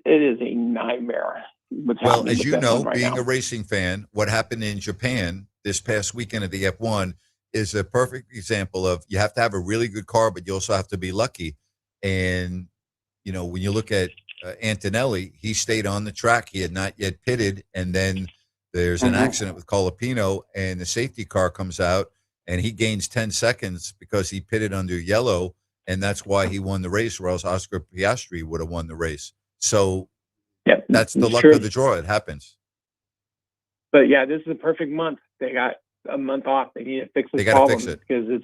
M: is a nightmare.
A: Well, as you know, being a racing fan, what happened in Japan this past weekend at the F1 is a perfect example of you have to have a really good car, but you also have to be lucky. And, when you look at Antonelli, he stayed on the track. He had not yet pitted. And then there's an accident with Colapino, and the safety car comes out, and he gains 10 seconds because he pitted under yellow. And that's why he won the race, or else Oscar Piastri would have won the race. So, that's the luck of the draw. It happens.
M: But yeah, this is a perfect month. They got a month off. They need to fix this
A: problem
M: because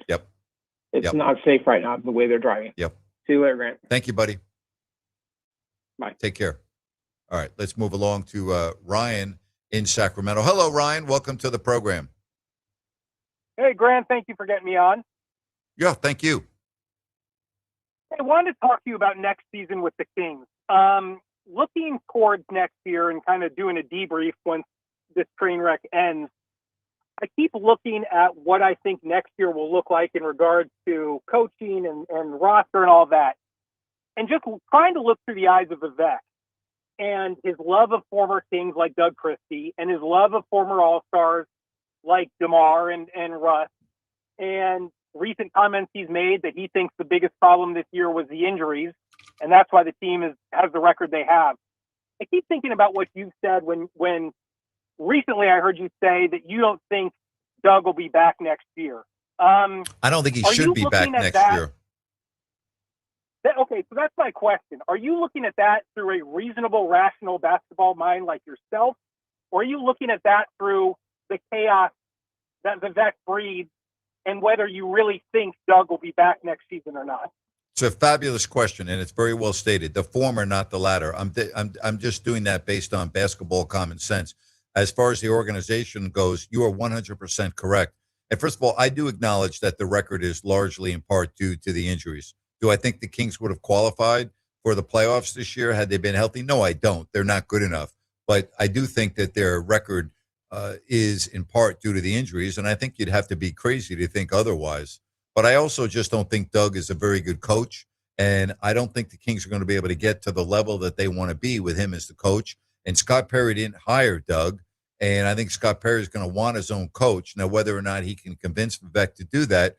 M: it's not safe right now the way they're driving.
A: Yep.
M: See you later, Grant.
A: Thank you, buddy.
M: Bye.
A: Take care. All right, let's move along to Ryan in Sacramento. Hello, Ryan. Welcome to the program.
N: Hey, Grant. Thank you for getting me on.
A: Yeah, thank you.
N: I wanted to talk to you about next season with the Kings. Looking towards next year and kind of doing a debrief once this train wreck ends, I keep looking at what I think next year will look like in regards to coaching and roster and all that. And just trying to look through the eyes of Vivek and his love of former Kings like Doug Christie and his love of former All-Stars like DeMar and Russ, and recent comments he's made that he thinks the biggest problem this year was the injuries, and that's why the team has the record they have. I keep thinking about what you said when recently I heard you say that you don't think Doug will be back next year.
A: I don't think he should be back next year.
N: Okay, so that's my question. Are you looking at that through a reasonable, rational basketball mind like yourself, or are you looking at that through the chaos that Vivek breeds and whether you really think Doug will be back next season or not?
A: It's a fabulous question, and it's very well stated. The former, not the latter. I'm just doing that based on basketball common sense. As far as the organization goes, you are 100% correct. And first of all, I do acknowledge that the record is largely in part due to the injuries. Do I think the Kings would have qualified for the playoffs this year had they been healthy? No, I don't. They're not good enough. But I do think that their record is in part due to the injuries, and I think you'd have to be crazy to think otherwise. But I also just don't think Doug is a very good coach. And I don't think the Kings are going to be able to get to the level that they want to be with him as the coach. And Scott Perry didn't hire Doug. And I think Scott Perry is going to want his own coach. Now, whether or not he can convince Vivek to do that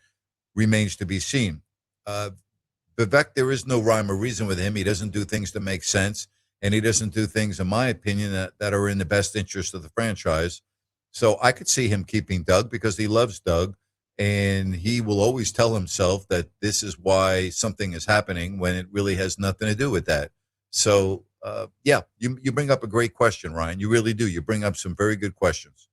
A: remains to be seen. Vivek, there is no rhyme or reason with him. He doesn't do things that make sense. And he doesn't do things, in my opinion, that are in the best interest of the franchise. So I could see him keeping Doug because he loves Doug. And he will always tell himself that this is why something is happening when it really has nothing to do with that. So, you bring up a great question, Ryan. You really do. You bring up some very good questions.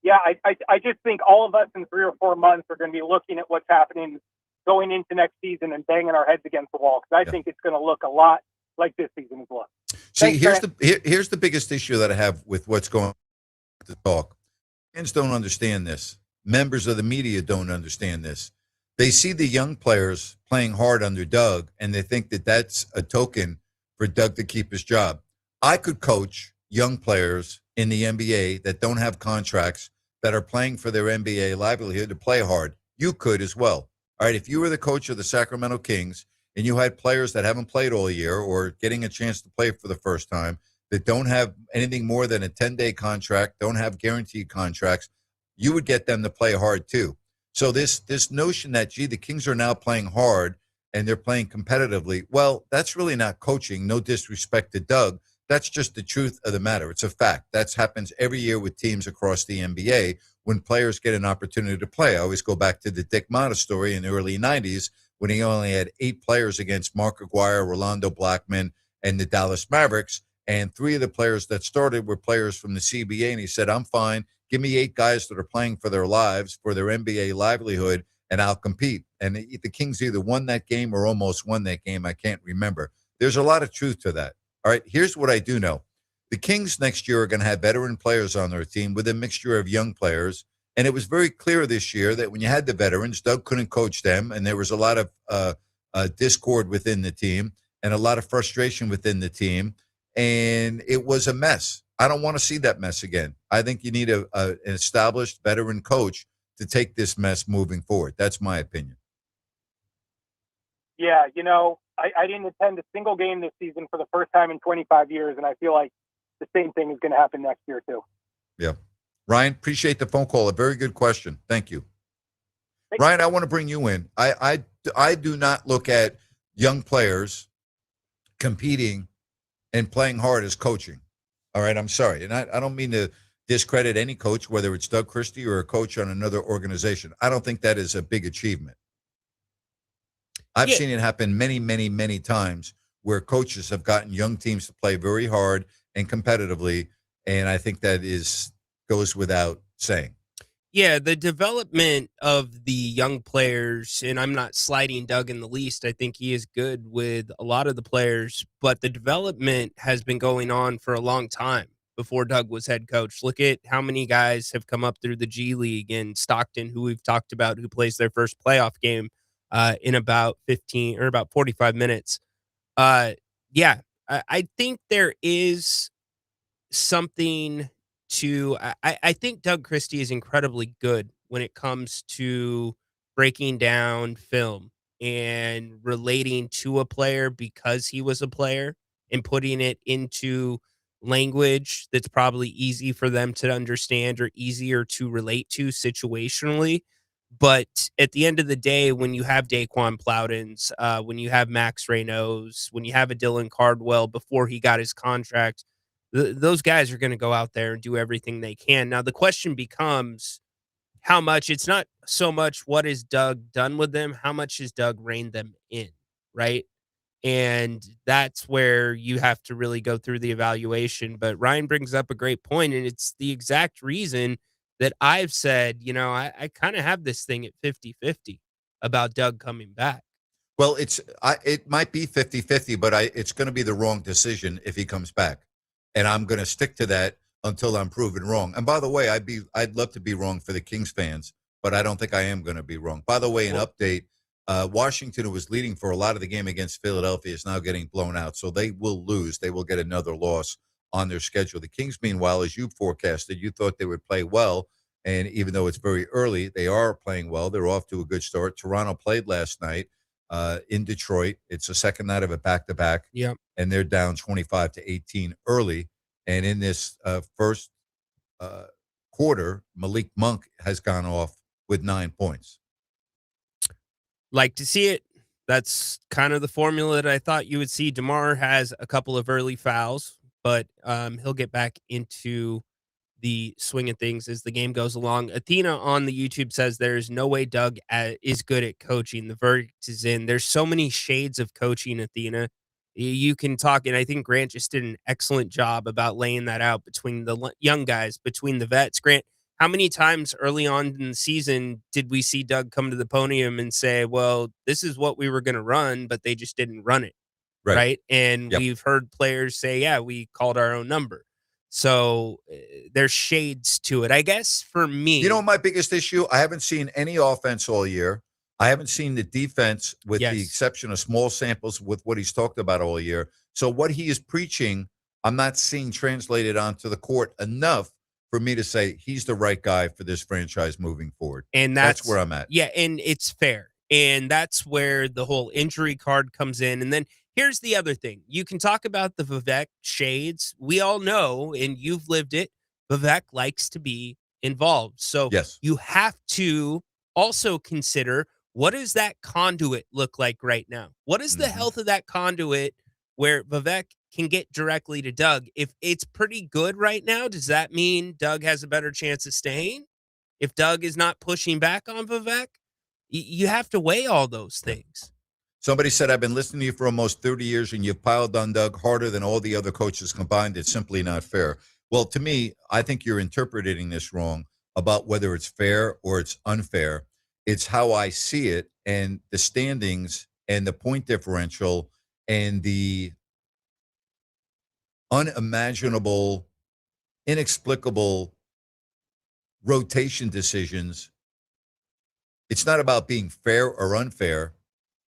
N: Yeah, I just think all of us in 3 or 4 months are going to be looking at what's happening going into next season and banging our heads against the wall because I think it's going to look a lot like this season as well.
A: See, here's the biggest issue that I have with what's going on to talk. Fans don't understand this. Members of the media don't understand this. They see the young players playing hard under Doug, and they think that that's a token for Doug to keep his job. I could coach young players in the NBA that don't have contracts that are playing for their NBA livelihood to play hard. You could as well. All right, if you were the coach of the Sacramento Kings and you had players that haven't played all year or getting a chance to play for the first time that don't have anything more than a 10-day contract, don't have guaranteed contracts, you would get them to play hard too. So this notion that, gee, the Kings are now playing hard and they're playing competitively, well, that's really not coaching. No disrespect to Doug. That's just the truth of the matter. It's a fact. That happens every year with teams across the NBA when players get an opportunity to play. I always go back to the Dick Motta story in the early 90s when he only had 8 players against Mark Aguirre, Rolando Blackman, and the Dallas Mavericks. And 3 of the players that started were players from the CBA. And he said, I'm fine. Give me 8 guys that are playing for their lives, for their NBA livelihood, and I'll compete. And the Kings either won that game or almost won that game. I can't remember. There's a lot of truth to that. All right, here's what I do know. The Kings next year are going to have veteran players on their team with a mixture of young players. And it was very clear this year that when you had the veterans, Doug couldn't coach them. And there was a lot of discord within the team and a lot of frustration within the team. And it was a mess. I don't want to see that mess again. I think you need an established veteran coach to take this mess moving forward. That's my opinion.
N: Yeah, I didn't attend a single game this season for the first time in 25 years, and I feel like the same thing is going to happen next year too.
A: Yeah. Ryan, appreciate the phone call. A very good question. Thank you. Ryan, I want to bring you in. I do not look at young players competing and playing hard as coaching. All right, I'm sorry. And I don't mean to discredit any coach, whether it's Doug Christie or a coach on another organization. I don't think that is a big achievement. I've seen it happen many, many, many times where coaches have gotten young teams to play very hard and competitively, and I think that goes without saying.
B: Yeah, the development of the young players, and I'm not slighting Doug in the least. I think he is good with a lot of the players, but the development has been going on for a long time before Doug was head coach. Look at how many guys have come up through the G League and Stockton, who we've talked about, who plays their first playoff game in about 15 or about 45 minutes. I think there is something to I think Doug Christie is incredibly good when it comes to breaking down film and relating to a player because he was a player and putting it into language that's probably easy for them to understand or easier to relate to situationally. But at the end of the day, when you have Daquan Plowdens, when you have Max Reynos, when you have a Dylan Cardwell before he got his contract, those guys are going to go out there and do everything they can. Now, the question becomes how much. It's not so much what has Doug done with them, how much has Doug reined them in, right? And that's where you have to really go through the evaluation. But Ryan brings up a great point, and it's the exact reason that I've said, I kind of have this thing at 50-50. about Doug coming back.
A: Well, it might be 50-50, but it's going to be the wrong decision if he comes back. And I'm going to stick to that until I'm proven wrong. And by the way, I'd love to be wrong for the Kings fans, but I don't think I am going to be wrong. By the way, an update, Washington, who was leading for a lot of the game against Philadelphia, is now getting blown out. So they will lose. They will get another loss on their schedule. The Kings, meanwhile, as you forecasted, you thought they would play well. And even though it's very early, they are playing well. They're off to a good start. Toronto played last night in Detroit. It's the second night of a back-to-back.
B: Yep.
A: And they're down 25-18 early. And in this first quarter, Malik Monk has gone off with 9 points.
B: Like to see it. That's kind of the formula that I thought you would see. DeMar has a couple of early fouls, but he'll get back into the swing of things as the game goes along. Athena on the YouTube says there's no way Doug is good at coaching. The verdict is in. There's so many shades of coaching, Athena. You can talk, and I think Grant just did an excellent job about laying that out between the young guys, between the vets. Grant, how many times early on in the season did we see Doug come to the podium and say, well, this is what we were going to run, but they just didn't run it, right? And we've heard players say, yeah, we called our own number. So there's shades to it. I guess for me,
A: you know what my biggest issue? I haven't seen any offense all year. I haven't seen the defense, with the exception of small samples, with what he's talked about all year. So what he is preaching, I'm not seeing translated onto the court enough for me to say he's the right guy for this franchise moving forward.
B: And
A: that's where I'm at.
B: Yeah, and it's fair. And that's where the whole injury card comes in. And then here's the other thing. You can talk about the Vivek shades. We all know, and you've lived it, Vivek likes to be involved. So you have to also consider, what does that conduit look like right now? What is the health of that conduit where Vivek can get directly to Doug? If it's pretty good right now, does that mean Doug has a better chance of staying? If Doug is not pushing back on Vivek, you have to weigh all those things.
A: Somebody said, I've been listening to you for almost 30 years, and you've piled on Doug harder than all the other coaches combined. It's simply not fair. Well, to me, I think you're interpreting this wrong about whether it's fair or it's unfair. It's how I see it, and the standings and the point differential and the unimaginable, inexplicable rotation decisions. It's not about being fair or unfair.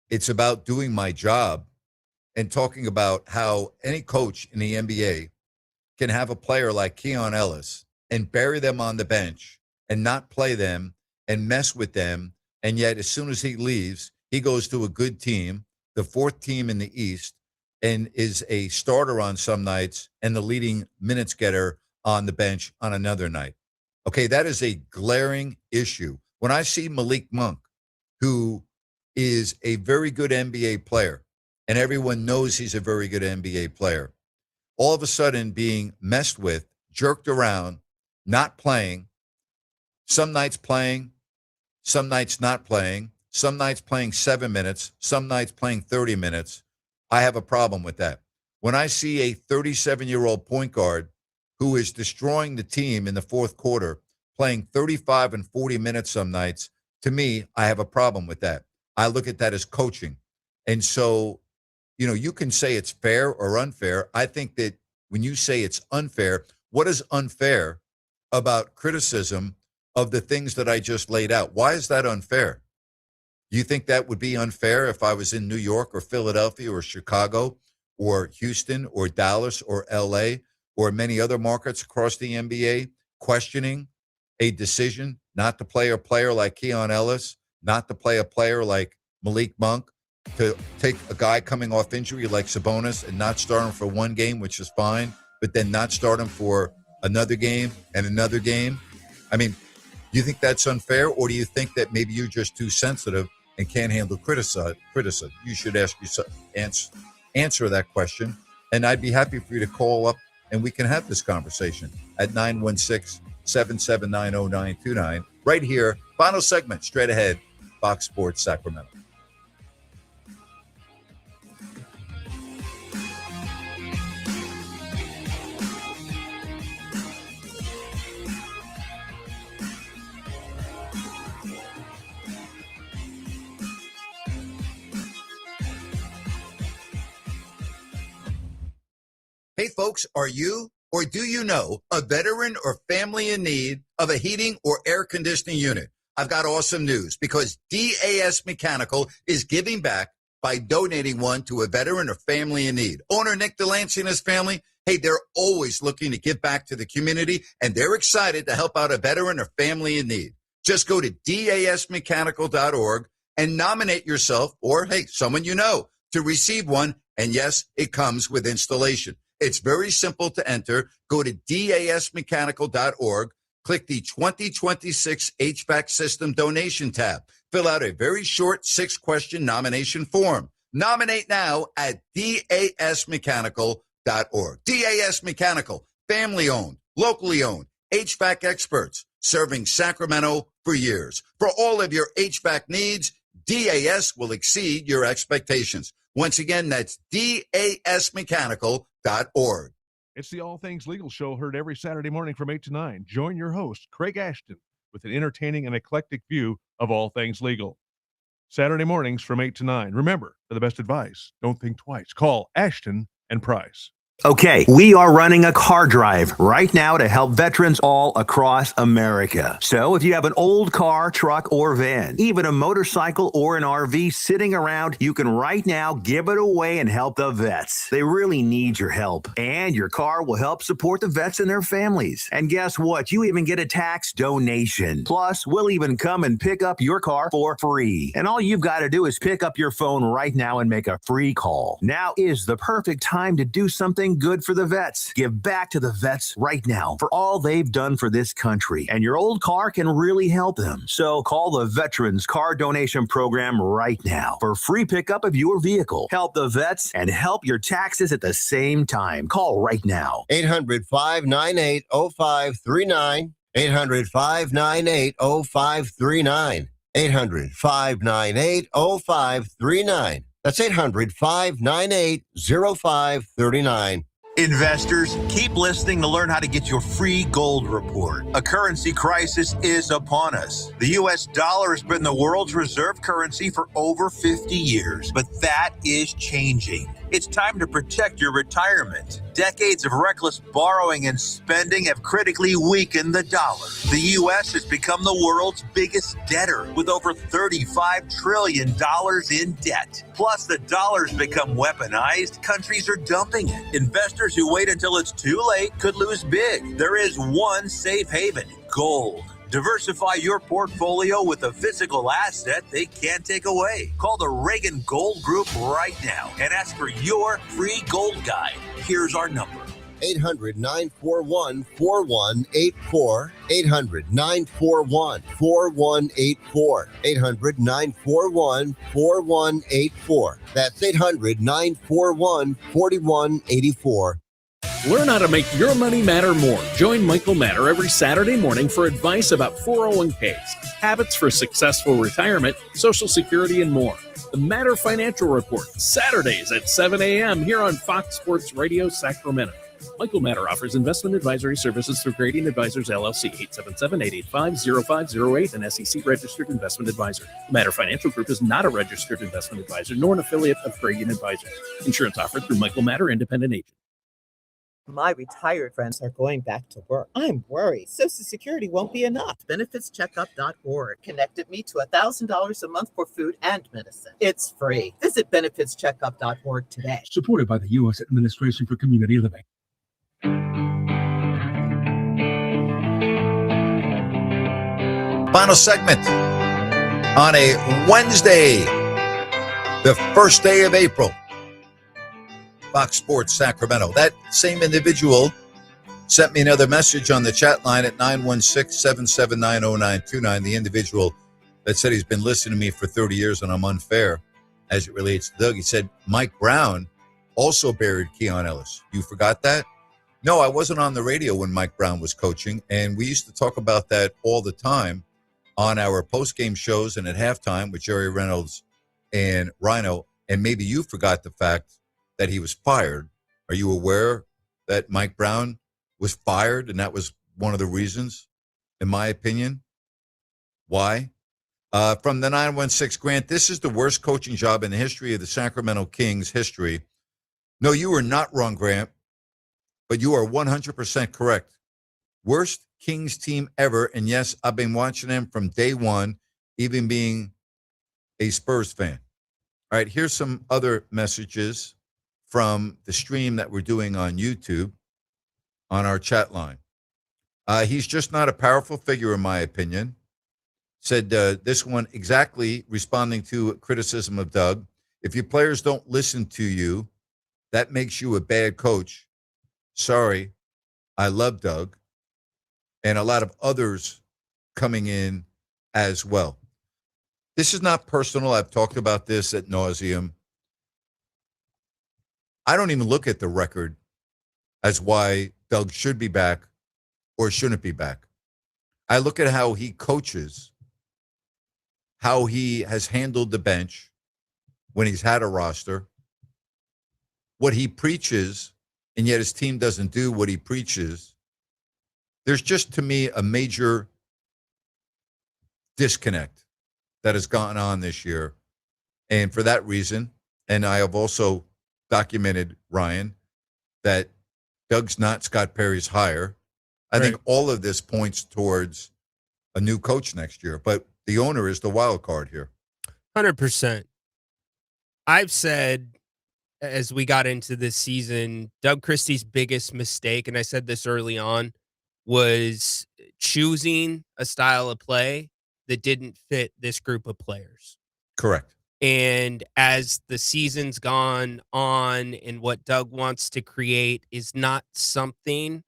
A: It's about doing my job and talking about how any coach in the NBA can have a player like Keon Ellis and bury them on the bench and not play them and mess with them. And yet, as soon as he leaves, he goes to a good team, the fourth team in the East, and is a starter on some nights and the leading minutes getter on the bench on another night. Okay, that is a glaring issue. When I see Malik Monk, who is a very good NBA player, and everyone knows he's a very good NBA player, all of a sudden being messed with, jerked around, not playing, some nights playing, some nights not playing, some nights playing 7 minutes, some nights playing 30 minutes, I have a problem with that. When I see a 37-year-old point guard who is destroying the team in the fourth quarter, playing 35 and 40 minutes some nights, to me, I have a problem with that. I look at that as coaching. And so, you know, you can say it's fair or unfair. I think that when you say it's unfair, what is unfair about criticism of the things that I just laid out? Why is that unfair? Do you think that would be unfair if I was in New York or Philadelphia or Chicago or Houston or Dallas or LA or many other markets across the NBA questioning a decision not to play a player like Keon Ellis, not to play a player like Malik Monk, to take a guy coming off injury like Sabonis and not start him for one game, which is fine, but then not start him for another game and another game? I mean, do you think that's unfair, or do you think that maybe you're just too sensitive and can't handle criticism? You should ask yourself, answer that question, and I'd be happy for you to call up and we can have this conversation at 916-779-0929 right here. Final segment, straight ahead, Fox Sports Sacramento. Hey, folks, are you or do you know a veteran or family in need of a heating or air conditioning unit? I've got awesome news because DAS Mechanical is giving back by donating one to a veteran or family in need. Owner Nick Delancey and his family, hey, they're always looking to give back to the community, and they're excited to help out a veteran or family in need. Just go to dasmechanical.org and nominate yourself or, hey, someone you know to receive one. And yes, it comes with installation. It's very simple to enter. Go to dasmechanical.org, click the 2026 HVAC system donation tab. Fill out a very short 6-question nomination form. Nominate now at dasmechanical.org. DAS Mechanical, family owned, locally owned, HVAC experts serving Sacramento for years. For all of your HVAC needs, DAS will exceed your expectations. Once again, that's dasmechanical.org.
P: It's the All Things Legal Show, heard every Saturday morning from 8 to 9. Join your host, Craig Ashton, with an entertaining and eclectic view of all things legal. Saturday mornings from 8 to 9. Remember, for the best advice, don't think twice. Call Ashton and Price.
C: Okay, we are running a car drive right now to help veterans all across America. So if you have an old car, truck, or van, even a motorcycle or an RV sitting around, you can right now give it away and help the vets. They really need your help. And your car will help support the vets and their families. And guess what? You even get a tax donation. Plus, we'll even come and pick up your car for free. And all you've got to do is pick up your phone right now and make a free call. Now is the perfect time to do something good for the vets. Give back to the vets right now for all they've done for this country. And your old car can really help them. So call the Veterans Car Donation Program right now for free pickup of your vehicle. Help the vets and help your taxes at the same time. Call right now.
D: 800-598-0539. 800-598-0539. 800-598-0539. That's 800-598-0539.
C: Investors, keep listening to learn how to get your free gold report. A currency crisis is upon us. The U.S. dollar has been the world's reserve currency for over 50 years, but that is changing. It's time to protect your retirement. Decades of reckless borrowing and spending have critically weakened the dollar. The U.S. has become the world's biggest debtor with over $35 trillion in debt. Plus, the dollar's become weaponized. Countries are dumping it. Investors who wait until it's too late could lose big. There is one safe haven: gold. Diversify your portfolio with a physical asset they can't take away. Call the Reagan Gold Group right now and ask for your free gold guide. Here's our number.
D: 800-941-4184. 800-941-4184. 800-941-4184. That's 800-941-4184.
Q: Learn how to make your money matter more. Join Michael Matter every Saturday morning for advice about 401ks, habits for successful retirement, Social Security, and more. The Matter Financial Report, Saturdays at 7 a.m. here on Fox Sports Radio Sacramento. Michael Matter offers investment advisory services through Grading Advisors, LLC, 877-885-0508, an SEC-registered investment advisor. The Matter Financial Group is not a registered investment advisor nor an affiliate of Grading Advisors. Insurance offered through Michael Matter, independent agent.
R: My retired friends are going back to work. I'm worried Social Security won't be enough. BenefitsCheckup.org connected me to $1,000 a month for food and medicine. It's free. Visit BenefitsCheckup.org today.
S: Supported by the U.S. Administration for Community Living.
A: Final segment on a Wednesday, the first day of April. Fox Sports Sacramento. That same individual sent me another message on the chat line at 916-779-0929. The individual that said he's been listening to me for 30 years and I'm unfair as it relates to Doug. He said Mike Brown also buried Keon Ellis. You forgot that? No, I wasn't on the radio when Mike Brown was coaching, and we used to talk about that all the time on our post-game shows and at halftime with Jerry Reynolds and Rhino. And maybe you forgot the fact that he was fired. Are you aware that Mike Brown was fired, and that was one of the reasons, in my opinion? Why? From the 916, Grant, this is the worst coaching job in the history of the Sacramento Kings history. No, you were not wrong, Grant. but you are 100% correct. Worst Kings team ever. And yes, I've been watching them from day one, even being a Spurs fan. All right, here's some other messages from the stream that we're doing on YouTube on our chat line. He's just not a powerful figure, in my opinion. Said this one exactly responding to criticism of Doug. If your players don't listen to you, that makes you a bad coach. Sorry, I love Doug. And a lot of others coming in as well. This is not personal. I've talked about this ad nauseum. I don't even look at the record as why Doug should be back or shouldn't be back. I look at how he coaches, how he has handled the bench when he's had a roster, what he preaches, and yet his team doesn't do what he preaches. There's just, to me, a major disconnect that has gone on this year. And for that reason, and I have also documented, Ryan, that Doug's not Scott Perry's hire. I think all of this points towards a new coach next year, but the owner is the wild card here.
B: 100%. I've said, as we got into this season, Doug Christie's biggest mistake, and I said this early on, was choosing a style of play that didn't fit this group of players.
A: Correct.
B: And as the season's gone on and what Doug wants to create is not something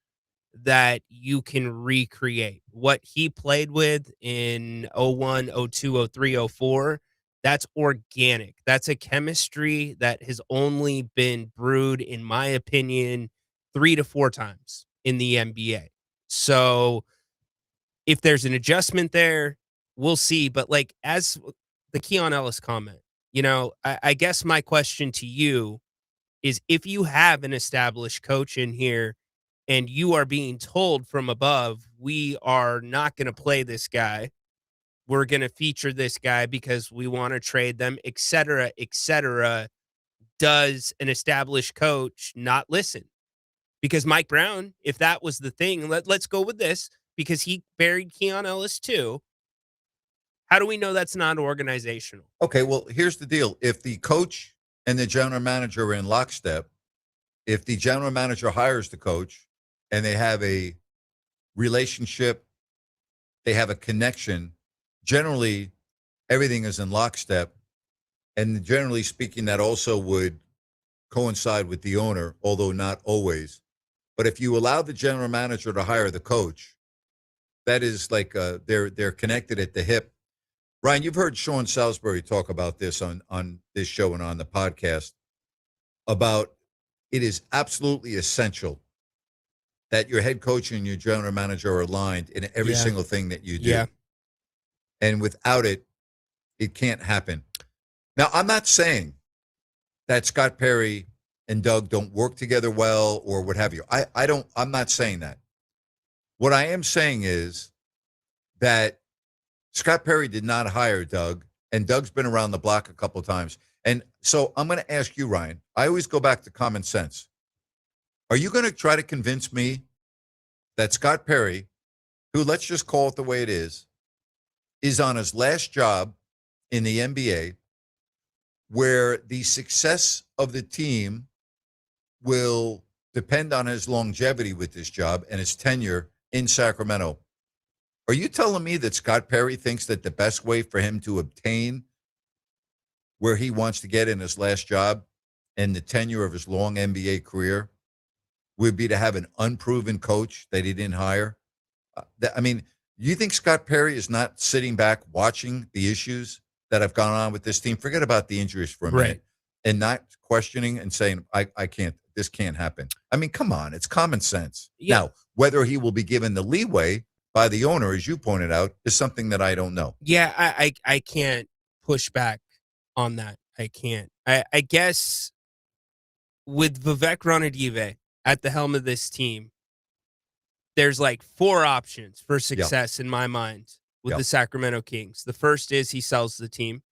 B: that you can recreate. What he played with in 01, 02, 03, 04, that's organic. That's a chemistry that has only been brewed, in my opinion, 3 to 4 times in the NBA. So if there's an adjustment there, we'll see. But like, as the Keon Ellis comment, I guess my question to you is, if you have an established coach in here and you are being told from above, we are not going to play this guy, we're going to feature this guy because we want to trade them, et cetera, does an established coach not listen? Because Mike Brown, if that was the thing, let's go with this, because he buried Keon Ellis too. How do we know that's not organizational?
A: Okay, well, here's the deal. If the coach and the general manager are in lockstep, if the general manager hires the coach and they have a relationship, they have a connection, generally everything is in lockstep. And generally speaking, that also would coincide with the owner, although not always. But if you allow the general manager to hire the coach, that is like they're connected at the hip. Ryan, you've heard Sean Salisbury talk about this on this show and on the podcast about it is absolutely essential that your head coach and your general manager are aligned in every single thing that you do.
B: Yeah.
A: And without it, it can't happen. Now, I'm not saying that Scott Perry and Doug don't work together well or what have you. I'm not saying that. What I am saying is that Scott Perry did not hire Doug, and Doug's been around the block a couple of times. And so I'm going to ask you, Ryan, I always go back to common sense. Are you going to try to convince me that Scott Perry, who, let's just call it the way it is on his last job in the NBA, where the success of the team will depend on his longevity with this job and his tenure in Sacramento? Are you telling me that Scott Perry thinks that the best way for him to obtain where he wants to get in his last job and the tenure of his long NBA career would be to have an unproven coach that he didn't hire? You think Scott Perry is not sitting back watching the issues that have gone on with this team? Forget about the injuries for a minute, and not questioning and saying, I can't, this can't happen. I mean, come on, it's common sense.
B: Yeah.
A: Now, whether he will be given the leeway by the owner, as you pointed out, is something that I don't know.
B: Yeah, I can't push back on that. I can't. I guess with Vivek Ranadive at the helm of this team, there's like 4 options for success in my mind with the Sacramento Kings. The first is he sells the team.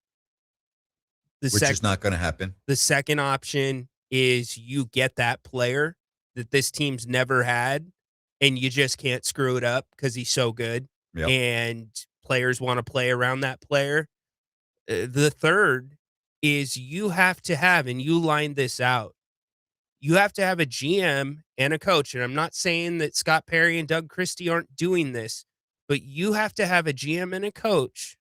A: Which is not going to happen.
B: The second option is you get that player that this team's never had, and you just can't screw it up because he's so good,
A: Yep.
B: and players want to play around that player. The third is you have to have, and you lined this out, you have to have a GM and a coach. And I'm not saying that Scott Perry and Doug Christie aren't doing this, but you have to have a GM and a coach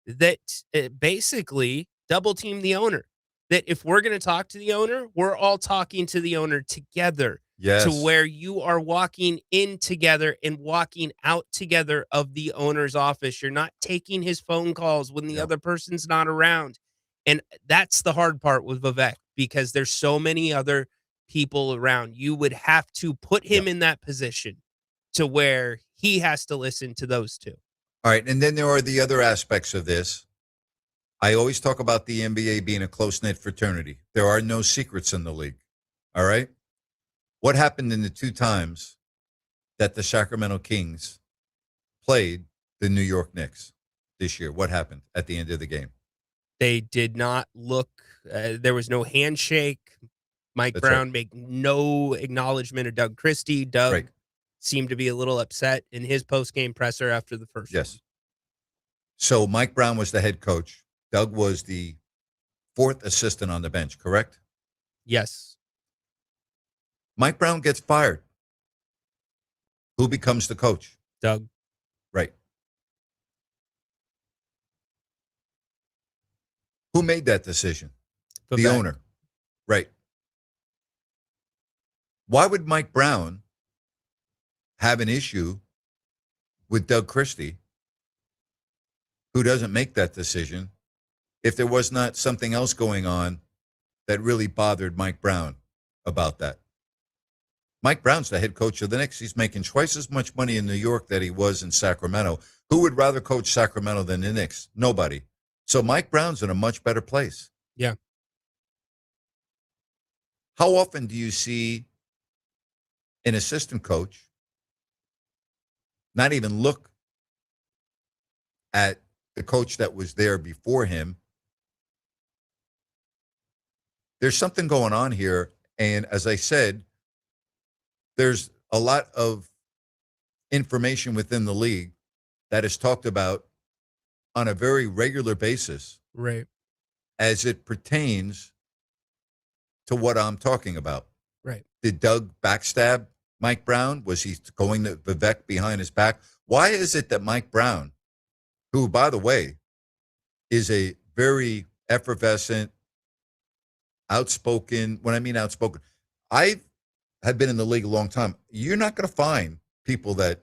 B: that basically double team the owner. That if we're going to talk to the owner, we're all talking to the owner together.
A: Yes.
B: To where you are walking in together and walking out together of the owner's office. You're not taking his phone calls when the other person's not around. And that's the hard part with Vivek, because there's so many other people around. You would have to put him in that position to where he has to listen to those two.
A: All right. And then there are the other aspects of this. I always talk about the NBA being a close-knit fraternity. There are no secrets in the league. All right. What happened in the 2 times that the Sacramento Kings played the New York Knicks this year? What happened at the end of the game?
B: They did not look, there was no handshake. Mike
A: That's
B: Brown
A: right.
B: made no acknowledgement of Doug Christie. Doug seemed to be a little upset in his post-game presser after the first
A: Yes. So Mike Brown was the head coach. Doug was the 4th assistant on the bench, correct?
B: Yes.
A: Mike Brown gets fired. Who becomes the coach?
B: Doug.
A: Right. Who made that decision? The
B: Vivek.
A: owner. Right. Why would Mike Brown have an issue with Doug Christie, who doesn't make that decision, if there was not something else going on that really bothered Mike Brown about that? Mike Brown's the head coach of the Knicks. He's making twice as much money in New York that he was in Sacramento. Who would rather coach Sacramento than the Knicks? Nobody. So Mike Brown's in a much better place.
B: Yeah.
A: How often do you see an assistant coach not even look at the coach that was there before him? There's something going on here. And as I said, there's a lot of information within the league that is talked about on a very regular basis.
B: Right.
A: As it pertains to what I'm talking about.
B: Right.
A: Did Doug backstab Mike Brown? Was he going to Vivek behind his back? Why is it that Mike Brown, who, by the way, is a very effervescent, outspoken, when I mean outspoken, I have been in the league a long time. You're not going to find people that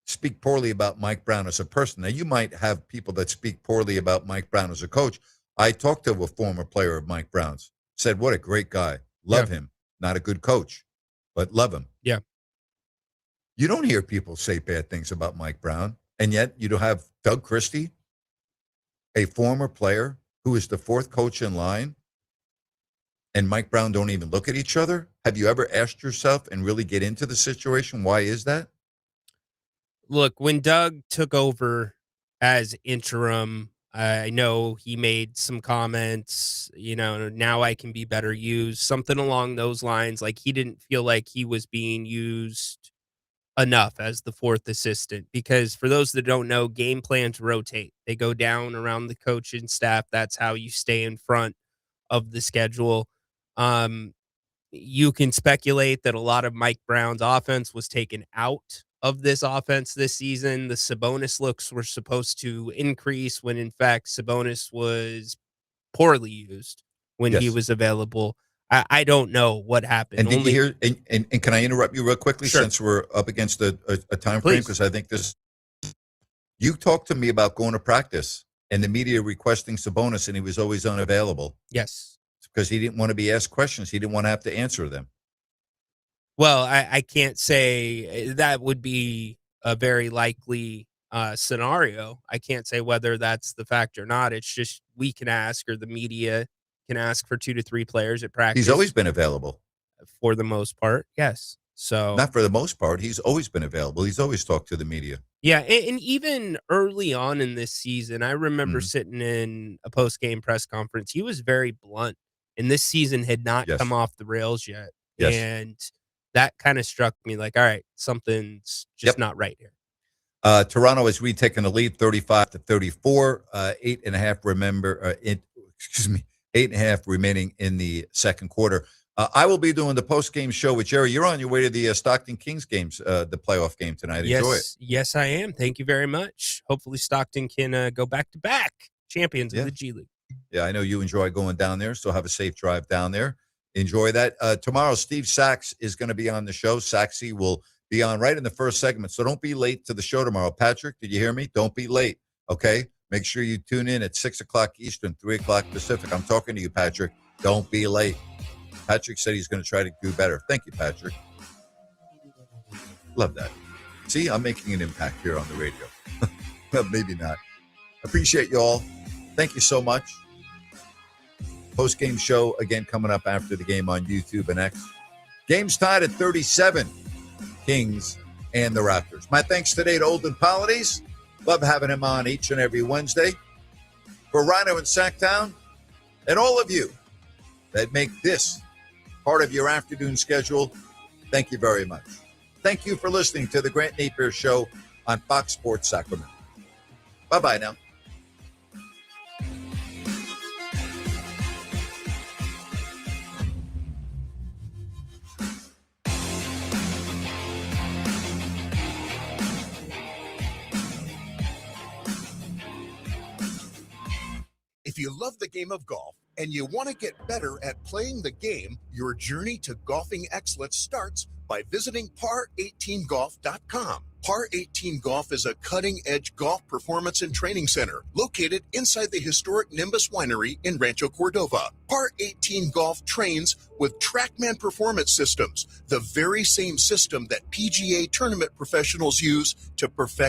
A: speak poorly about Mike Brown as a person. Now, you might have people that speak poorly about Mike Brown as a coach. I talked to a former player of Mike Brown's, said, what a great guy. Love him. Not a good coach, but love him.
B: Yeah.
A: You don't hear people say bad things about Mike Brown, and yet you don't have Doug Christie, a former player who is the 4th coach in line, and Mike Brown don't even look at each other? Have you ever asked yourself and really get into the situation? Why is that?
B: Look, when Doug took over as interim, I know he made some comments, now I can be better used, something along those lines. Like he didn't feel like he was being used enough as the 4th assistant, because for those that don't know, game plans rotate. They go down around the coaching staff. That's how you stay in front of the schedule. You can speculate that a lot of Mike Brown's offense was taken out of this offense this season. The Sabonis looks were supposed to increase when, in fact, Sabonis was poorly used when he was available. I don't know what happened.
A: And did you hear? And can I interrupt you real quickly,
B: Sure.
A: since we're up against a time frame? Because I think this. You talked to me about going to practice and the media requesting Sabonis, and he was always unavailable.
B: Yes.
A: Because he didn't want to be asked questions. He didn't want to have to answer them.
B: Well, I can't say that would be a very likely scenario. I can't say whether that's the fact or not. It's just we can ask, or the media can ask for 2 to 3 players at practice.
A: He's always been available.
B: For the most part, yes. So
A: not for the most part. He's always been available. He's always talked to the media.
B: Yeah, and even early on in this season, I remember sitting in a post-game press conference. He was very blunt, and this season had not come off the rails yet.
A: Yes.
B: And that kind of struck me like, all right, something's just not right here.
A: Toronto has retaken the lead 35-34, 8.5 8.5 remaining in the second quarter. I will be doing the post-game show with Jerry. You're on your way to the Stockton Kings games, the playoff game tonight. Enjoy it.
B: Yes, I am. Thank you very much. Hopefully Stockton can go back-to-back champions of the G League.
A: Yeah, I know you enjoy going down there, so have a safe drive down there. Enjoy that. Tomorrow, Steve Sachs is going to be on the show. Saxy will be on right in the first segment, so don't be late to the show tomorrow. Patrick, did you hear me? Don't be late, okay? Make sure you tune in at 6 o'clock Eastern, 3 o'clock Pacific. I'm talking to you, Patrick. Don't be late. Patrick said he's going to try to do better. Thank you, Patrick. Love that. See, I'm making an impact here on the radio. Well, maybe not. Appreciate you all. Thank you so much. Post-game show, again, coming up after the game on YouTube and X. Game's tied at 37, Kings and the Raptors. My thanks today to Olden Polides. Love having him on each and every Wednesday. For Rhino and Sacktown, and all of you that make this part of your afternoon schedule, thank you very much. Thank you for listening to the Grant Napear Show on Fox Sports Sacramento. Bye-bye now.
F: If you love the game of golf and you want to get better at playing the game, your journey to golfing excellence starts by visiting par18golf.com. Par 18 Golf is a cutting-edge golf performance and training center located inside the historic Nimbus Winery in Rancho Cordova. Par 18 Golf trains with TrackMan Performance Systems, the very same system that PGA tournament professionals use to perfect